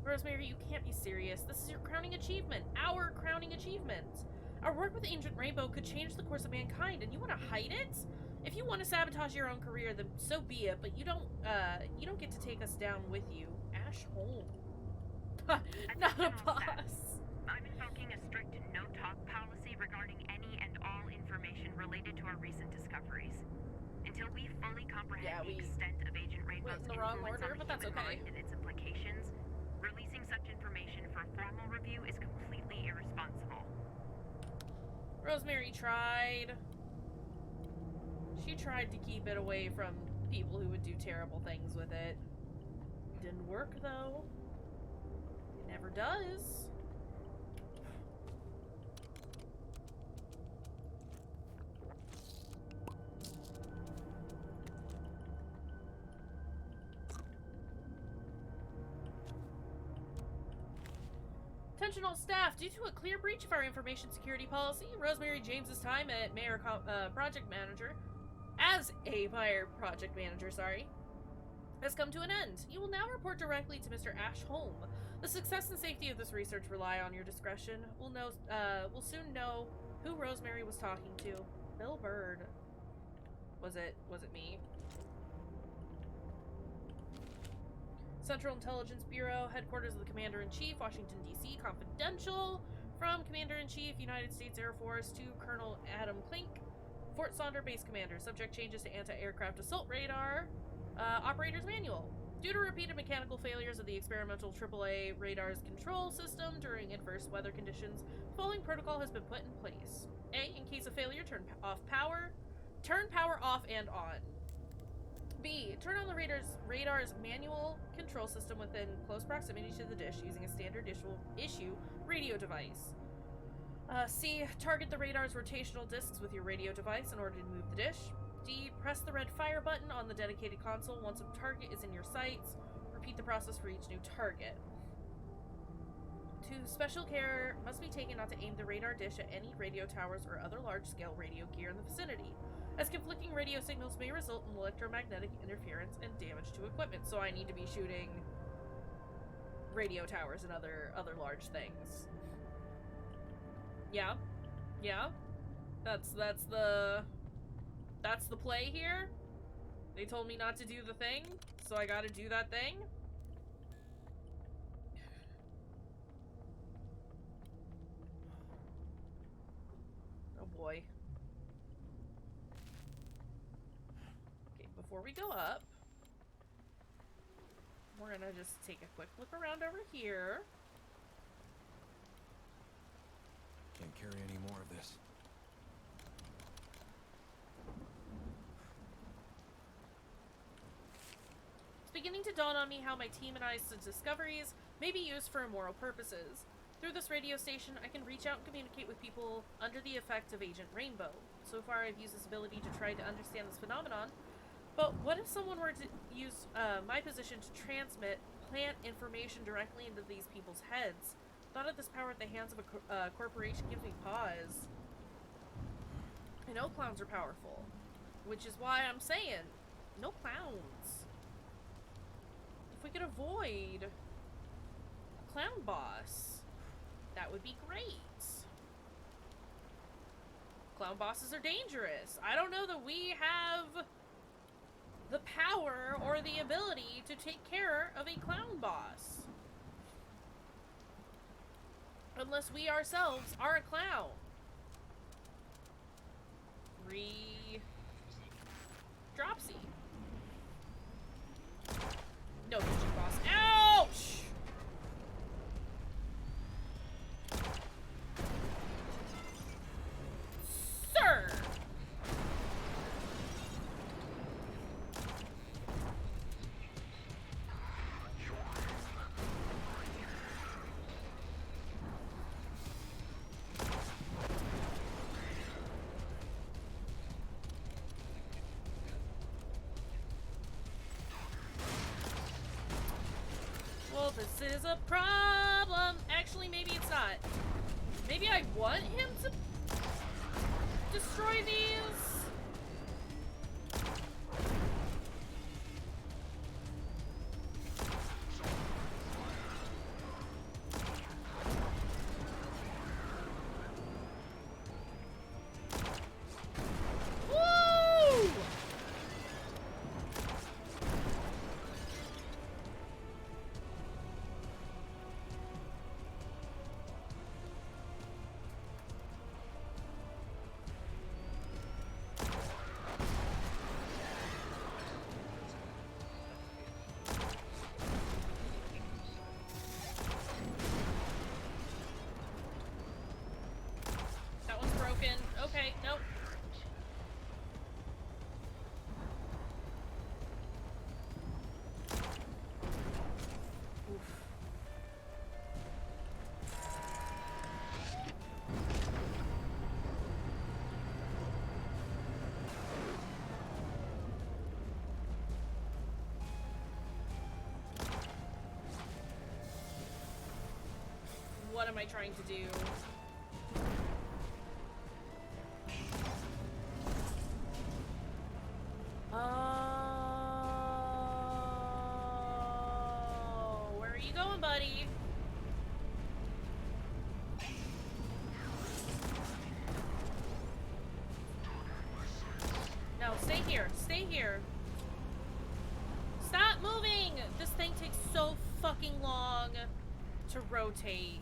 Speaker 1: Rosemary, you can't be serious. This is your crowning achievement. Our crowning achievement. Our work with Agent Rainbow could change the course of mankind, and you want to hide it? If you want to sabotage your own career, then so be it, but you don't get to take us down with you. Ash home. Not a boss.
Speaker 7: I'm invoking a strict no-talk policy regarding any and all information related to our recent discoveries. In Until we fully comprehend
Speaker 1: Yeah,
Speaker 7: the
Speaker 1: we
Speaker 7: extent of Agent Rainbow's
Speaker 1: went in the wrong
Speaker 7: influence
Speaker 1: order,
Speaker 7: on
Speaker 1: but
Speaker 7: the
Speaker 1: that's
Speaker 7: human
Speaker 1: okay.
Speaker 7: mind and its implications, releasing such information for formal review is completely irresponsible.
Speaker 1: Rosemary tried. She tried to keep it away from people who would do terrible things with it. Didn't work, though. It never does. Attention all staff, due to a clear breach of our information security policy, Rosemary James's time at Project Manager, as a Mayor Project Manager, has come to an end. You will now report directly to Mr. Ashholm. The success and safety of this research rely on your discretion. We'll soon know who Rosemary was talking to. Bill Bird. Was it me? Central Intelligence Bureau, headquarters of the Commander-in-Chief, Washington, D.C., confidential. From Commander-in-Chief, United States Air Force, to Colonel Adam Klink, Fort Sonder Base Commander. Subject changes to anti-aircraft assault radar. Operator's Manual. Due to repeated mechanical failures of the experimental AAA radar's control system during adverse weather conditions, the following protocol has been put in place. A. In case of failure, turn power off and on. B. Turn on the radar's manual control system within close proximity to the dish using a standard issue radio device. C. Target the radar's rotational discs with your radio device in order to move the dish. D. Press the red fire button on the dedicated console once a target is in your sights. Repeat the process for each new target. 2. Special care must be taken not to aim the radar dish at any radio towers or other large-scale radio gear in the vicinity, as conflicting radio signals may result in electromagnetic interference and damage to equipment. So I need to be shooting radio towers and other large things. Yeah. That's the play here. They told me not to do the thing, so I gotta do that thing. Oh boy. Okay, before we go up, we're gonna just take a quick look around over here.
Speaker 2: Can't carry any more of this.
Speaker 1: It's beginning to dawn on me how my team and I's discoveries may be used for immoral purposes. Through this radio station, I can reach out and communicate with people under the effect of Agent Rainbow. So far, I've used this ability to try to understand this phenomenon, but what if someone were to use my position to transmit plant information directly into these people's heads? Thought of this power at the hands of a corporation gives me pause. I know clowns are powerful, which is why I'm saying, no clowns. If we could avoid a clown boss, that would be great. Clown bosses are dangerous. I don't know that we have the power or the ability to take care of a clown boss. Unless we ourselves are a clown. Dropsy. No, Kitchen Boss. Ouch! Sir! Well, this is a problem. Actually, maybe it's not. Maybe I want him to destroy these? Woo! what am I trying to do? Oh, where are you going, buddy? No, stay here. Stay here. Stop moving! This thing takes so fucking long to rotate.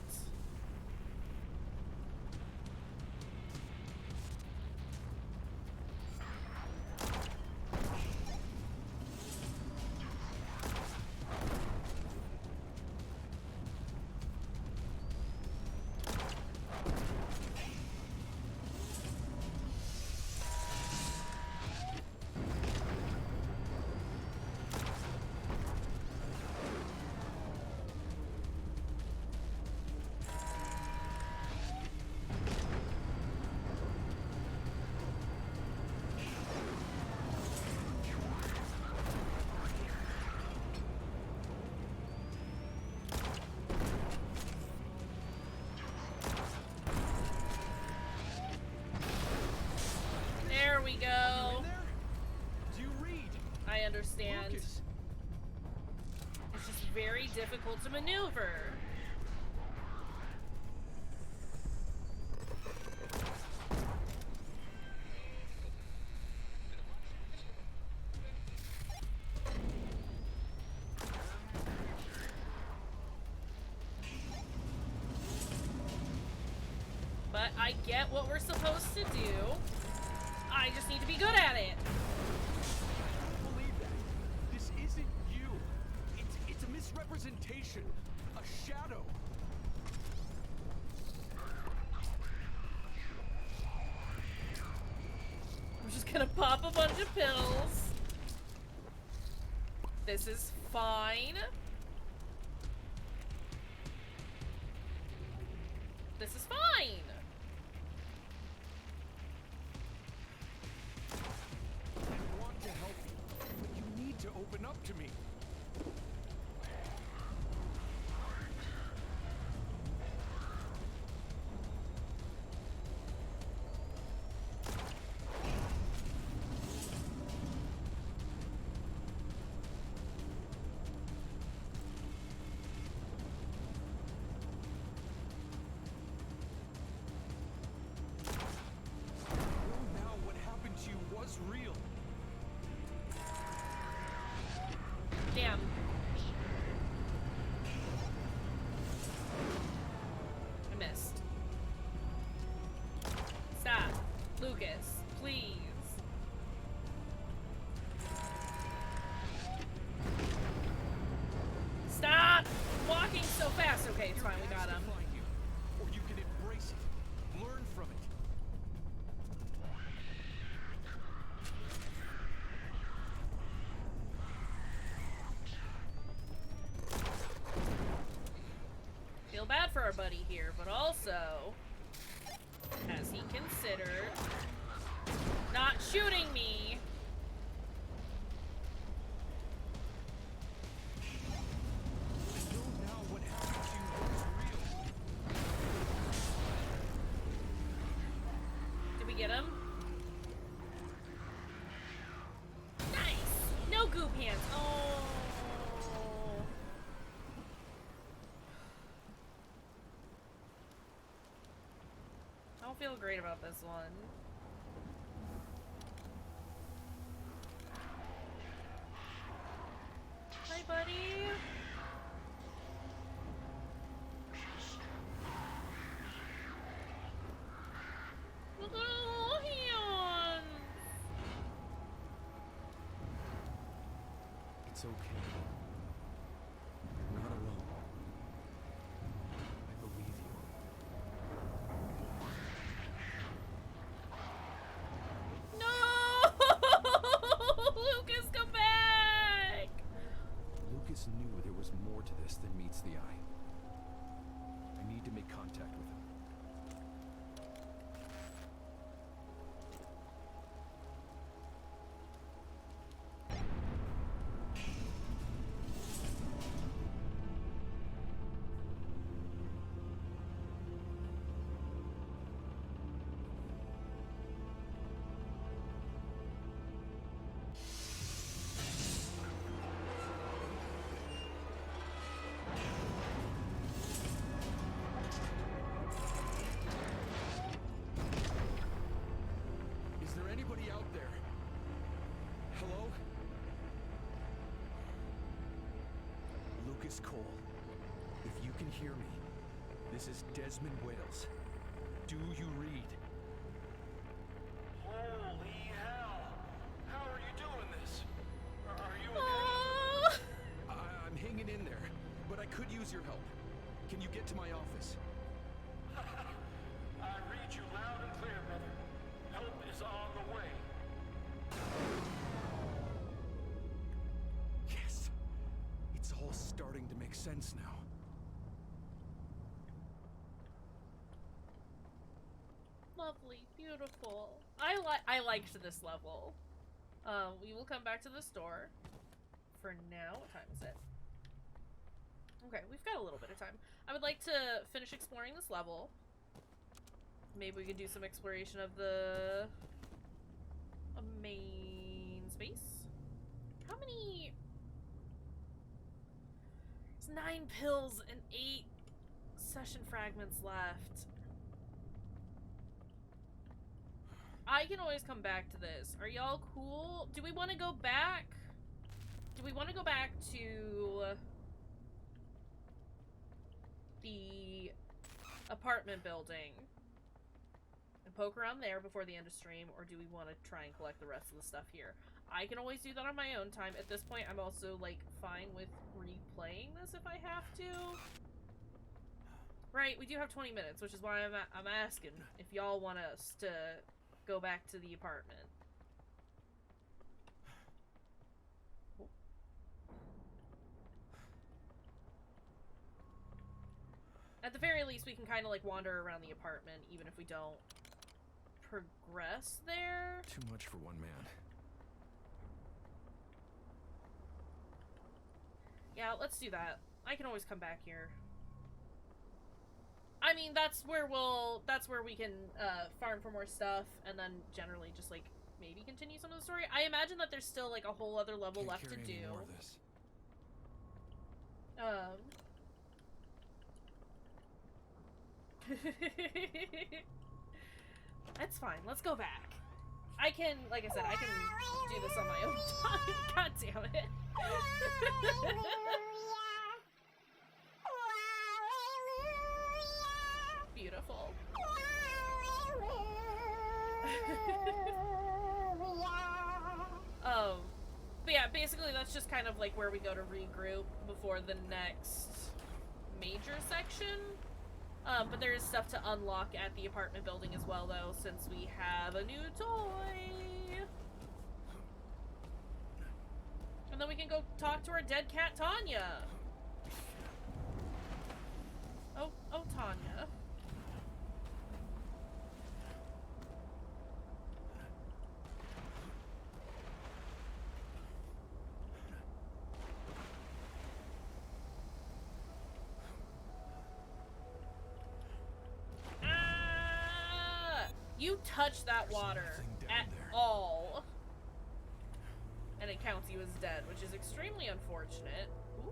Speaker 1: There we go.
Speaker 2: Do you read?
Speaker 1: I understand.
Speaker 2: Lucas.
Speaker 1: It's just very difficult to maneuver. But I get what we're supposed to do. I just need to be good at it.
Speaker 2: I don't believe that. This isn't you. It's a misrepresentation. A shadow.
Speaker 1: I'm just gonna pop a bunch of pills. This is fine. This is fine.
Speaker 2: I want to help you, but you need to open up to me. Now what happened to you was real.
Speaker 1: Damn. I missed. Stop. Lucas, please. Stop walking so fast. Okay, it's fine. We got him.
Speaker 2: Find you, or you can embrace it, learn from it.
Speaker 1: Feel bad for our buddy here, but also, has he considered not shooting me?
Speaker 2: I know now what happened to you was real.
Speaker 1: Did we get him? Nice! No goop hands. Oh. I don't feel great about this one. Hi, buddy. Look at all hands.
Speaker 2: It's okay. You're not alone. I believe you.
Speaker 1: No! Lucas, come back!
Speaker 2: Lucas knew there was more to this than meets the eye. I need to make contact with him. there anybody out there? Hello? Lucas Cole, if you can hear me, this is Desmond Wales. Do you read?
Speaker 5: Holy hell! How are you doing this? Are you okay?
Speaker 2: I'm hanging in there, but I could use your help. Can you get to my office?
Speaker 5: I read you loud and clear, brother. Help is on the way.
Speaker 2: Yes! It's all starting to make sense now.
Speaker 1: Lovely, beautiful. I liked this level. We will come back to the store. For now, what time is it? Okay, we've got a little bit of time. I would like to finish exploring this level. Maybe we could do some exploration of the main space. How many? It's 9 pills and 8 session fragments left. I can always come back to this. Are y'all cool? Do we want to go back? Do we want to go back to the apartment building and poke around there before the end of stream, or do we want to try and collect the rest of the stuff here? I can always do that on my own time. At this point, I'm also, like, fine with replaying this if I have to. Right, we do have 20 minutes, which is why I'm asking if y'all want us to go back to the apartment. At the very least, we can kind of, like, wander around the apartment, even if we don't progress there.
Speaker 2: Too much for one man.
Speaker 1: Yeah, let's do that. I can always come back here. I mean, that's where we can farm for more stuff, and then generally just, like, maybe continue some of the story. I imagine that there's still, like, a whole other level left to do.
Speaker 2: More of this.
Speaker 1: That's fine. Let's go back. I can, like I said, I can do this on my own time. God damn it. Beautiful. But yeah, basically that's just kind of like where we go to regroup before the next major section. But there is stuff to unlock at the apartment building as well, though, since we have a new toy. And then we can go talk to our dead cat, Tanya. Oh, Tanya. You touch that water at all, and it counts you as dead, which is extremely unfortunate. Ooh.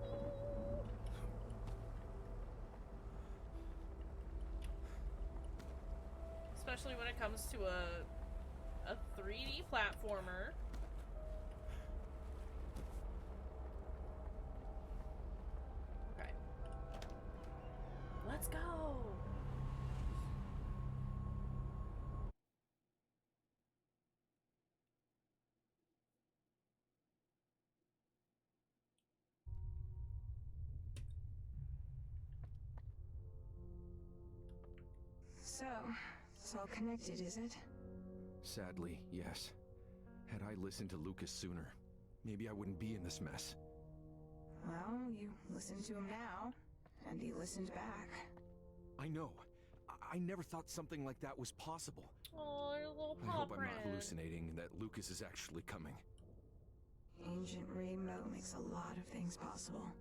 Speaker 1: Especially when it comes to a 3D platformer. Okay. Let's go!
Speaker 4: So, it's all connected, is it?
Speaker 2: Sadly, yes. Had I listened to Lucas sooner, maybe I wouldn't be in this mess.
Speaker 4: Well, you listened to him now, and he listened back.
Speaker 2: I know. I never thought something like that was possible.
Speaker 1: Oh, your little paw
Speaker 2: I hope I'm
Speaker 1: print.
Speaker 2: not hallucinating and that Lucas is actually coming.
Speaker 4: Ancient Rainbow makes a lot of things possible.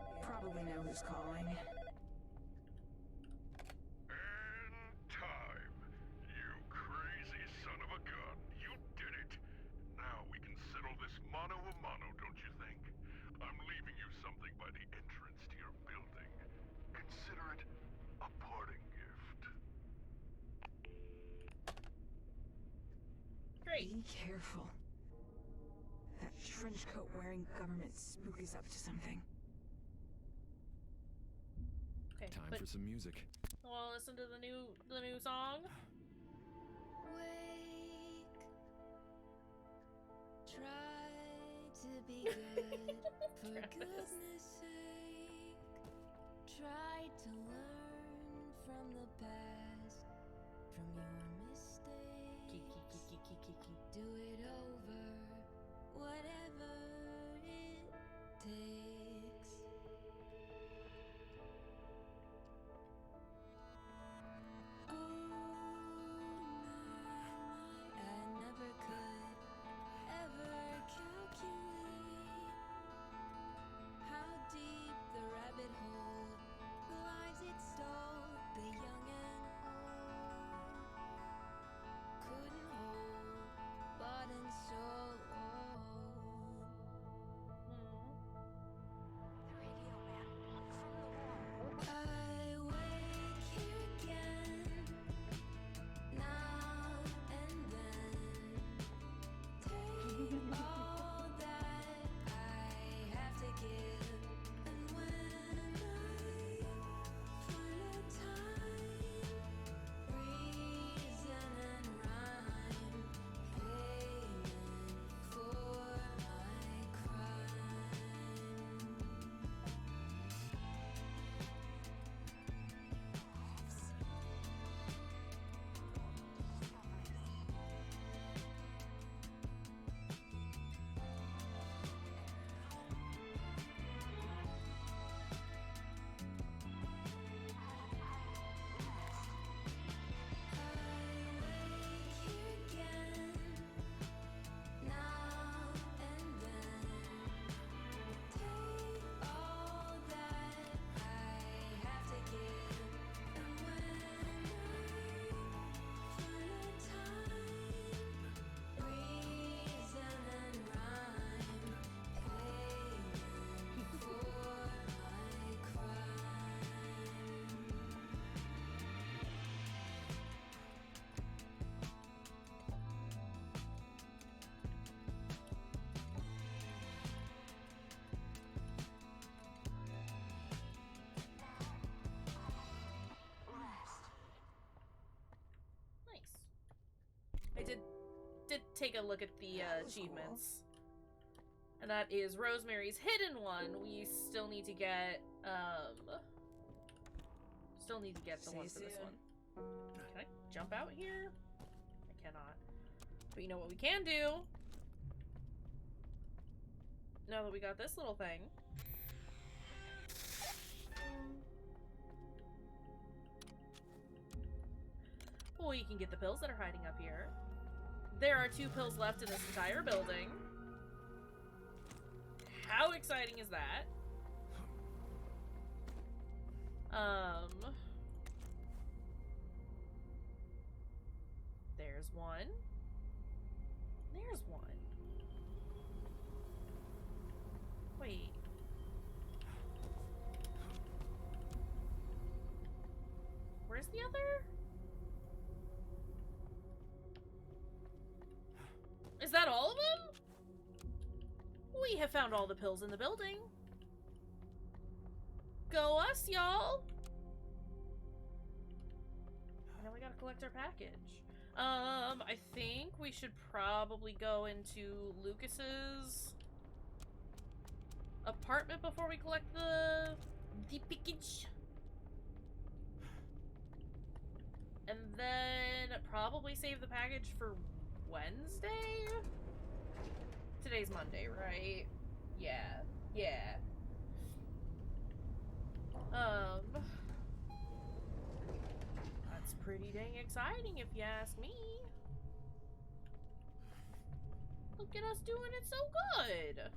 Speaker 4: You probably know who's calling.
Speaker 3: And time. You crazy son of a gun. You did it. Now we can settle this mano a mano, don't you think? I'm leaving you something by the entrance to your building.
Speaker 1: Great.
Speaker 4: Be careful. That trench coat wearing government spook is up to something.
Speaker 1: Okay,
Speaker 2: Time
Speaker 1: but
Speaker 2: for some music.
Speaker 1: wanna listen to the new song?
Speaker 11: Wake. Try to be good for goodness sake. Try to learn from the past, from your mistakes. Do it over, whatever it takes. Oh my, I never could ever calculate how deep the rabbit hole, the lives it stole, the young and old, couldn't hold, bought and sold.
Speaker 10: The radio man from the wall.
Speaker 11: I wake here again, now and then. Take all that I have to give, and when I find a time, reason and rhyme, payment for my crime.
Speaker 1: Nice. I did take a look at the
Speaker 4: That was
Speaker 1: achievements. And that is Rosemary's Hidden One. We still need to get the
Speaker 4: Say
Speaker 1: one for this
Speaker 4: soon.
Speaker 1: one. Can I jump out here? I cannot. But you know what we can do? Now that we got this little thing. We can get the pills that are hiding up here. There are 2 pills left in this entire building. How exciting is that? There's one. There's one. Wait. Where's the other? Is that all of them? We have found all the pills in the building. Go us, y'all! Now we gotta collect our package. I think we should probably go into Lucas's apartment before we collect the package. And then probably save the package for Wednesday? Today's Monday, right? Yeah. Yeah. That's pretty dang exciting if you ask me. Look at us doing it so good.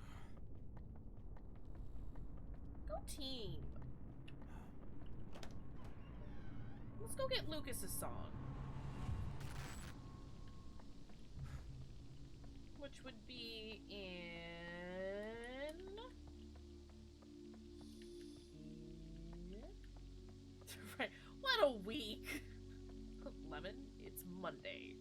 Speaker 1: Go team. Let's go get Lucas's song. Which would be in here. Right. What a week. Lemon, it's Monday.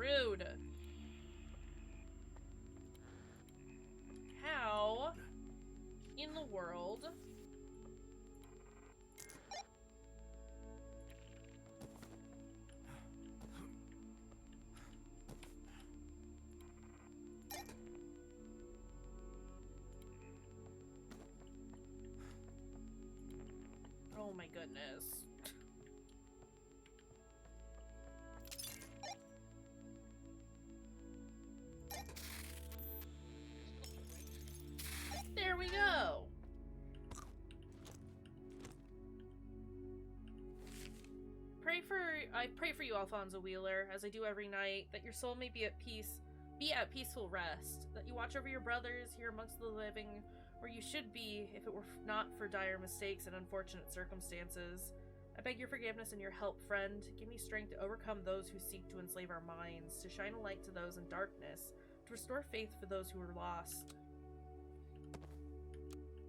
Speaker 1: Rude. How in the world? Oh my goodness. There we go. I pray for you, Alfonso Wheeler, as I do every night, that your soul may be at peace, be at peaceful rest, that you watch over your brothers here amongst the living, where you should be if it were not for dire mistakes and unfortunate circumstances. I beg your forgiveness and your help, friend. Give me strength to overcome those who seek to enslave our minds, to shine a light to those in darkness, to restore faith for those who are lost.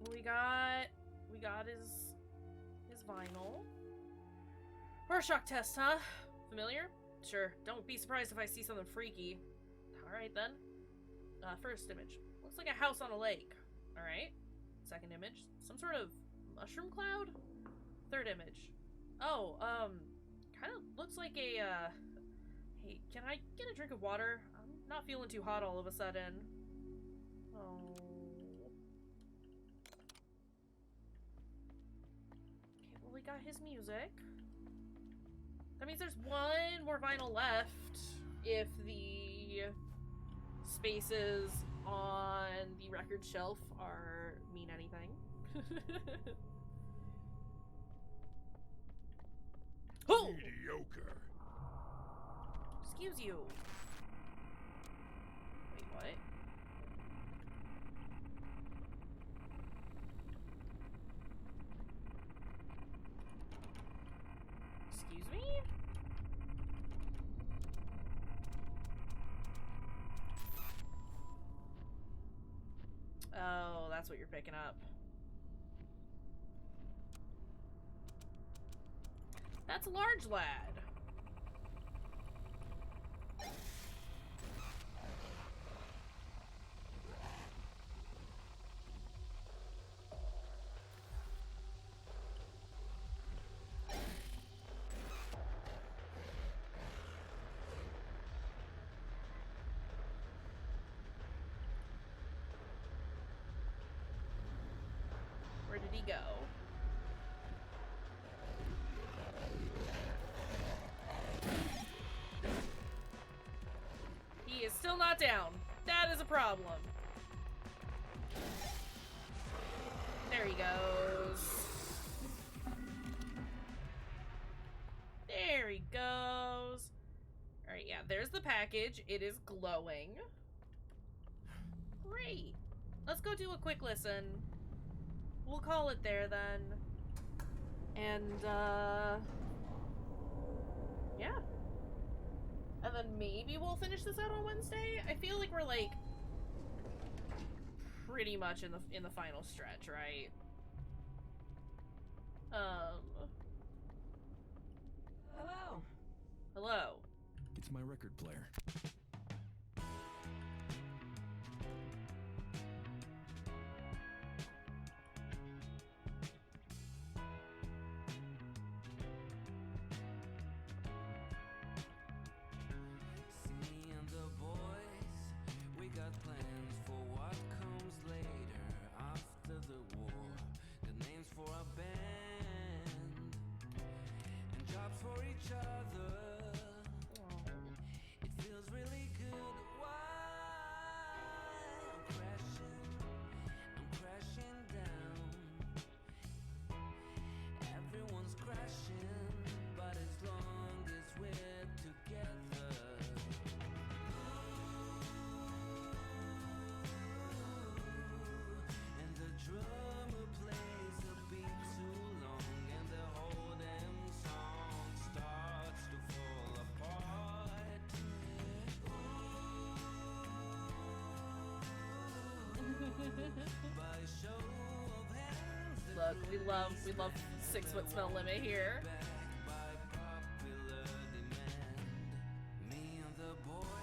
Speaker 1: We got his vinyl. Rorschach test, huh? Familiar? Sure. Don't be surprised if I see something freaky. Alright then. First image. Looks like a house on a lake. Alright. Second image. Some sort of mushroom cloud? Third image. Oh, kind of looks like a, hey, can I get a drink of water? I'm not feeling too hot all of a sudden. Oh. Okay, well, we got his music. That means there's one more vinyl left if the spaces on the record shelf mean anything. Oh!
Speaker 3: Mediocre.
Speaker 1: Excuse you. Wait, what? Excuse me? Oh, that's what you're picking up. That's a large lad. Where did he go? He is still not down. That is a problem. There he goes. There he goes. Alright, yeah, there's the package. It is glowing. Great. Let's go do a quick listen. We'll call it there then. And, yeah. And then maybe we'll finish this out on Wednesday? I feel like we're, like, pretty much in the final stretch, right?
Speaker 4: Hello.
Speaker 1: Hello.
Speaker 2: It's my record player.
Speaker 11: Me and the boys, we got plans for what comes later after the war. Got names for our band and jobs for each other. It feels really good. Why? I'm crashing down. Everyone's crashing, but as long as we're together. And the drummer plays a beat too long, and the whole damn song starts to fall apart. By show of hands, the
Speaker 1: Look, we love 6 foot smell limit here.
Speaker 11: back by popular demand. Me and the boys.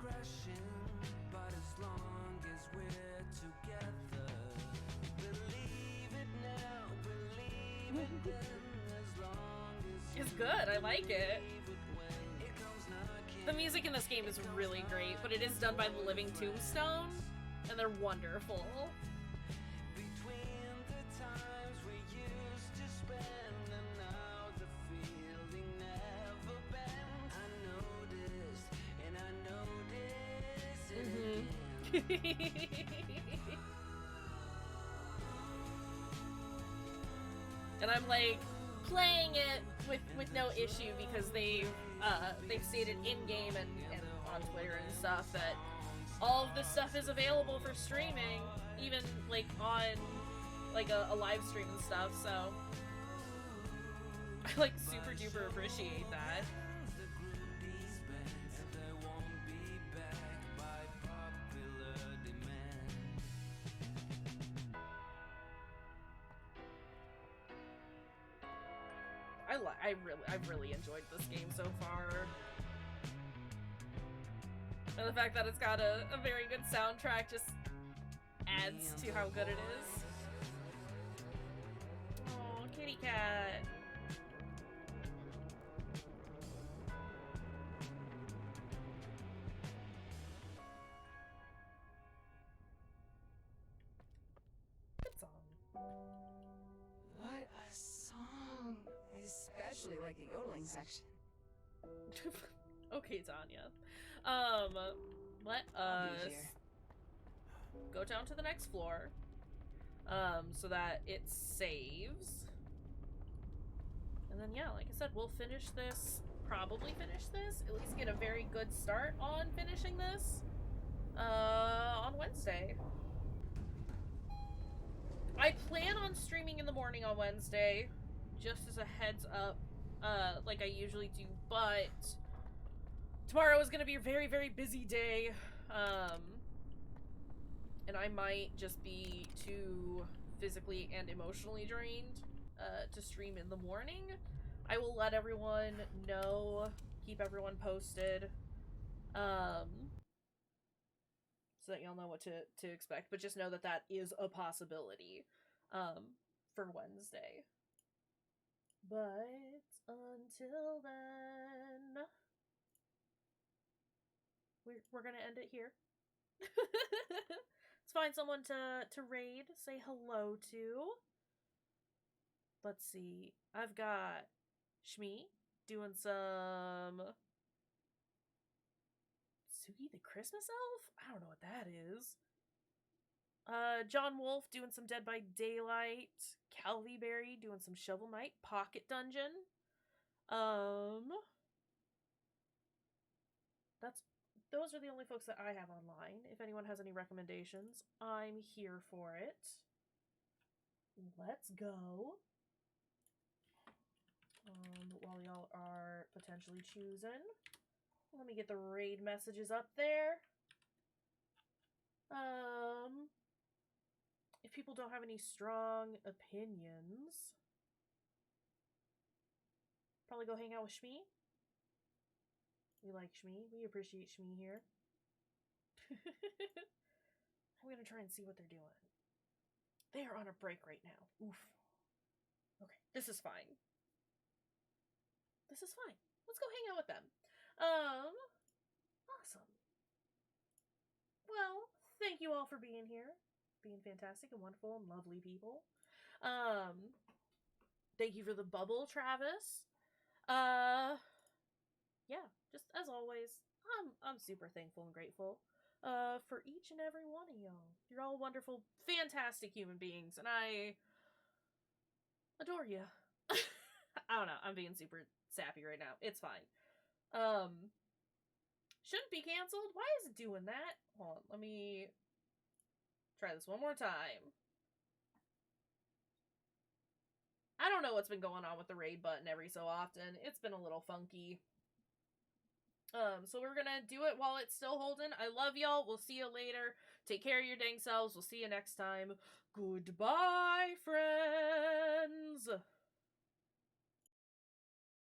Speaker 11: crashing, but as long as we're together, believe it now, believe it then, as long as
Speaker 1: It's good. I like it.
Speaker 11: when it comes knocking.
Speaker 1: The music in this game is really great, but it is done by the Living Tombstone, and they're wonderful.
Speaker 11: Between the times we used to spend and now the feeling never bends. I noticed and I noticed it again.
Speaker 1: And I'm like playing it with no issue because they've stated in game and on Twitter and stuff that all of this stuff is available for streaming, even like on like a live stream and stuff. So I like super duper appreciate that.
Speaker 11: The group disbands and they won't be back by popular demand.
Speaker 1: I've really enjoyed this game so far. And the fact that it's got a very good soundtrack just adds to how good it is. Oh, kitty cat. Good song.
Speaker 4: What a song. I especially like the yodeling section.
Speaker 1: Okay, Tanya. Let
Speaker 4: I'll be
Speaker 1: us
Speaker 4: here.
Speaker 1: go down to the next floor, so that it saves. And then, yeah, like I said, we'll finish this, probably finish this, at least get a very good start on finishing this, on Wednesday. I plan on streaming in the morning on Wednesday, just as a heads up, like I usually do, but tomorrow is going to be a very, very busy day, and I might just be too physically and emotionally drained to stream in the morning. I will let everyone know, keep everyone posted, so that y'all know what to expect, but just know that that is a possibility for Wednesday. But until then, we're gonna end it here. Let's find someone to raid, say hello to. Let's see. I've got Shmi doing some Sugi the Christmas Elf? I don't know what that is. John Wolf doing some Dead by Daylight. Calvi Berry doing some Shovel Knight Pocket Dungeon. Those are the only folks that I have online. If anyone has any recommendations, I'm here for it. Let's go. While y'all are potentially choosing, let me get the raid messages up there. If people don't have any strong opinions, probably go hang out with Shmi. We like Shmi. We appreciate Shmi here. I'm gonna try and see what they're doing. They are on a break right now. Oof. Okay, this is fine. This is fine. Let's go hang out with them. Awesome. Well, thank you all for being here. Being fantastic and wonderful and lovely people. Thank you for the bubble, Travis. Yeah, just as always, I'm super thankful and grateful for each and every one of y'all. You're all wonderful, fantastic human beings, and I adore you. I don't know, I'm being super sappy right now. It's fine. Shouldn't be canceled. Why is it doing that? Hold on, let me try this one more time. I don't know what's been going on with the raid button every so often. It's been a little funky. So we're gonna do it while it's still holding. I love y'all. We'll see you later. Take care of your dang selves. We'll see you next time. Goodbye, friends.